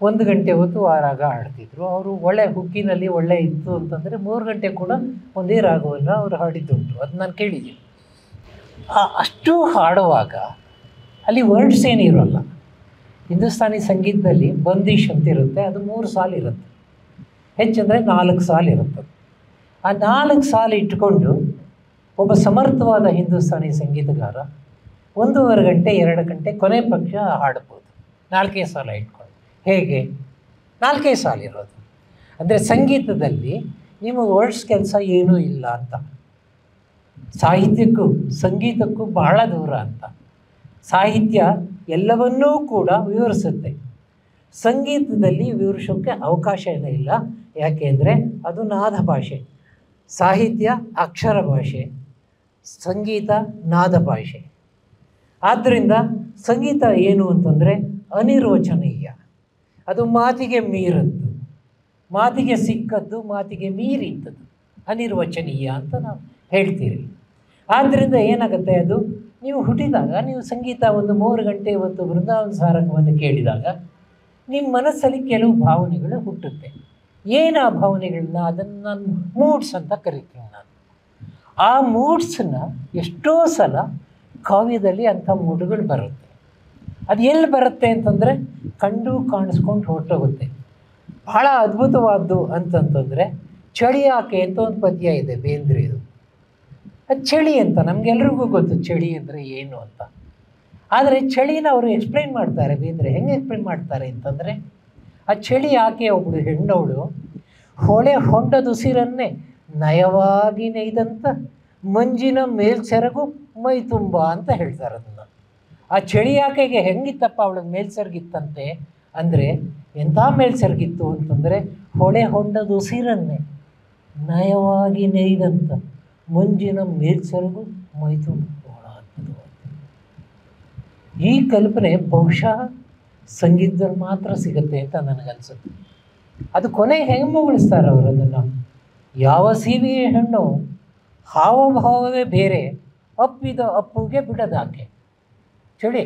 1 ಗಂಟೆ ಹೊತ್ತು ಆ ರಾಗ ಹಾಡ್ತಿದ್ರು. ಅವರು ಒಳ್ಳೆ ಹುಕ್ಕಿನಲ್ಲಿ ಒಳ್ಳೆ ಇತ್ತು ಅಂತಂದರೆ 3 ಗಂಟೆ ಕೂಡ ಒಂದೇ ರಾಗವನ್ನು ಅವರು ಹಾಡಿದ್ದುಂಟು. ಅದು ನಾನು ಕೇಳಿದ್ದೀನಿ. ಅಷ್ಟು ಹಾಡುವಾಗ ಅಲ್ಲಿ ವರ್ಡ್ಸ್ ಏನಿರೋಲ್ಲ. ಹಿಂದೂಸ್ತಾನಿ ಸಂಗೀತದಲ್ಲಿ ಬಂದೀಶ್ ಅಂತ ಇರುತ್ತೆ, ಅದು 3 ಸಾಲು ಇರುತ್ತೆ, ಹೆಚ್ಚಂದರೆ 4 ಸಾಲು ಇರುತ್ತೆ. ಆ 4 ಸಾಲು ಇಟ್ಕೊಂಡು ಒಬ್ಬ ಸಮರ್ಥವಾದ ಹಿಂದೂಸ್ತಾನಿ ಸಂಗೀತಗಾರ 1.5 ಗಂಟೆ 2 ಗಂಟೆ ಕೊನೆ ಪಕ್ಷ ಹಾಡ್ಬೋದು 4 ಸಾಲ ಇಟ್ಕೊಂಡು. ಹೇಗೆ 4 ಸಾಲು ಇರೋದು ಅಂದರೆ ಸಂಗೀತದಲ್ಲಿ ನಿಮ್ಮ ವರ್ಡ್ಸ್ ಕೆಲಸ ಏನೂ ಇಲ್ಲ ಅಂತ. ಸಾಹಿತ್ಯಕ್ಕೂ ಸಂಗೀತಕ್ಕೂ ಬಹಳ ದೂರ ಅಂತ. ಸಾಹಿತ್ಯ ಎಲ್ಲವನ್ನೂ ಕೂಡ ವಿವರಿಸುತ್ತೆ, ಸಂಗೀತದಲ್ಲಿ ವಿವರಿಸೋಕ್ಕೆ ಅವಕಾಶ ಇಲ್ಲ. ಯಾಕೆಂದರೆ ಅದು ನಾದ ಭಾಷೆ, ಸಾಹಿತ್ಯ ಅಕ್ಷರ ಭಾಷೆ, ಸಂಗೀತ ನಾದ ಭಾಷೆ. ಆದ್ದರಿಂದ ಸಂಗೀತ ಏನು ಅಂತಂದರೆ ಅನಿರ್ವಚನೀಯ, ಅದು ಮಾತಿಗೆ ಮೀರದ್ದು, ಮಾತಿಗೆ ಸಿಕ್ಕದ್ದು, ಮಾತಿಗೆ ಮೀರಿದ್ದದು ಅನಿರ್ವಚನೀಯ ಅಂತ ನಾವು ಹೇಳ್ತೀರಿ. ಆದ್ದರಿಂದ ಏನಾಗುತ್ತೆ, ಅದು ನೀವು ಹುಟ್ಟಿದಾಗ ನೀವು ಸಂಗೀತ ಒಂದು 3 ಗಂಟೆ ಇವತ್ತು ಬೃಂದಾವನ ಸಾರಂಗವನ್ನು ಕೇಳಿದಾಗ ನಿಮ್ಮ ಮನಸ್ಸಲ್ಲಿ ಕೆಲವು ಭಾವನೆಗಳು ಹುಟ್ಟುತ್ತೆ. ಏನು ಆ ಭಾವನೆಗಳನ್ನ, ಅದನ್ನು ನಾನು ಮೂಡ್ಸ್ ಅಂತ ಕರಿತೀನಿ ನಾನು. ಆ ಮೂಡ್ಸನ್ನ ಎಷ್ಟೋ ಸಲ ಕಾವ್ಯದಲ್ಲಿ ಅಂಥ ಮೂಡುಗಳು ಬರುತ್ತೆ. ಅದು ಎಲ್ಲಿ ಬರುತ್ತೆ ಅಂತಂದರೆ ಕಂಡು ಕಾಣಿಸ್ಕೊಂಡು ಹೊರಟೋಗುತ್ತೆ. ಭಾಳ ಅದ್ಭುತವಾದ್ದು ಅಂತಂತಂದರೆ ಚಳಿ ಆಕೆ ಅಂತ ಒಂದು ಪದ್ಯ ಇದೆ ಬೇಂದ್ರೆದು. ಅದು ಚಳಿ ಅಂತ ನಮಗೆಲ್ರಿಗೂ ಗೊತ್ತು, ಚಳಿ ಅಂದರೆ ಏನು ಅಂತ. ಆದರೆ ಚಳಿನ ಅವರು ಎಕ್ಸ್ಪ್ಲೈನ್ ಮಾಡ್ತಾರೆ ಬೇಂದ್ರೆ. ಹೆಂಗೆ ಎಕ್ಸ್ಪ್ಲೈನ್ ಮಾಡ್ತಾರೆ ಅಂತಂದರೆ, ಆ ಚಳಿ ಆಕೆ ಒಬ್ಬಳು ಹೆಣ್ಣವಳು ಹೊಳೆ ಹೊಂಡದುಸಿರನ್ನೇ ನಯವಾಗಿ ನೇಯ್ದಂಥ ಮಂಜಿನ ಮೇಲ್ಸೆರಗು ಮೈ ತುಂಬ ಅಂತ ಹೇಳ್ತಾರೆ ಅದನ್ನು. ಆ ಚಳಿ ಆಕೆಗೆ ಹೆಂಗಿತ್ತಪ್ಪ ಅವಳಿಗೆ ಮೇಲ್ಸೆರಗಿತ್ತಂತೆ ಅಂದರೆ, ಎಂಥ ಮೇಲ್ಸೆರಗಿತ್ತು ಅಂತಂದರೆ ಹೊಳೆ ಹೊಂಡದುಸಿರನ್ನೇ ನಯವಾಗಿ ನೇಯ್ದಂಥ ಮಂಜಿನ ಮೇಲ್ಸೆರಗು ಮೈ ತುಂಬ. ಈ ಕಲ್ಪನೆ ಬಹುಶಃ ಸಂಗೀತದಲ್ಲಿ ಮಾತ್ರ ಸಿಗುತ್ತೆ ಅಂತ ನನಗನ್ಸುತ್ತೆ. ಅದು ಕೊನೆಗೆ ಹೆಂಗೆ ಮುಗಿಸ್ತಾರೆ ಅವರು ಅದನ್ನು, ಯಾವ ಸೀಮೆಯ ಹೆಣ್ಣು ಹಾವಭಾವವೇ ಬೇರೆ ಅಪ್ಪಿದ ಅಪ್ಪುಗೆ ಬಿಡದಾಕೆ. ಚಳಿ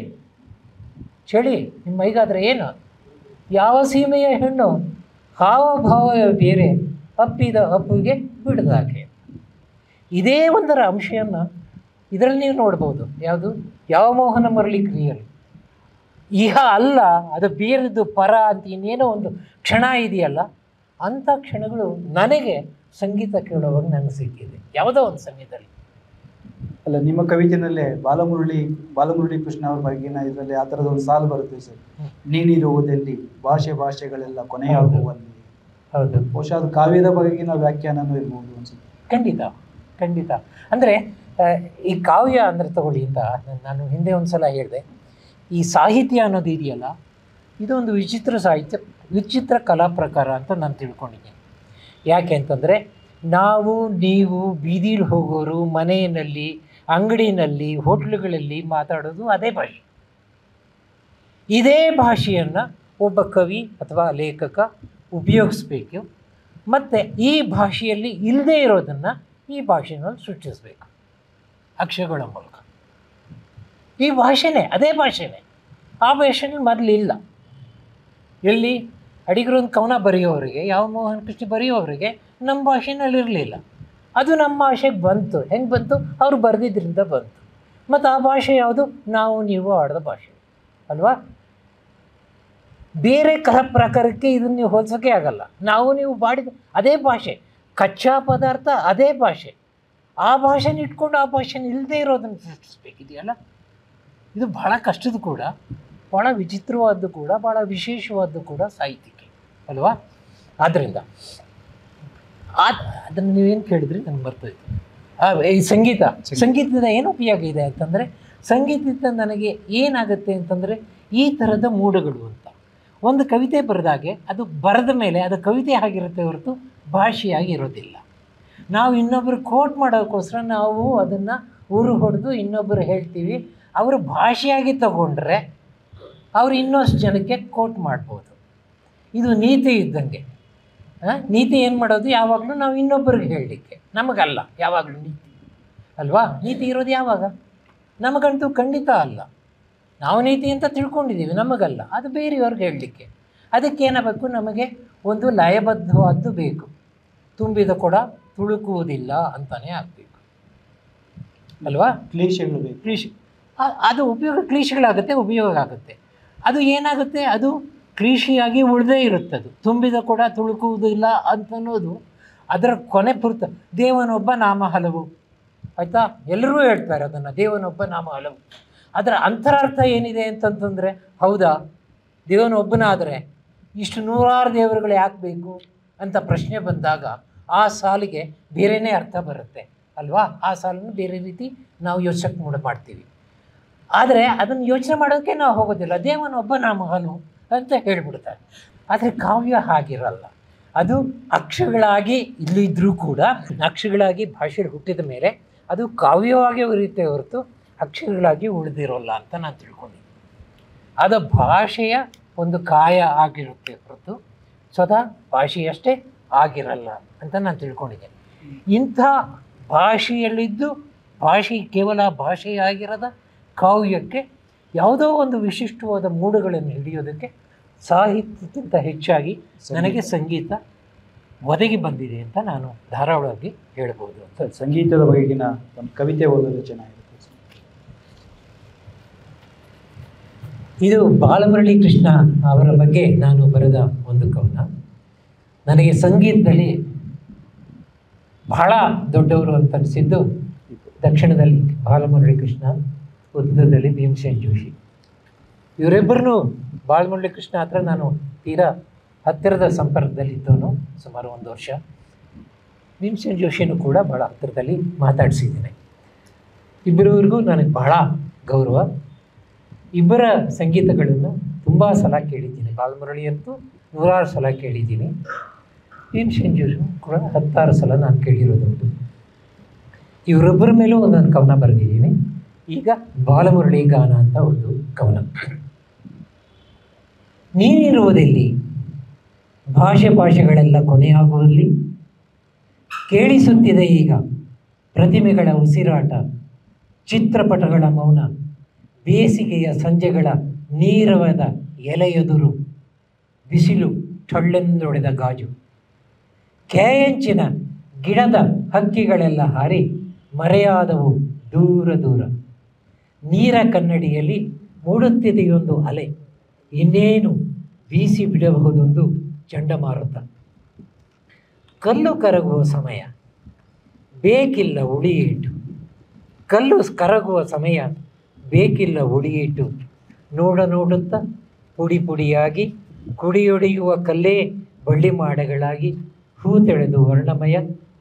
ಚಳಿ ನಿಮ್ಮ ಮೈಗಾದರೆ ಏನು, ಯಾವ ಸೀಮೆಯ ಹೆಣ್ಣು ಹಾವಭಾವವೇ ಬೇರೆ ಅಪ್ಪಿದ ಅಪ್ಪುಗೆ ಬಿಡದಾಕೆ. ಇದೇ ಒಂದರ ಅಂಶವನ್ನು ಇದರಲ್ಲಿ ನೀವು ನೋಡ್ಬೋದು. ಯಾವುದು, ಯಾವ ಮೋಹನ ಮುರಳಿ ಕ್ರಿಯೆಯಲ್ಲಿ ಇಹ ಅಲ್ಲ, ಅದು ಬೇರೆದು ಪರ ಅಂತ ಇನ್ನೇನೋ ಒಂದು ಕ್ಷಣ ಇದೆಯಲ್ಲ, ಅಂಥ ಕ್ಷಣಗಳು ನನಗೆ ಸಂಗೀತ ಕೇಳುವಾಗ ನನಗೆ ಸಿಕ್ಕಿದೆ ಯಾವುದೋ ಒಂದು ಸಮಯದಲ್ಲಿ. ಅಲ್ಲ, ನಿಮ್ಮ ಕವಿತೆಯಲ್ಲೇ ಬಾಲಮುರಳಿ ಕೃಷ್ಣ ಅವ್ರ ಬಗ್ಗೆನ ಇದರಲ್ಲಿ ಆ ಥರದ ಒಂದು ಸಾಲು ಬರುತ್ತೆ ಸರ್. ನೀನಿರುವುದೆಲ್ಲಿ ಭಾಷೆಗಳೆಲ್ಲ ಕೊನೆಯಾಗುವಲ್ಲಿ. ಹೌದು, ಬಹುಶಃ ಅದು ಕಾವ್ಯದ ಬಗೆಗಿನ ವ್ಯಾಖ್ಯಾನನೂ ಇರ್ಬೋದು ಅನ್ಸುತ್ತೆ. ಖಂಡಿತ. ಅಂದರೆ ಈ ಕಾವ್ಯ ಅಂದರೆ ತಗೊಳ್ಳಿ ಅಂತ ನಾನು ಹಿಂದೆ ಒಂದು ಸಲ ಹೇಳಿದೆ, ಈ ಸಾಹಿತ್ಯ ಅನ್ನೋದು ಇದೆಯಲ್ಲ, ಇದೊಂದು ವಿಚಿತ್ರ ಕಲಾ ಪ್ರಕಾರ ಅಂತ ನಾನು ತಿಳ್ಕೊಂಡಿದ್ದೀನಿ. ಯಾಕೆ ಅಂತಂದರೆ, ನಾವು ನೀವು ಬೀದಿಲಿ ಹೋಗೋರು ಮನೆಯಲ್ಲಿ, ಅಂಗಡಿನಲ್ಲಿ, ಹೋಟ್ಲುಗಳಲ್ಲಿ ಮಾತಾಡೋದು ಅದೇ ಭಾಷೆ. ಇದೇ ಭಾಷೆಯನ್ನು ಒಬ್ಬ ಕವಿ ಅಥವಾ ಲೇಖಕ ಉಪಯೋಗಿಸ್ಬೇಕು, ಮತ್ತು ಈ ಭಾಷೆಯಲ್ಲಿ ಇಲ್ಲದೇ ಇರೋದನ್ನು ಈ ಭಾಷೆನಲ್ಲಿ ಸೃಷ್ಟಿಸಬೇಕು ಅಕ್ಷರಗಳ ಮೂಲಕ. ಈ ಭಾಷೆನೇ ಅದೇ ಭಾಷೆನೇ. ಆ ಭಾಷೆನಲ್ಲಿ ಮೊದಲಿಲ್ಲ. ಎಲ್ಲಿ ಅಡಿಗರೊಂದು ಕವನ ಬರೆಯೋರಿಗೆ, ಯಾವ ಮೋಹನ್ ಕೃಷ್ಣ ಬರೆಯೋರಿಗೆ ನಮ್ಮ ಭಾಷೆನಲ್ಲಿ ಇರಲಿಲ್ಲ. ಅದು ನಮ್ಮ ಭಾಷೆಗೆ ಬಂತು. ಹೆಂಗೆ ಬಂತು? ಅವರು ಬರೆದಿದ್ದರಿಂದ ಬಂತು. ಮತ್ತು ಆ ಭಾಷೆ ಯಾವುದು? ನಾವು ನೀವು ಆಡಿದ ಭಾಷೆ ಅಲ್ವಾ? ಬೇರೆ ಕಲಾ ಪ್ರಕಾರಕ್ಕೆ ಇದನ್ನು ನೀವು ಹೋಲಿಸೋಕ್ಕೆ ಆಗಲ್ಲ. ನಾವು ನೀವು ಬಾಡಿದ ಅದೇ ಭಾಷೆ, ಕಚ್ಚಾ ಪದಾರ್ಥ ಅದೇ ಭಾಷೆ. ಆ ಭಾಷೆನ ಇಟ್ಕೊಂಡು ಆ ಭಾಷೆನ ಇಲ್ಲದೇ ಇರೋದನ್ನು ಸೃಷ್ಟಿಸಬೇಕಿದೆಯಲ್ಲ, ಇದು ಭಾಳ ಕಷ್ಟದ ಕೂಡ, ಭಾಳ ವಿಚಿತ್ರವಾದ್ದು ಕೂಡ, ಭಾಳ ವಿಶೇಷವಾದ್ದು ಕೂಡ ಸಾಹಿತ್ಯಕ್ಕೆ ಅಲ್ವಾ? ಆದ್ದರಿಂದ ಅದನ್ನು ನೀವೇನು ಕೇಳಿದ್ರಿ ನನಗೆ ಬರ್ತೋಯ್ತು. ಈ ಸಂಗೀತದ ಏನು ಉಪಯೋಗ ಇದೆ ಅಂತಂದರೆ, ಸಂಗೀತದಿಂದ ನನಗೆ ಏನಾಗುತ್ತೆ ಅಂತಂದರೆ, ಈ ಥರದ ಮೂಡುಗಳು ಅಂತ ಒಂದು ಕವಿತೆ ಬರೆದಾಗೆ ಅದು ಬರೆದ ಮೇಲೆ ಅದು ಕವಿತೆ ಆಗಿರುತ್ತೆ ಹೊರತು ಭಾಷೆಯಾಗಿ ಇರೋದಿಲ್ಲ. ನಾವು ಇನ್ನೊಬ್ಬರು ಕೋಟ್ ಮಾಡೋಕ್ಕೋಸ್ಕರ ನಾವು ಅದನ್ನು ಊರು ಹೊಡೆದು ಇನ್ನೊಬ್ಬರು ಹೇಳ್ತೀವಿ. ಅವರು ಭಾಷೆಯಾಗಿ ತಗೊಂಡ್ರೆ ಅವರು ಇನ್ನಷ್ಟು ಜನಕ್ಕೆ ಕೋಟ್ ಮಾಡ್ಬೋದು. ಇದು ನೀತಿ ಇದ್ದಂಗೆ. ನೀತಿ ಏನು ಮಾಡೋದು? ಯಾವಾಗಲೂ ನಾವು ಇನ್ನೊಬ್ಬರಿಗೆ ಹೇಳಲಿಕ್ಕೆ, ನಮಗಲ್ಲ ಯಾವಾಗಲೂ ನೀತಿ ಅಲ್ವಾ? ನೀತಿ ಇರೋದು ಯಾವಾಗ? ನಮಗಂತೂ ಖಂಡಿತ ಅಲ್ಲ. ನಾವು ನೀತಿ ಅಂತ ತಿಳ್ಕೊಂಡಿದ್ದೀವಿ, ನಮಗಲ್ಲ. ಅದು ಬೇರೆಯವ್ರಿಗೆ ಹೇಳಲಿಕ್ಕೆ. ಅದಕ್ಕೇನಾಗಬೇಕು? ನಮಗೆ ಒಂದು ಲಯಬದ್ಧವಾದ್ದು ಬೇಕು. ತುಂಬಿದ ಕೊಡ ತುಳುಕುವುದಿಲ್ಲ ಅಂತಲೇ ಆಗಬೇಕು ಅಲ್ವಾ? ಕ್ಲೀಶೆಗಳು ಬೇಕು. ಅದು ಕ್ಲೀಶೆಗಳಾಗುತ್ತೆ, ಉಪಯೋಗ ಆಗುತ್ತೆ. ಅದು ಏನಾಗುತ್ತೆ? ಅದು ಕ್ಲೀಶೆಯಾಗಿ ಉಳಿದೇ ಇರುತ್ತೆ. ಅದು ತುಂಬಿದ ಕೊಡ ತುಳುಕುವುದಿಲ್ಲ ಅಂತನ್ನೋದು ಅದರ ಕೊನೆ ಪುರ್ತ. ದೇವನೊಬ್ಬ ನಾಮ ಹಲವು, ಆಯಿತಾ? ಎಲ್ಲರೂ ಹೇಳ್ತಾರೆ ಅದನ್ನು, ದೇವನೊಬ್ಬ ನಾಮ ಹಲವು. ಅದರ ಅಂತರಾರ್ಥ ಏನಿದೆ ಅಂತಂತಂದರೆ, ಹೌದಾ, ದೇವನೊಬ್ಬನಾದರೆ ಇಷ್ಟು ನೂರಾರು ದೇವರುಗಳು ಯಾಕೆ ಬೇಕು ಅಂತ ಪ್ರಶ್ನೆ ಬಂದಾಗ ಆ ಸಾಲಿಗೆ ಬೇರೆಯೇ ಅರ್ಥ ಬರುತ್ತೆ ಅಲ್ವಾ? ಆ ಸಾಲನ್ನು ಬೇರೆ ರೀತಿ ನಾವು ಯೋಚನೆ ಮಾಡ್ತೀವಿ. ಆದರೆ ಅದನ್ನು ಯೋಚನೆ ಮಾಡೋಕ್ಕೆ ನಾವು ಹೋಗೋದಿಲ್ಲ. ದೇವನೊಬ್ಬ ನಾಮ ಹಲವು ಅಂತ ಹೇಳಿಬಿಡ್ತಾರೆ. ಆದರೆ ಕಾವ್ಯ ಹಾಗಿರಲ್ಲ. ಅದು ಅಕ್ಷರಗಳಾಗಿ ಇಲ್ಲಿದ್ದರೂ ಕೂಡ, ಅಕ್ಷರಗಳಾಗಿ ಭಾಷೆಯಲ್ಲಿ ಹುಟ್ಟಿದ ಮೇಲೆ ಅದು ಕಾವ್ಯವಾಗಿ ಉರಿಯುತ್ತೆ ಹೊರತು ಅಕ್ಷರಗಳಾಗಿ ಉಳಿದಿರೋಲ್ಲ ಅಂತ ನಾನು ತಿಳ್ಕೊಂಡಿದ್ದೀನಿ. ಅದು ಭಾಷೆಯ ಒಂದು ಕಾಯ ಆಗಿರುತ್ತೆ ಹೊರತು ಸ್ವತಃ ಭಾಷೆಯಷ್ಟೇ ಆಗಿರಲ್ಲ ಅಂತ ನಾನು ತಿಳ್ಕೊಂಡಿದ್ದೇನೆ. ಇಂಥ ಭಾಷೆಯಲ್ಲಿದ್ದು ಭಾಷೆ ಕೇವಲ ಭಾಷೆಯಾಗಿರದ ಕಾವ್ಯಕ್ಕೆ ಯಾವುದೋ ಒಂದು ವಿಶಿಷ್ಟವಾದ ಮೂಡುಗಳನ್ನು ಹಿಡಿಯೋದಕ್ಕೆ ಸಾಹಿತ್ಯಕ್ಕಿಂತ ಹೆಚ್ಚಾಗಿ ನನಗೆ ಸಂಗೀತ ಒದಗಿ ಬಂದಿದೆ ಅಂತ ನಾನು ಧಾರಾಳವಾಗಿ ಹೇಳ್ಬೋದು. ಸಂಗೀತದ ಬಗೆಗಿನ ಒಂದು ಕವಿತೆ ಓದೋದು ಚೆನ್ನಾಗಿರುತ್ತೆ. ಇದು ಬಾಲಮುರಳಿ ಕೃಷ್ಣ ಅವರ ಬಗ್ಗೆ ನಾನು ಬರೆದ ಒಂದು ಕವನ. ನನಗೆ ಸಂಗೀತದಲ್ಲಿ ಬಹಳ ದೊಡ್ಡವರು ಅಂತ ಅನಿಸಿದ್ದು ದಕ್ಷಿಣದಲ್ಲಿ ಬಾಲಮುರಳಿ ಕೃಷ್ಣ, ಉದ್ದದಲ್ಲಿ ಭೀಮಸೇನ್ ಜೋಶಿ. ಇವರಿಬ್ಬರೂ ಬಾಲಮುರಳಿ ಕೃಷ್ಣ ಹತ್ರ ನಾನು ತೀರಾ ಹತ್ತಿರದ ಸಂಪರ್ಕದಲ್ಲಿದ್ದವನು ಸುಮಾರು 1 ವರ್ಷ. ಭೀಮಸೇನ್ ಜೋಶಿನೂ ಕೂಡ ಭಾಳ ಹತ್ತಿರದಲ್ಲಿ ಮಾತಾಡಿಸಿದ್ದೀನಿ. ಇಬ್ಬರಿಗೂ ನನಗೆ ಬಹಳ ಗೌರವ. ಇಬ್ಬರ ಸಂಗೀತಗಳನ್ನು ತುಂಬ ಸಲ ಕೇಳಿದ್ದೀನಿ. ಬಾಲಮುರಳಿ ಅಂತೂ 100 ಸಲ ಕೇಳಿದ್ದೀನಿ. ಭೀಮಸೇನ್ ಜೋಶಿ ಕೂಡ 10 ಸಲ ನಾನು ಕೇಳಿರೋದು. ಇವರೊಬ್ಬರ ಮೇಲೂ ಒಂದೊಂದು ಕವನ ಬರೆದಿದ್ದೀನಿ. ಈಗ ಬಾಲಮುರಳಿ ಗಾನ ಅಂತ ಒಂದು ಕವನ. ನೀನಿರುವುದೆಲ್ಲಿ ಭಾಷೆಗಳೆಲ್ಲ ಕೊನೆಯಾಗುವಲ್ಲಿ, ಕೇಳಿಸುತ್ತಿದೆ ಈಗ ಪ್ರತಿಮೆಗಳ ಉಸಿರಾಟ, ಚಿತ್ರಪಟಗಳ ಮೌನ, ಬೇಸಿಗೆಯ ಸಂಜೆಗಳ ನೀರವದ ಎಲೆಯೆದುರು, ಬಿಸಿಲು ಟೊಳ್ಳೆಂದೊಡೆದ ಗಾಜು, ಕೆಂಚಿನ ಗಿಡದ ಹಕ್ಕಿಗಳೆಲ್ಲ ಹಾರಿ ಮರೆಯಾದವು ದೂರ ದೂರ, ನೀರ ಕನ್ನಡಿಯಲ್ಲಿ ಮೂಡುತ್ತಿದೆಯೊಂದು ಅಲೆ, ಇನ್ನೇನು ಬೀಸಿ ಬಿಡಬಹುದೊಂದು ಚಂಡಮಾರುತ. ಕಲ್ಲು ಕರಗುವ ಸಮಯ ಬೇಕಿಲ್ಲ ಉಳಿಯಿಟ್ಟು, ಕಲ್ಲು ಕರಗುವ ಸಮಯ ಬೇಕಿಲ್ಲ ಉಳಿಯಿಟ್ಟು, ನೋಡುತ್ತಾ ಪುಡಿ ಪುಡಿಯಾಗಿ ಕುಡಿಯೊಡೆಯುವ ಕಲ್ಲೇ ಬಳ್ಳಿ ಮಾಡಗಳಾಗಿ, ಹೂ ತೆಳೆದು ವರ್ಣಮಯ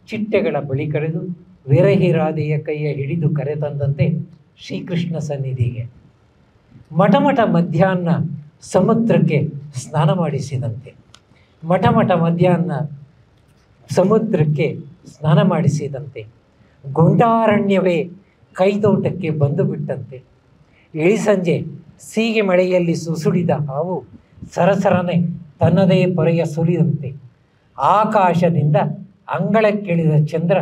ಚಿಟ್ಟೆಗಳ ಬಳಿ ಕರೆದು ವಿರಹಿರಾದೆಯ ಕೈಯ ಹಿಡಿದು ಕರೆತಂದಂತೆ ಶ್ರೀಕೃಷ್ಣ ಸನ್ನಿಧಿಗೆ, ಮಠಮಠ ಮಧ್ಯಾಹ್ನ ಸಮುದ್ರಕ್ಕೆ ಸ್ನಾನ ಮಾಡಿಸಿದಂತೆ, ಮಠಮಠ ಮಧ್ಯಾಹ್ನ ಸಮುದ್ರಕ್ಕೆ ಸ್ನಾನ ಮಾಡಿಸಿದಂತೆ, ಗೊಂಡಾರಣ್ಯವೇ ಕೈತೋಟಕ್ಕೆ ಬಂದು ಬಿಟ್ಟಂತೆ, ಇಳಿಸಂಜೆ ಸೀಗೆ ಮಳೆಯಲ್ಲಿ ಸುಸುಡಿದ ಹಾವು ಸರಸರನೆ ತನ್ನದೇ ಪೊರೆಯ ಸುಲಿದಂತೆ, ಆಕಾಶದಿಂದ ಅಂಗಳಕ್ಕಿಳಿದ ಚಂದ್ರ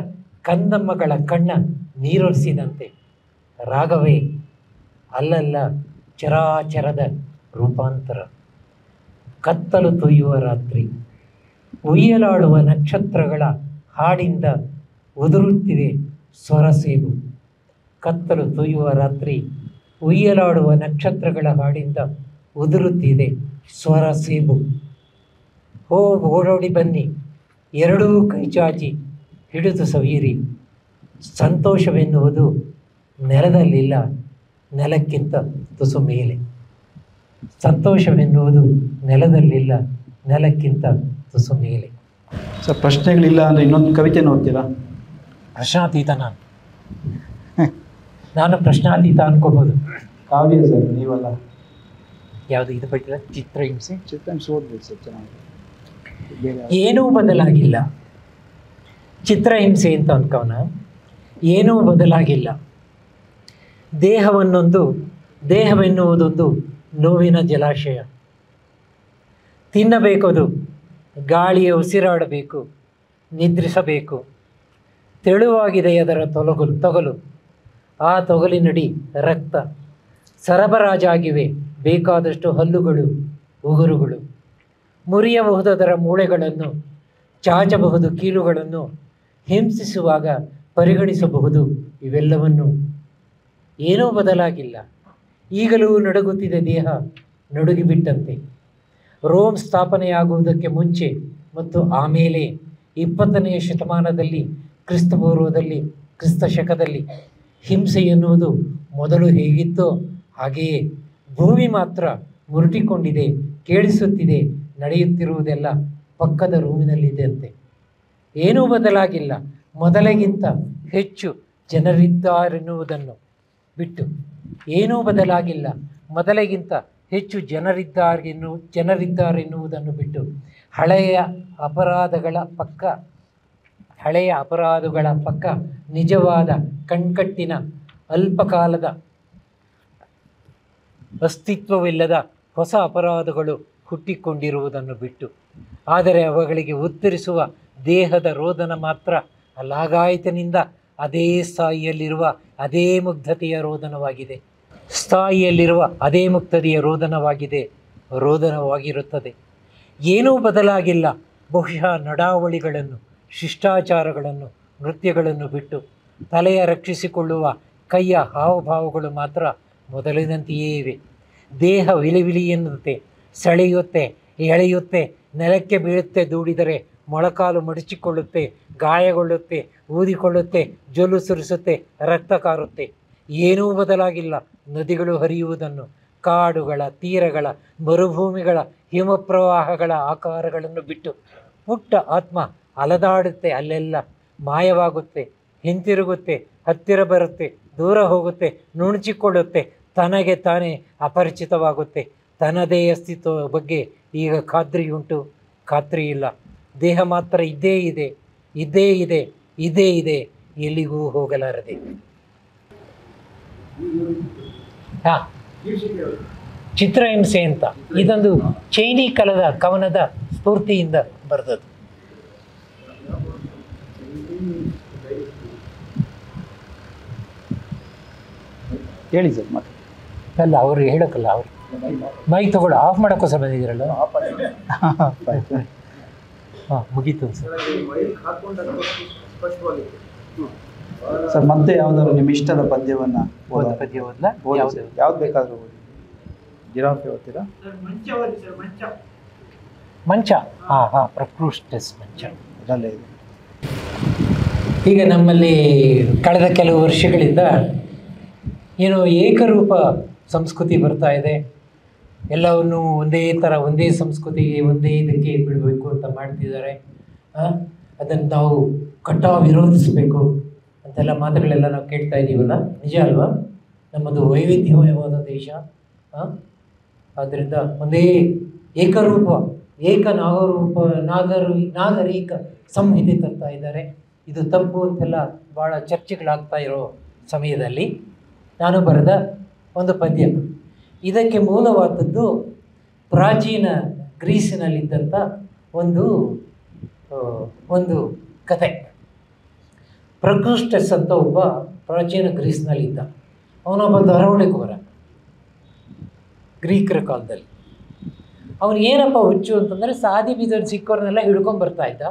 ಕಂದಮ್ಮಗಳ ಕಣ್ಣ ನೀರೊರೆಸಿದಂತೆ, ರಾಗವೇ ಅಲ್ಲಲ್ಲ ಚರಾಚರದ ರೂಪಾಂತರ, ಕತ್ತಲು ತೊಯ್ಯುವ ರಾತ್ರಿ, ಉಯ್ಯಲಾಡುವ ನಕ್ಷತ್ರಗಳ ಹಾಡಿಂದ ಉದುರುತ್ತಿದೆ ಸ್ವರಸೇಬು, ಕತ್ತಲು ತೊಯ್ಯುವ ರಾತ್ರಿ, ಉಯ್ಯಲಾಡುವ ನಕ್ಷತ್ರಗಳ ಹಾಡಿಂದ ಉದುರುತ್ತಿದೆ ಸ್ವರಸೇಬು. ಓಡೋಡಿ ಬನ್ನಿ ಎರಡೂ ಕೈ ಚಾಚಿ ಹಿಡಿದು ಸವಿಯಿರಿ, ಸಂತೋಷವೆನ್ನುವುದು ನೆಲದಲ್ಲಿಲ್ಲ ನೆಲಕ್ಕಿಂತ ತುಸು ಮೇಲೆ, ಸಂತೋಷವೆನ್ನುವುದು ನೆಲದಲ್ಲಿಲ್ಲ ನೆಲಕ್ಕಿಂತ ತುಸು ಮೇಲೆ. ಸರ್, ಪ್ರಶ್ನೆಗಳಿಲ್ಲ ಅಂದರೆ ಇನ್ನೊಂದು ಕವಿತೆ ಓದ್ತೀರಾ? ಪ್ರಶ್ನಾತೀತ ನಾನು ಪ್ರಶ್ನಾತೀತ ಅನ್ಕೋಬೋದು. ಕಾವ್ಯ ಸರ್, ನೀವಲ್ಲ. ಯಾವುದು ಇದು ಬಿಟ್ಟಿಲ್ಲ? ಚಿತ್ರಹಿಂಸೆ. ಚಿತ್ರಹಿಂಸೆ ಓದ್ಬೋದು ಸರ್, ಚೆನ್ನಾಗಿ. ಏನೂ ಬದಲಾಗಿಲ್ಲ. ಚಿತ್ರಹಿಂಸೆ ಅಂತ ಅನ್ಕೋನ. ಏನೂ ಬದಲಾಗಿಲ್ಲ. ದೇಹವೆನ್ನುವುದೊಂದು ನೋವಿನ ಜಲಾಶಯ. ತಿನ್ನಬೇಕದು, ಗಾಳಿಯ ಉಸಿರಾಡಬೇಕು, ನಿದ್ರಿಸಬೇಕು. ತೆಳುವಾಗಿದೆ ಅದರ ತೊಗಲು, ಆ ತೊಗಲಿನಡಿ ರಕ್ತ. ಸರಬರಾಜಾಗಿವೆ ಬೇಕಾದಷ್ಟು ಹಲ್ಲುಗಳು, ಉಗುರುಗಳು. ಮುರಿಯಬಹುದದರ ಮೂಳೆಗಳನ್ನು, ಚಾಚಬಹುದು ಕೀಲುಗಳನ್ನು, ಹಿಂಸಿಸುವಾಗ ಪರಿಗಣಿಸಬಹುದು ಇವೆಲ್ಲವನ್ನು. ಏನೂ ಬದಲಾಗಿಲ್ಲ. ಈಗಲೂ ನಡುಗುತ್ತಿದೆ ದೇಹ, ನಡುಗಿಬಿಟ್ಟಂತೆ. ರೋಮ್ ಸ್ಥಾಪನೆಯಾಗುವುದಕ್ಕೆ ಮುಂಚೆ ಮತ್ತು ಆಮೇಲೆ 20ನೇ ಶತಮಾನದಲ್ಲಿ, ಕ್ರಿಸ್ತಪೂರ್ವದಲ್ಲಿ, ಕ್ರಿಸ್ತಶಕದಲ್ಲಿ ಹಿಂಸೆ ಎನ್ನುವುದು ಮೊದಲು ಹೇಗಿತ್ತೋ ಹಾಗೆಯೇ ಭೂಮಿ ಮಾತ್ರ ಮುರುಟಿಕೊಂಡಿದೆ, ಕೇಳಿಸುತ್ತಿದೆ, ನಡೆಯುತ್ತಿರುವುದೆಲ್ಲ ಪಕ್ಕದ ರೂಮಿನಲ್ಲಿದೆಯಂತೆ. ಏನೂ ಬದಲಾಗಿಲ್ಲ. ಮೊದಲಿಗಿಂತ ಹೆಚ್ಚು ಜನರಿದ್ದಾರೆನ್ನುವುದನ್ನು ಬಿಟ್ಟು, ಏನೂ ಬದಲಾಗಿಲ್ಲ. ಮೊದಲಿಗಿಂತ ಹೆಚ್ಚು ಜನರಿದ್ದಾರೆನ್ನುವುದನ್ನು ಬಿಟ್ಟು, ಹಳೆಯ ಅಪರಾಧಗಳ ಪಕ್ಕ ನಿಜವಾದ ಕಣ್ಕಟ್ಟಿನ ಅಲ್ಪಕಾಲದ ಅಸ್ತಿತ್ವವಿಲ್ಲದ ಹೊಸ ಅಪರಾಧಗಳು ಹುಟ್ಟಿಕೊಂಡಿರುವುದನ್ನು ಬಿಟ್ಟು, ಆದರೆ ಅವುಗಳಿಗೆ ಉತ್ತರಿಸುವ ದೇಹದ ರೋದನ ಮಾತ್ರ ಲಾಗಾಯತನಿಂದ ಅದೇ ಸ್ಥಾಯಿಯಲ್ಲಿರುವ ಅದೇ ಮುಗ್ಧತೆಯ ರೋದನವಾಗಿದೆ. ಸ್ಥಾಯಿಯಲ್ಲಿರುವ ಅದೇ ಮುಕ್ತತೆಯ ರೋದನವಾಗಿರುತ್ತದೆ. ಏನೂ ಬದಲಾಗಿಲ್ಲ. ಬಹುಶಃ ನಡಾವಳಿಗಳನ್ನು, ಶಿಷ್ಟಾಚಾರಗಳನ್ನು, ನೃತ್ಯಗಳನ್ನು ಬಿಟ್ಟು ತಲೆಯ ರಕ್ಷಿಸಿಕೊಳ್ಳುವ ಕೈಯ ಹಾವಭಾವಗಳು ಮಾತ್ರ ಮೊದಲಿನಂತೆಯೇ ಇವೆ. ದೇಹ ವಿಲಿವಿಲಿ ಎನ್ನುತ್ತೆ, ಸೆಳೆಯುತ್ತೆ, ಎಳೆಯುತ್ತೆ, ನೆಲಕ್ಕೆ ಬೀಳುತ್ತೆ. ದೂಡಿದರೆ ಮೊಳಕಾಲು ಮಡಚಿಕೊಳ್ಳುತ್ತೆ, ಗಾಯಗೊಳ್ಳುತ್ತೆ, ಊದಿಕೊಳ್ಳುತ್ತೆ, ಜೊಲ್ಲು ಸುರಿಸುತ್ತೆ, ರಕ್ತ ಕಾರುತ್ತೆ. ಏನೂ ಬದಲಾಗಿಲ್ಲ. ನದಿಗಳು ಹರಿಯುವುದನ್ನು, ಕಾಡುಗಳ ತೀರಗಳ ಮರುಭೂಮಿಗಳ ಹಿಮಪ್ರವಾಹಗಳ ಆಕಾರಗಳನ್ನು ಬಿಟ್ಟು ಪುಟ್ಟ ಆತ್ಮ ಅಲದಾಡುತ್ತೆ. ಅಲ್ಲೆಲ್ಲ ಮಾಯವಾಗುತ್ತೆ, ಹಿಂತಿರುಗುತ್ತೆ, ಹತ್ತಿರ ಬರುತ್ತೆ, ದೂರ ಹೋಗುತ್ತೆ, ನುಣುಚಿಕೊಳ್ಳುತ್ತೆ, ತನಗೆ ತಾನೇ ಅಪರಿಚಿತವಾಗುತ್ತೆ. ತನ್ನದೇ ಅಸ್ತಿತ್ವದ ಬಗ್ಗೆ ಈಗ ಖಾತ್ರಿಯುಂಟು, ಖಾತ್ರಿ ಇಲ್ಲ. ದೇಹ ಮಾತ್ರ ಇದ್ದೇ ಇದೆ, ಇದ್ದೇ ಇದೆ, ಇದೇ ಇದೆ, ಎಲ್ಲಿಗೂ ಹೋಗಲಾರದೆ. ಹಾಂ, ಚಿತ್ರಹಿಂಸೆ ಅಂತ ಇದೊಂದು ಚೈನಿ ಕಲದ ಕವನದ ಸ್ಫೂರ್ತಿಯಿಂದ ಬರೆದದ್ದು. ಹೇಳಿ ಸರ್ ಮತ್ತೆ. ಅಲ್ಲ, ಅವರು ಹೇಳೋಕ್ಕಲ್ಲ, ಅವರು ಮೈಕ್ ತಗೊಳ್ಳಿ, ಆಫ್ ಮಾಡೋಕ್ಕೋಸ್ಕರ ಬಂದಿದ್ದೀರಲ್ಲ. ಹಾಂ, ಮುಗೀತು ಸರ್. ಸರ್ ಮತ್ತೆ ಯಾವ್ದಾದ್ರು ನಿಮ್ಮ ಇಷ್ಟದ ಪದ್ಯವನ್ನು ಪದ್ಯ ಓದಲ್ಲ? ಯಾವ್ದು ಬೇಕಾದರೂ ಓದಿ. ಜಿರಾಫೆ ಓದ್ತೀರಾ? ಮಂಚ. ಹಾಂ ಹಾಂ, ಪ್ರಕೃಷ್ಟಸ್ ಮಂಚ ಅದರಲ್ಲೇ ಇದೆ. ಈಗ ನಮ್ಮಲ್ಲಿ ಕಳೆದ ಕೆಲವು ವರ್ಷಗಳಿಂದ ಏನು ಏಕರೂಪ ಸಂಸ್ಕೃತಿ ಬರ್ತಾ ಇದೆ. ಎಲ್ಲವನ್ನು ಒಂದೇ ಥರ, ಒಂದೇ ಸಂಸ್ಕೃತಿಗೆ, ಒಂದೇ ಇದಕ್ಕೆ ಬಿಡಬೇಕು ಅಂತ ಮಾಡ್ತಿದ್ದಾರೆ. ಅದನ್ನು ನಾವು ಕಟ್ಟಾಗಿ ವಿರೋಧಿಸಬೇಕು ಅಂತೆಲ್ಲ ಮಾತುಗಳೆಲ್ಲ ನಾವು ಕೇಳ್ತಾ ಇದ್ದೀವಲ್ಲ, ನಿಜ ಅಲ್ವಾ? ನಮ್ಮದು ವೈವಿಧ್ಯಮಯವಾದ ದೇಶ. ಆದ್ದರಿಂದ ಒಂದೇ ಏಕರೂಪ, ನಾಗರಿಕ ಸಂಹಿತೆ ತರ್ತಾ ಇದ್ದಾರೆ. ಇದು ತಪ್ಪು ಅಂತೆಲ್ಲ ಭಾಳ ಚರ್ಚೆಗಳಾಗ್ತಾ ಇರೋ ಸಮಯದಲ್ಲಿ ನಾನು ಬರೆದ ಒಂದು ಪದ್ಯ. ಇದಕ್ಕೆ ಮೂಲವಾದದ್ದು ಪ್ರಾಚೀನ ಗ್ರೀಸಿನಲ್ಲಿದ್ದಂಥ ಒಂದು ಕತೆ. ಪ್ರಕೃಷ್ಟಸ್ ಅಂತ ಒಬ್ಬ ಪ್ರಾಚೀನ ಗ್ರೀಸ್ನಲ್ಲಿದ್ದ. ಅವನೊಬ್ಬ ದರೋಡೆಕೋರ ಗ್ರೀಕರ ಕಾಲದಲ್ಲಿ. ಅವನಿಗೇನಪ್ಪ ಹುಚ್ಚು ಅಂತಂದರೆ, ಸಾದಿ ಬೀದರ್ ಸಿಕ್ಕೋರ್ನೆಲ್ಲ ಹಿಡ್ಕೊಂಡ್ಬರ್ತಾ ಇದ್ದ.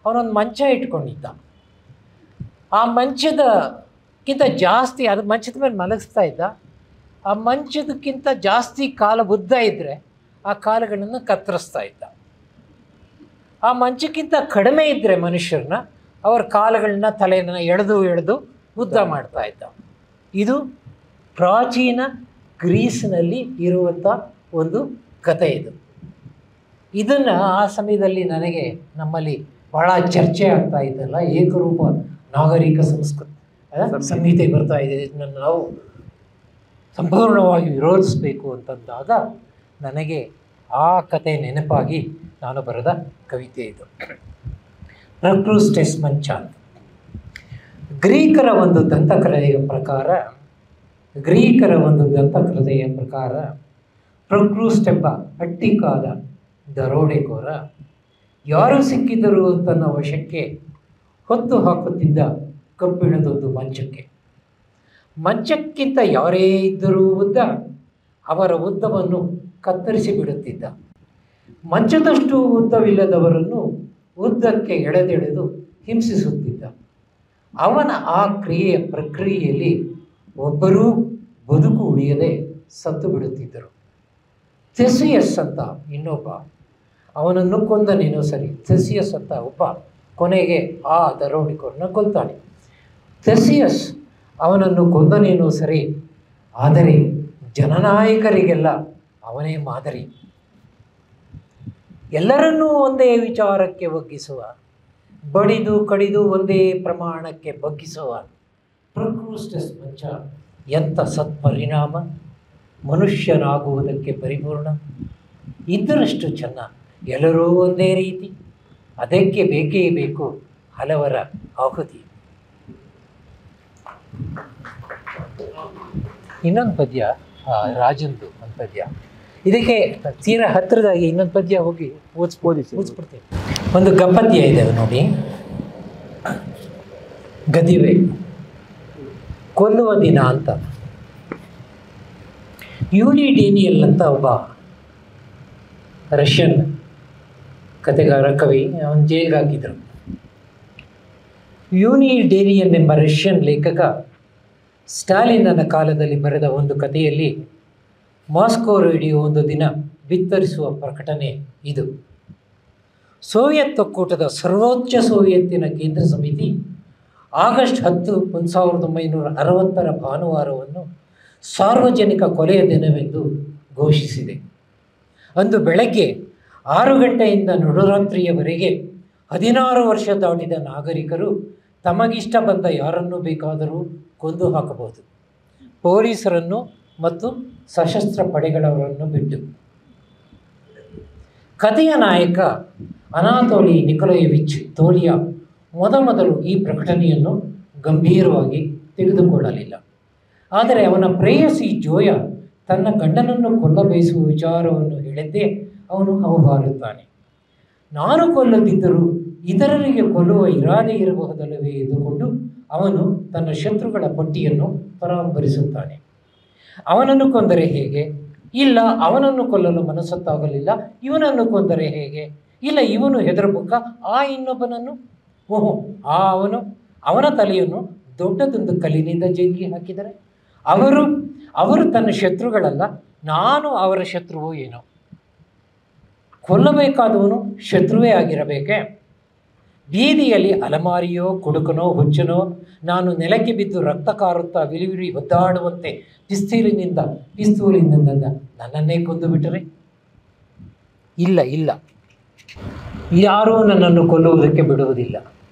ಅವನೊಂದು ಮಂಚ ಇಟ್ಕೊಂಡಿದ್ದ. ಆ ಮಂಚದಕ್ಕಿಂತ ಜಾಸ್ತಿ, ಅದು ಮಂಚದ ಮೇಲೆ ಮಲಗಿಸ್ತಾ ಇದ್ದ. ಆ ಮಂಚದಕ್ಕಿಂತ ಜಾಸ್ತಿ ಕಾಲ ಉದ್ದ ಇದ್ದರೆ ಆ ಕಾಲುಗಳನ್ನು ಕತ್ತರಿಸ್ತಾ ಇದ್ದ. ಆ ಮಂಚಕ್ಕಿಂತ ಕಡಿಮೆ ಇದ್ದರೆ ಮನುಷ್ಯರನ್ನ, ಅವರ ಕಾಲುಗಳನ್ನ, ತಲೆಯನ್ನು ಎಳೆದು ಉದ್ದ ಮಾಡ್ತಾ ಇದ್ದ. ಇದು ಪ್ರಾಚೀನ ಗ್ರೀಸ್ನಲ್ಲಿ ಇರುವಂಥ ಒಂದು ಕಥೆ. ಇದನ್ನು ಆ ಸಮಯದಲ್ಲಿ ನನಗೆ ನಮ್ಮಲ್ಲಿ ಭಾಳ ಚರ್ಚೆ ಆಗ್ತಾ ಇದ್ದಲ್ಲ, ಏಕರೂಪ ನಾಗರಿಕ ಸಂಹಿತೆ ಬರ್ತಾ ಇದೆ, ಇದನ್ನು ನಾವು ಸಂಪೂರ್ಣವಾಗಿ ವಿರೋಧಿಸಬೇಕು ಅಂತಂದಾಗ ನನಗೆ ಆ ಕತೆ ನೆನಪಾಗಿ ನಾನು ಬರೆದ ಕವಿತೆ ಇದು. ಪ್ರಕೃಷ್ಟಸ್ ಮಂಚ. ಗ್ರೀಕರ ಒಂದು ದಂತಕಥೆಯ ಪ್ರಕಾರ ಪ್ರಕೃಷ್ಟೆಂಬ ಅಟ್ಟಿಕಾದ ದರೋಡೆಕೋರ ಯಾರು ಸಿಕ್ಕಿದರೂ ತನ್ನ ವಶಕ್ಕೆ ಹೊತ್ತು ಹಾಕುತ್ತಿದ್ದ ಕಬ್ಬಿಣದೊಂದು ಮಂಚಕ್ಕಿಂತ ಯಾರೇ ಇದ್ದರೂ ಉದ್ದ ಅವರ ಉದ್ದವನ್ನು ಕತ್ತರಿಸಿ ಬಿಡುತ್ತಿದ್ದ. ಮಂಚದಷ್ಟು ಉದ್ದವಿಲ್ಲದವರನ್ನು ಉದ್ದಕ್ಕೆ ಎಳೆದೆಳೆದು ಹಿಂಸಿಸುತ್ತಿದ್ದ. ಅವನ ಆ ಪ್ರಕ್ರಿಯೆಯಲ್ಲಿ ಒಬ್ಬರೂ ಬದುಕು ಉಳಿಯದೆ ಸತ್ತು ಬಿಡುತ್ತಿದ್ದರು. ಥೆಸಿಯಸ್ ಅಂತ ಇನ್ನೊಬ್ಬ, ಅವನನ್ನು ಕೊಂದನೇನೋ ಸರಿ. ಥೆಸಿಯಸ್ ಅಂತ ಒಬ್ಬ ಕೊನೆಗೆ ಆ ದರೋಡೆಕೋರನ್ನ ಕೊಲ್ತಾನೆ. ಥೆಸಿಯಸ್ ಅವನನ್ನು ಕೊಂದನೇನೋ ಸರಿ, ಆದರೆ ಜನನಾಯಕರಿಗೆಲ್ಲ ಅವನೇ ಮಾದರಿ. ಎಲ್ಲರನ್ನೂ ಒಂದೇ ವಿಚಾರಕ್ಕೆ ಬಗ್ಗಿಸುವ, ಬಡಿದು ಕಡಿದು ಒಂದೇ ಪ್ರಮಾಣಕ್ಕೆ ಬಗ್ಗಿಸುವ ಪ್ರಕೃಷ್ಟಸ್ ಮಂಚ ಎಂಥ ಸತ್ಪರಿಣಾಮ, ಮನುಷ್ಯನಾಗುವುದಕ್ಕೆ ಪರಿಪೂರ್ಣ. ಇದ್ದರಷ್ಟು ಚೆನ್ನ, ಎಲ್ಲರೂ ಒಂದೇ ರೀತಿ, ಅದಕ್ಕೆ ಬೇಕೇ ಬೇಕು ಹಲವರ ಆಹುತಿ. ಇನ್ನೊಂದು ಪದ್ಯ ರಾಜಂದು ಒಂದು ಪದ್ಯ. ಇದಕ್ಕೆ ತೀರಾ ಹತ್ತಿರದಾಗಿ ಇನ್ನೊಂದು ಪದ್ಯ ಹೋಗಿ ಓದಿಸ್ಬಿಡ್ತೀನಿ. ಒಂದು ಗಪದ್ಯ ಇದೆ ನೋಡಿ. ಗದಿವೆ ಕೊಲ್ಲುವ ದಿನ ಅಂತ. ಯೂನಿ ಡೇನಿಯಲ್ ಅಂತ ಒಬ್ಬ ರಷ್ಯನ್ ಕಥೆಗಾರ, ಕವಿ, ಅವನು ಜೈಲಿಗೆ ಹಾಕಿದ್ರು. ಯೂನಿ ಡೇನಿಯಲ್ ಎಂಬ ರಷ್ಯನ್ ಲೇಖಕ ಸ್ಟಾಲಿನನ ಕಾಲದಲ್ಲಿ ಬರೆದ ಒಂದು ಕಥೆಯಲ್ಲಿ ಮಾಸ್ಕೋ ರೇಡಿಯೋ ಒಂದು ದಿನ ಬಿತ್ತರಿಸುವ ಪ್ರಕಟಣೆ ಇದು. ಸೋವಿಯತ್ ಒಕ್ಕೂಟದ ಸರ್ವೋಚ್ಚ ಸೋವಿಯತ್ತಿನ ಕೇಂದ್ರ ಸಮಿತಿ ಆಗಸ್ಟ್ 10, 1960 ಭಾನುವಾರವನ್ನು ಸಾರ್ವಜನಿಕ ಕೊಲೆಯ ದಿನವೆಂದು ಘೋಷಿಸಿದೆ. ಅಂದು ಬೆಳಗ್ಗೆ 6 ಗಂಟೆಯಿಂದ ನಡುರಾತ್ರಿಯವರೆಗೆ 16 ವರ್ಷ ದಾಟಿದ ನಾಗರಿಕರು ತಮಗಿಷ್ಟ ಬಂದ ಯಾರನ್ನು ಬೇಕಾದರೂ ಕೊಂದು ಹಾಕಬಹುದು, ಪೊಲೀಸರನ್ನು ಮತ್ತು ಸಶಸ್ತ್ರ ಪಡೆಗಳವರನ್ನು ಬಿಟ್ಟು. ಕಥೆಯ ನಾಯಕ ಅನಾತೋಲಿ ನಿಕೊಲಾಯೆವಿಚ್ ತೋಲಿಯಾ ಮೊದಲು ಈ ಪ್ರಕಟಣೆಯನ್ನು ಗಂಭೀರವಾಗಿ ತೆಗೆದುಕೊಳ್ಳಲಿಲ್ಲ. ಆದರೆ ಅವನ ಪ್ರೇಯಸಿ ಜೋಯಾ ತನ್ನ ಗಂಡನನ್ನು ಕೊಲ್ಲಬಯಸುವ ವಿಚಾರವನ್ನು ಹೇಳಿದ್ದೇ ಅವನು ಹೌಹಾರುತ್ತಾನೆ. ನಾನು ಕೊಲ್ಲದಿದ್ದರೂ ಇತರರಿಗೆ ಕೊಲ್ಲುವ ಇರಾದೆ ಇರಬಹುದಲ್ಲವೇ ಎಂದುಕೊಂಡು ಅವನು ತನ್ನ ಶತ್ರುಗಳ ಪಟ್ಟಿಯನ್ನು ಪರಾಂಬರಿಸುತ್ತಾನೆ. ಅವನನ್ನು ಕೊಂದರೆ ಹೇಗೆ? ಇಲ್ಲ, ಅವನನ್ನು ಕೊಲ್ಲಲು ಮನಸ್ಸತ್ತಾಗಲಿಲ್ಲ. ಇವನನ್ನು ಕೊಂದರೆ ಹೇಗೆ? ಇಲ್ಲ, ಇವನು ಹೆದರಬುಕ್ಕ ಆ ಇನ್ನೊಬ್ಬನನ್ನು. ಓಹೋ, ಅವನ ತಲೆಯನ್ನು ದೊಡ್ಡದೊಂದು ಕಲ್ಲಿನಿಂದ ಜಗ್ಗಿ ಹಾಕಿದರೆ ಅವರು ತನ್ನ ಶತ್ರುಗಳಲ್ಲ, ನಾನು ಅವರ ಶತ್ರುವೋ ಏನೋ. ಕೊಲ್ಲಬೇಕಾದವನು ಶತ್ರುವೇ ಆಗಿರಬೇಕೆ? ಬೀದಿಯಲ್ಲಿ ಅಲಮಾರಿಯೋ ಕುಡುಕನೋ ಹುಚ್ಚನೋ ನಾನು ನೆಲಕ್ಕೆ ಬಿದ್ದು ರಕ್ತ ಕಾರುತ್ತಾ ವಿಲಿವಿಲಿ ಒದ್ದಾಡುವಂತೆ ಪಿಸ್ತೂಲಿನಿಂದ ನನ್ನನ್ನೇ ಕೊಂದು ಬಿಟ್ಟರೆ? ಇಲ್ಲ, ಯಾರೂ ನನ್ನನ್ನು ಕೊಲ್ಲುವುದಕ್ಕೆ ಬಿಡುವುದಿಲ್ಲ.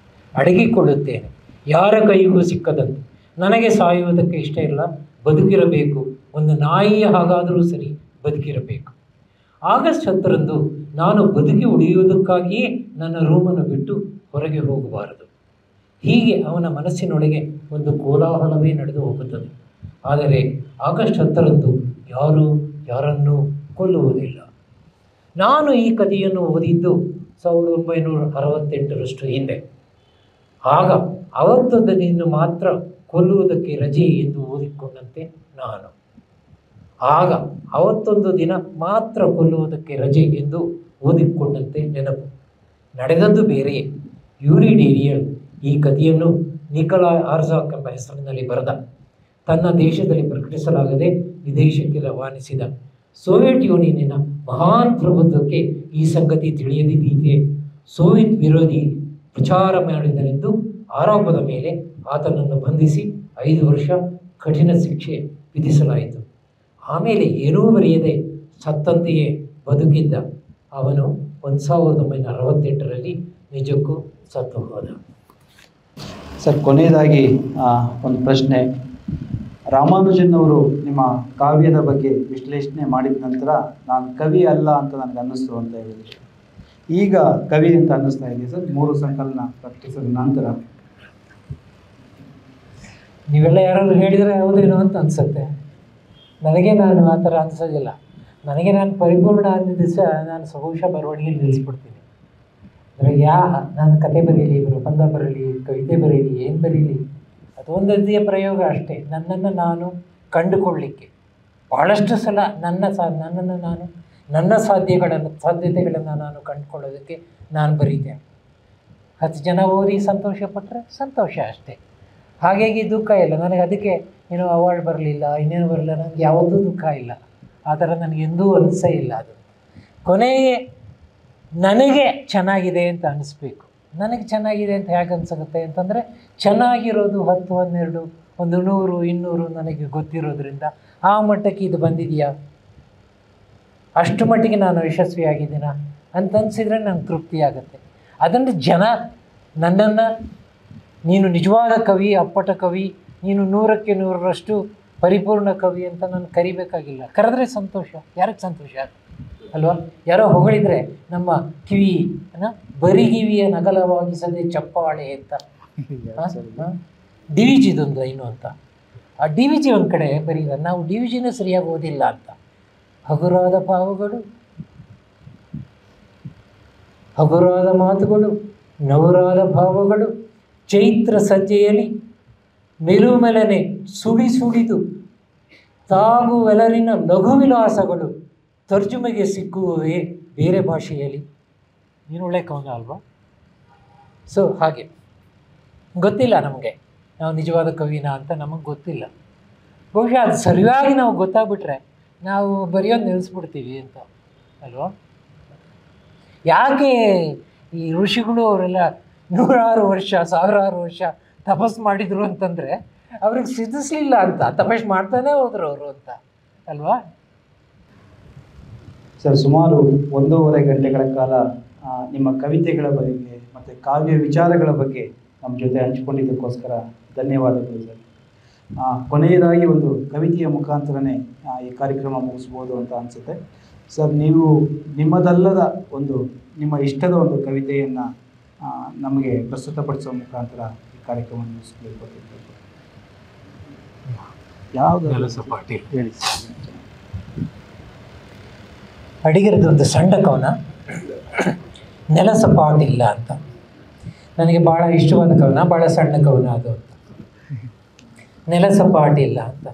ಅಡಗಿಕೊಳ್ಳುತ್ತೇನೆ, ಯಾರ ಕೈಗೂ ಸಿಕ್ಕದಂತೆ. ನನಗೆ ಸಾಯುವುದಕ್ಕೆ ಇಷ್ಟ ಇಲ್ಲ, ಬದುಕಿರಬೇಕು. ಒಂದು ನಾಯಿಯ ಹಾಗಾದರೂ ಸರಿ ಬದುಕಿರಬೇಕು. ಆಗಸ್ಟ್ 10 ನಾನು ಬದುಕಿ ಉಳಿಯುವುದಕ್ಕಾಗಿಯೇ ನನ್ನ ರೂಮನ್ನು ಬಿಟ್ಟು ಹೊರಗೆ ಹೋಗಬಾರದು. ಹೀಗೆ ಅವನ ಮನಸ್ಸಿನೊಳಗೆ ಒಂದು ಕೋಲಾಹಲವೇ ನಡೆದು ಹೋಗುತ್ತದೆ. ಆದರೆ ಆಗಸ್ಟ್ 10 ಯಾರೂ ಯಾರನ್ನೂ ಕೊಲ್ಲುವುದಿಲ್ಲ. ನಾನು ಈ ಕಥೆಯನ್ನು ಓದಿದ್ದು 1968 ಹಿಂದೆ. ಆಗ ಅವತ್ತೊಂದು ದಿನ ಮಾತ್ರ ಕೊಲ್ಲುವುದಕ್ಕೆ ರಜೆ ಎಂದು ಓದಿಕೊಂಡಂತೆ ನಾನು. ಆಗ ಅವತ್ತೊಂದು ದಿನ ಮಾತ್ರ ಕೊಲ್ಲುವುದಕ್ಕೆ ರಜೆ ಎಂದು ಓದಿಕೊಂಡಂತೆ ನೆನಪು. ನಡೆದದ್ದು ಬೇರೆಯೇ. ಯೂರಿ ಡೇರಿಯಲ್ ಈ ಕಥೆಯನ್ನು ನಿಕೊಲಾಯ್ ಆರ್ಜಾಕ್ ಎಂಬ ಹೆಸರಿನಲ್ಲಿ ಬರೆದ. ತನ್ನ ದೇಶದಲ್ಲಿ ಪ್ರಕಟಿಸಲಾಗದೆ ವಿದೇಶಕ್ಕೆ ರವಾನಿಸಿದ. ಸೋವಿಯತ್ ಯೂನಿಯನ್ನಿನ ಮಹಾನ್ ಪ್ರಭುತ್ವಕ್ಕೆ ಈ ಸಂಗತಿ ತಿಳಿಯದಿದ್ದೇ ಸೋವಿಯತ್ ವಿರೋಧಿ ಪ್ರಚಾರ ಮಾಡಿದನೆಂದು ಆರೋಪದ ಮೇಲೆ ಆತನನ್ನು ಬಂಧಿಸಿ 5 ವರ್ಷ ಕಠಿಣ ಶಿಕ್ಷೆ ವಿಧಿಸಲಾಯಿತು. ಆಮೇಲೆ ಏನೂ ಬರೆಯದೆ ಸತ್ತಂತೆಯೇ ಬದುಕಿದ್ದ ಅವನು 1968 ನಿಜಕ್ಕೂ ಸತ್ತು ಹೋದ. ಸರ್, ಕೊನೆಯದಾಗಿ ಒಂದು ಪ್ರಶ್ನೆ. ರಾಮಾನುಜನ್ ಅವರು ನಿಮ್ಮ ಕಾವ್ಯದ ಬಗ್ಗೆ ವಿಶ್ಲೇಷಣೆ ಮಾಡಿದ ನಂತರ ನಾನು ಕವಿ ಅಲ್ಲ ಅಂತ ನನಗೆ ಅನ್ನಿಸ್ತು ಅಂತ ಹೇಳಿದ್ರು. ಈಗ ಕವಿ ಅಂತ ಅನ್ನಿಸ್ತಾ ಇದೆ ಸರ್ 3 ಸಂಕಲನ ಪ್ರಕಟಿಸಿದ ನಂತರ? ನೀವೆಲ್ಲ ಯಾರಾದ್ರು ಹೇಳಿದರೆ ಹೌದೇನೋ ಅಂತ ಅನಿಸುತ್ತೆ. ನಾನು ಆ ಥರ ಅನಿಸೋದಿಲ್ಲ. ನಾನು ಪರಿಪೂರ್ಣ ಅಂದ ದಿವಸ ನಾನು ಬಹುಶಃ ಬರವಣಿಗೆ ನಿಲ್ಲಿಸ್ಬಿಡ್ತೀನಿ. ಅಂದರೆ ನಾನು ಕತೆ ಬರೀಲಿ, ಪ್ರಬಂಧ ಬರೀಲಿ, ಕವಿತೆ ಬರೀಲಿ, ಏನು ಬರೀಲಿ, ಅದೊಂದು ರೀತಿಯ ಪ್ರಯೋಗ ಅಷ್ಟೇ. ನನ್ನನ್ನು ನಾನು ಕಂಡುಕೊಳ್ಳಲಿಕ್ಕೆ ಭಾಳಷ್ಟು ಸಲ ನನ್ನ ಸಾಧ್ಯತೆಗಳನ್ನು ನಾನು ಕಂಡುಕೊಳ್ಳೋದಕ್ಕೆ ನಾನು ಬರೀತೇನೆ. 10 ಜನ ಓದಿ ಸಂತೋಷಪಟ್ಟರೆ ಸಂತೋಷ ಅಷ್ಟೇ. ಹಾಗಾಗಿ ದುಃಖ ಇಲ್ಲ ನನಗೆ. ಅದಕ್ಕೆ ಏನೋ ಅವಾರ್ಡ್ ಬರಲಿಲ್ಲ, ಇನ್ನೇನು ಬರಲಿಲ್ಲ, ನನಗೆ ಯಾವತ್ತೂ ದುಃಖ ಇಲ್ಲ. ಆ ಥರ ನನಗೆಂದೂ ಅನಿಸೇ ಇಲ್ಲ. ಅದು ಕೊನೆಗೆ ನನಗೆ ಚೆನ್ನಾಗಿದೆ ಅಂತ ಅನಿಸ್ಬೇಕು. ನನಗೆ ಚೆನ್ನಾಗಿದೆ ಅಂತ ಹೇಗೆ ಅನಿಸುತ್ತೆ ಅಂತಂದರೆ, ಚೆನ್ನಾಗಿರೋದು 10, 12, 100, 200 ನನಗೆ ಗೊತ್ತಿರೋದ್ರಿಂದ ಆ ಮಟ್ಟಕ್ಕೆ ಇದು ಬಂದಿದೆಯಾ, ಅಷ್ಟು ಮಟ್ಟಿಗೆ ನಾನು ಯಶಸ್ವಿಯಾಗಿದ್ದೀನ ಅಂತ ಅನಿಸಿದರೆ ನನಗೆ ತೃಪ್ತಿಯಾಗುತ್ತೆ. ಅದನ್ನು ಜನ ನನ್ನನ್ನು ನೀನು ನಿಜವಾದ ಕವಿ, ಅಪ್ಪಟ ಕವಿ, ನೀನು 100ಕ್ಕೆ 100ರಷ್ಟು ಪರಿಪೂರ್ಣ ಕವಿ ಅಂತ ನಾನು ಕರಿಬೇಕಾಗಿಲ್ಲ. ಕರೆದ್ರೆ ಸಂತೋಷ, ಯಾರಿಗೆ ಸಂತೋಷ ಅಲ್ವಾ? ಯಾರೋ ಹೊಗಳಿದರೆ ನಮ್ಮ ಕಿವಿ ಬರಿಗಿವಿಯ ನಗಲವಾಗಿಸದೆ ಚಪ್ಪಾಳೆ ಅಂತ DVGದೊಂದು ಏನು ಅಂತ. ಆ DVG ಒಂದು ಕಡೆ ಬರೀತಾರೆ, ನಾವು DVGನೇ ಸರಿಯಾಗಿ ಓದಿಲ್ಲ ಅಂತ. ಹಗುರಾದ ಭಾವಗಳು, ಹಗುರಾದ ಮಾತುಗಳು, ನವರಾದ ಭಾವಗಳು, ಚೈತ್ರ ಸಂಜೆಯಲ್ಲಿ ಮೆಲುಮೆಲನೆ ಸುಳಿದು ತಾಗುವೆಲರಿನ ಲಘುವಿಲಾಸಗಳು ತರ್ಜುಮೆಗೆ ಸಿಕ್ಕುವವೇ ಬೇರೆ ಭಾಷೆಯಲ್ಲಿ. ನೀನು ಒಳ್ಳೆ ಕವನ ಅಲ್ವಾ? ಸೊ ಹಾಗೆ ಗೊತ್ತಿಲ್ಲ ನಮಗೆ ನಾವು ನಿಜವಾದ ಕವಿನ ಅಂತ ನಮಗೆ ಗೊತ್ತಿಲ್ಲ. ಬಹುಶಃ ಅದು ಸರಿಯಾಗಿ ನಾವು ಗೊತ್ತಾಗ್ಬಿಟ್ರೆ ನಾವು ಬರೆಯೋದು ನಿಲ್ಲಿಸ್ಬಿಡ್ತೀವಿ ಅಂತ ಅಲ್ವಾ? ಯಾಕೆ ಈ ಋಷಿಗಳು ಅವರೆಲ್ಲ 100 ವರ್ಷ 1000 ವರ್ಷ ತಪಸ್ ಮಾಡಿದ್ರು ಅಂತಂದರೆ ಅವ್ರಿಗೆ ಸಿದ್ಧಿಸ್ಲಿಲ್ಲ ಅಂತ, ತಪಸ್ ಮಾಡ್ತಾನೆ ಹೋದ್ರು ಅವರು ಅಂತ ಅಲ್ವಾ? ಸರ್, ಸುಮಾರು 1.5 ಗಂಟೆಗಳ ಕಾಲ ನಿಮ್ಮ ಕವಿತೆಗಳ ಬಗ್ಗೆ ಮತ್ತು ಕಾವ್ಯ ವಿಚಾರಗಳ ಬಗ್ಗೆ ನಮ್ಮ ಜೊತೆ ಹಂಚಿಕೊಂಡಿದ್ದಕ್ಕೋಸ್ಕರ ಧನ್ಯವಾದಗಳು ಸರ್. ಕೊನೆಯದಾಗಿ ಒಂದು ಕವಿತೆಯ ಮುಖಾಂತರನೇ ಈ ಕಾರ್ಯಕ್ರಮ ಮುಗಿಸ್ಬೋದು ಅಂತ ಅನಿಸುತ್ತೆ. ಸರ್, ನೀವು ನಿಮ್ಮದಲ್ಲದ ನಿಮ್ಮ ಇಷ್ಟದ ಒಂದು ಕವಿತೆಯನ್ನು ನಮಗೆ ಪ್ರಸ್ತುತಪಡಿಸುವ ಮುಖಾಂತರ ಈ ಕಾರ್ಯಕ್ರಮ ಮುಗಿಸ್ಬೇಕು. ಯಾವುದು ನೆಲಸಪಾಟಿ ಹೇಳಿ ಸರ್. ಅಡಿಗರದೊಂದು ಸಣ್ಣ ಕವನ, ನೆಲಸಪಾಟಿಲ್ಲ ಅಂತ. ನನಗೆ ಭಾಳ ಇಷ್ಟವಾದ ಕವನ, ಭಾಳ ಸಣ್ಣ ಕವನ ಅದು ಅಂತ. ನೆಲಸಪಾಟಿಲ್ಲ ಅಂತ.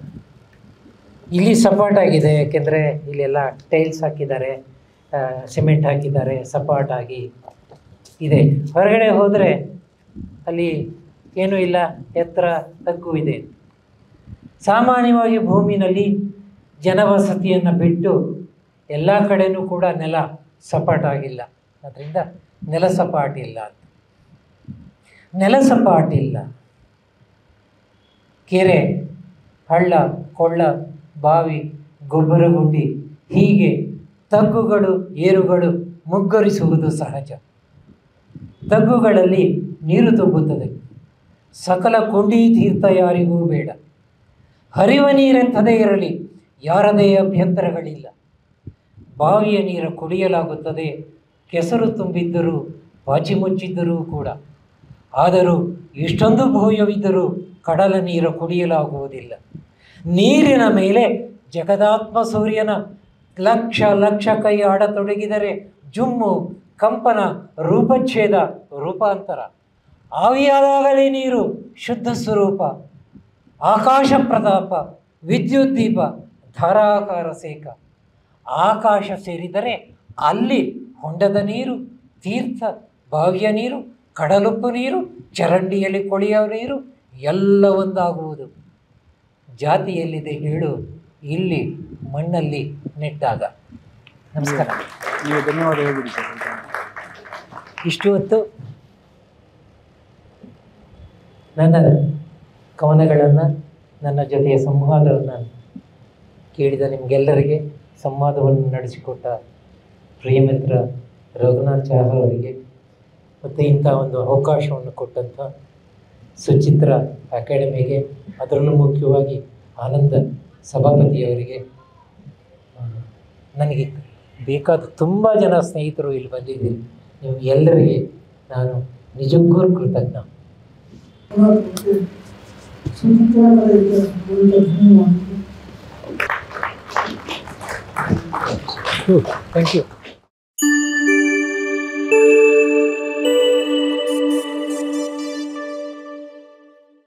ಇಲ್ಲಿ ಸಪಾಟಾಗಿದೆ, ಯಾಕೆಂದರೆ ಇಲ್ಲೆಲ್ಲ ಟೈಲ್ಸ್ ಹಾಕಿದ್ದಾರೆ, ಸಿಮೆಂಟ್ ಹಾಕಿದ್ದಾರೆ, ಸಪಾಟಾಗಿ ಇದೆ. ಹೊರಗಡೆ ಹೋದರೆ ಅಲ್ಲಿ ಏನೂ ಇಲ್ಲ, ಎತ್ತರ ತಗ್ಗು ಇದೆ. ಸಾಮಾನ್ಯವಾಗಿ ಭೂಮಿನಲ್ಲಿ ಜನವಸತಿಯನ್ನು ಬಿಟ್ಟು ಎಲ್ಲ ಕಡೆಯೂ ಕೂಡ ನೆಲ ಸಪಾಟಾಗಿಲ್ಲ, ಅದರಿಂದ ನೆಲ ಸಪಾಟಿಲ್ಲ ಅಂತ. ನೆಲ ಸಪಾಟಿಲ್ಲ. ಕೆರೆ, ಹಳ್ಳ, ಕೊಳ್ಳ, ಬಾವಿ, ಗೊಬ್ಬರಗುಂಡಿ ಹೀಗೆ ತಗ್ಗುಗಳು ಏರುಗಳು ಮುಗ್ಗರಿಸುವುದು ಸಹಜ. ತಗ್ಗುಗಳಲ್ಲಿ ನೀರು ತುಂಬುತ್ತದೆ. ಸಕಲ ಕುಂಡಿ ತೀರ್ಥ ಯಾರಿಗೂ ಬೇಡ. ಹರಿವ ನೀರೆಂಥದೇ ಇರಲಿ, ಯಾರದೇ ಅಭ್ಯಂತರಗಳಿಲ್ಲ. ಬಾವಿಯ ನೀರು ಕುಡಿಯಲಾಗುತ್ತದೆ, ಕೆಸರು ತುಂಬಿದ್ದರೂ ಪಾಚಿ ಮುಚ್ಚಿದ್ದರೂ ಕೂಡ. ಆದರೂ ಇಷ್ಟೊಂದು ಭೂಯವಿದ್ದರೂ ಕಡಲ ನೀರು ಕುಡಿಯಲಾಗುವುದಿಲ್ಲ. ನೀರಿನ ಮೇಲೆ ಜಗದಾತ್ಮ ಸೂರ್ಯನ ಲಕ್ಷ ಲಕ್ಷ ಕೈ ಆಡತೊಡಗಿದರೆ ಜುಮ್ಮು, ಕಂಪನ, ರೂಪಚ್ಛೇದ, ರೂಪಾಂತರ. ಆವಿಯಾದಾಗಲೇ ನೀರು ಶುದ್ಧ ಸ್ವರೂಪ. ಆಕಾಶ ಪ್ರತಾಪ, ವಿದ್ಯುತ್ ದೀಪ, ಧಾರಾಕಾರ ಸೇಕ. ಆಕಾಶ ಸೇರಿದರೆ ಅಲ್ಲಿ ಹೊಂಡದ ನೀರು, ತೀರ್ಥ, ಬಾವಿಯ ನೀರು, ಕಡಲುಪ್ಪು ನೀರು, ಚರಂಡಿಯಲ್ಲಿ ಕೊಳೆಯುವ ನೀರು ಎಲ್ಲ ಒಂದಾಗುವುದು. ಜಾತಿಯಲ್ಲಿದೆ ಹೇಳು ಇಲ್ಲಿ ಮಣ್ಣಲ್ಲಿ ನೆಟ್ಟಾಗ. ನಮಸ್ಕಾರ. ನೀವು ಧನ್ಯವಾದ ಹೇಳ್ಬಿಡಿ ಸರ್. ಇಷ್ಟು ಹೊತ್ತು ನನ್ನ ಕವನಗಳನ್ನು, ನನ್ನ ಜೊತೆಯ ಸಂವಾದವನ್ನು ಕೇಳಿದ ನಿಮಗೆಲ್ಲರಿಗೆ, ಸಂವಾದವನ್ನು ನಡೆಸಿಕೊಟ್ಟ ಪ್ರಿಯಮಿತ್ರ ರಘುನಾಥ್ ಚಾಹಾ ಅವರಿಗೆ, ಮತ್ತು ಇಂಥ ಒಂದು ಅವಕಾಶವನ್ನು ಕೊಟ್ಟಂಥ ಸುಚಿತ್ರ ಅಕಾಡೆಮಿಗೆ, ಅದರಲ್ಲೂ ಮುಖ್ಯವಾಗಿ ಆನಂದ ಸಭಾಪತಿಯವರಿಗೆ, ನನಗೆ ಬೇಕಾದ ತುಂಬ ಜನ ಸ್ನೇಹಿತರು ಇಲ್ಲಿ ಬಂದಿದ್ದೀರಿ. ನೀವು ಎಲ್ಲರಿಗೆ ನಾನು ನಿಜಕ್ಕೂ ಕೃತಜ್ಞ. Thank you.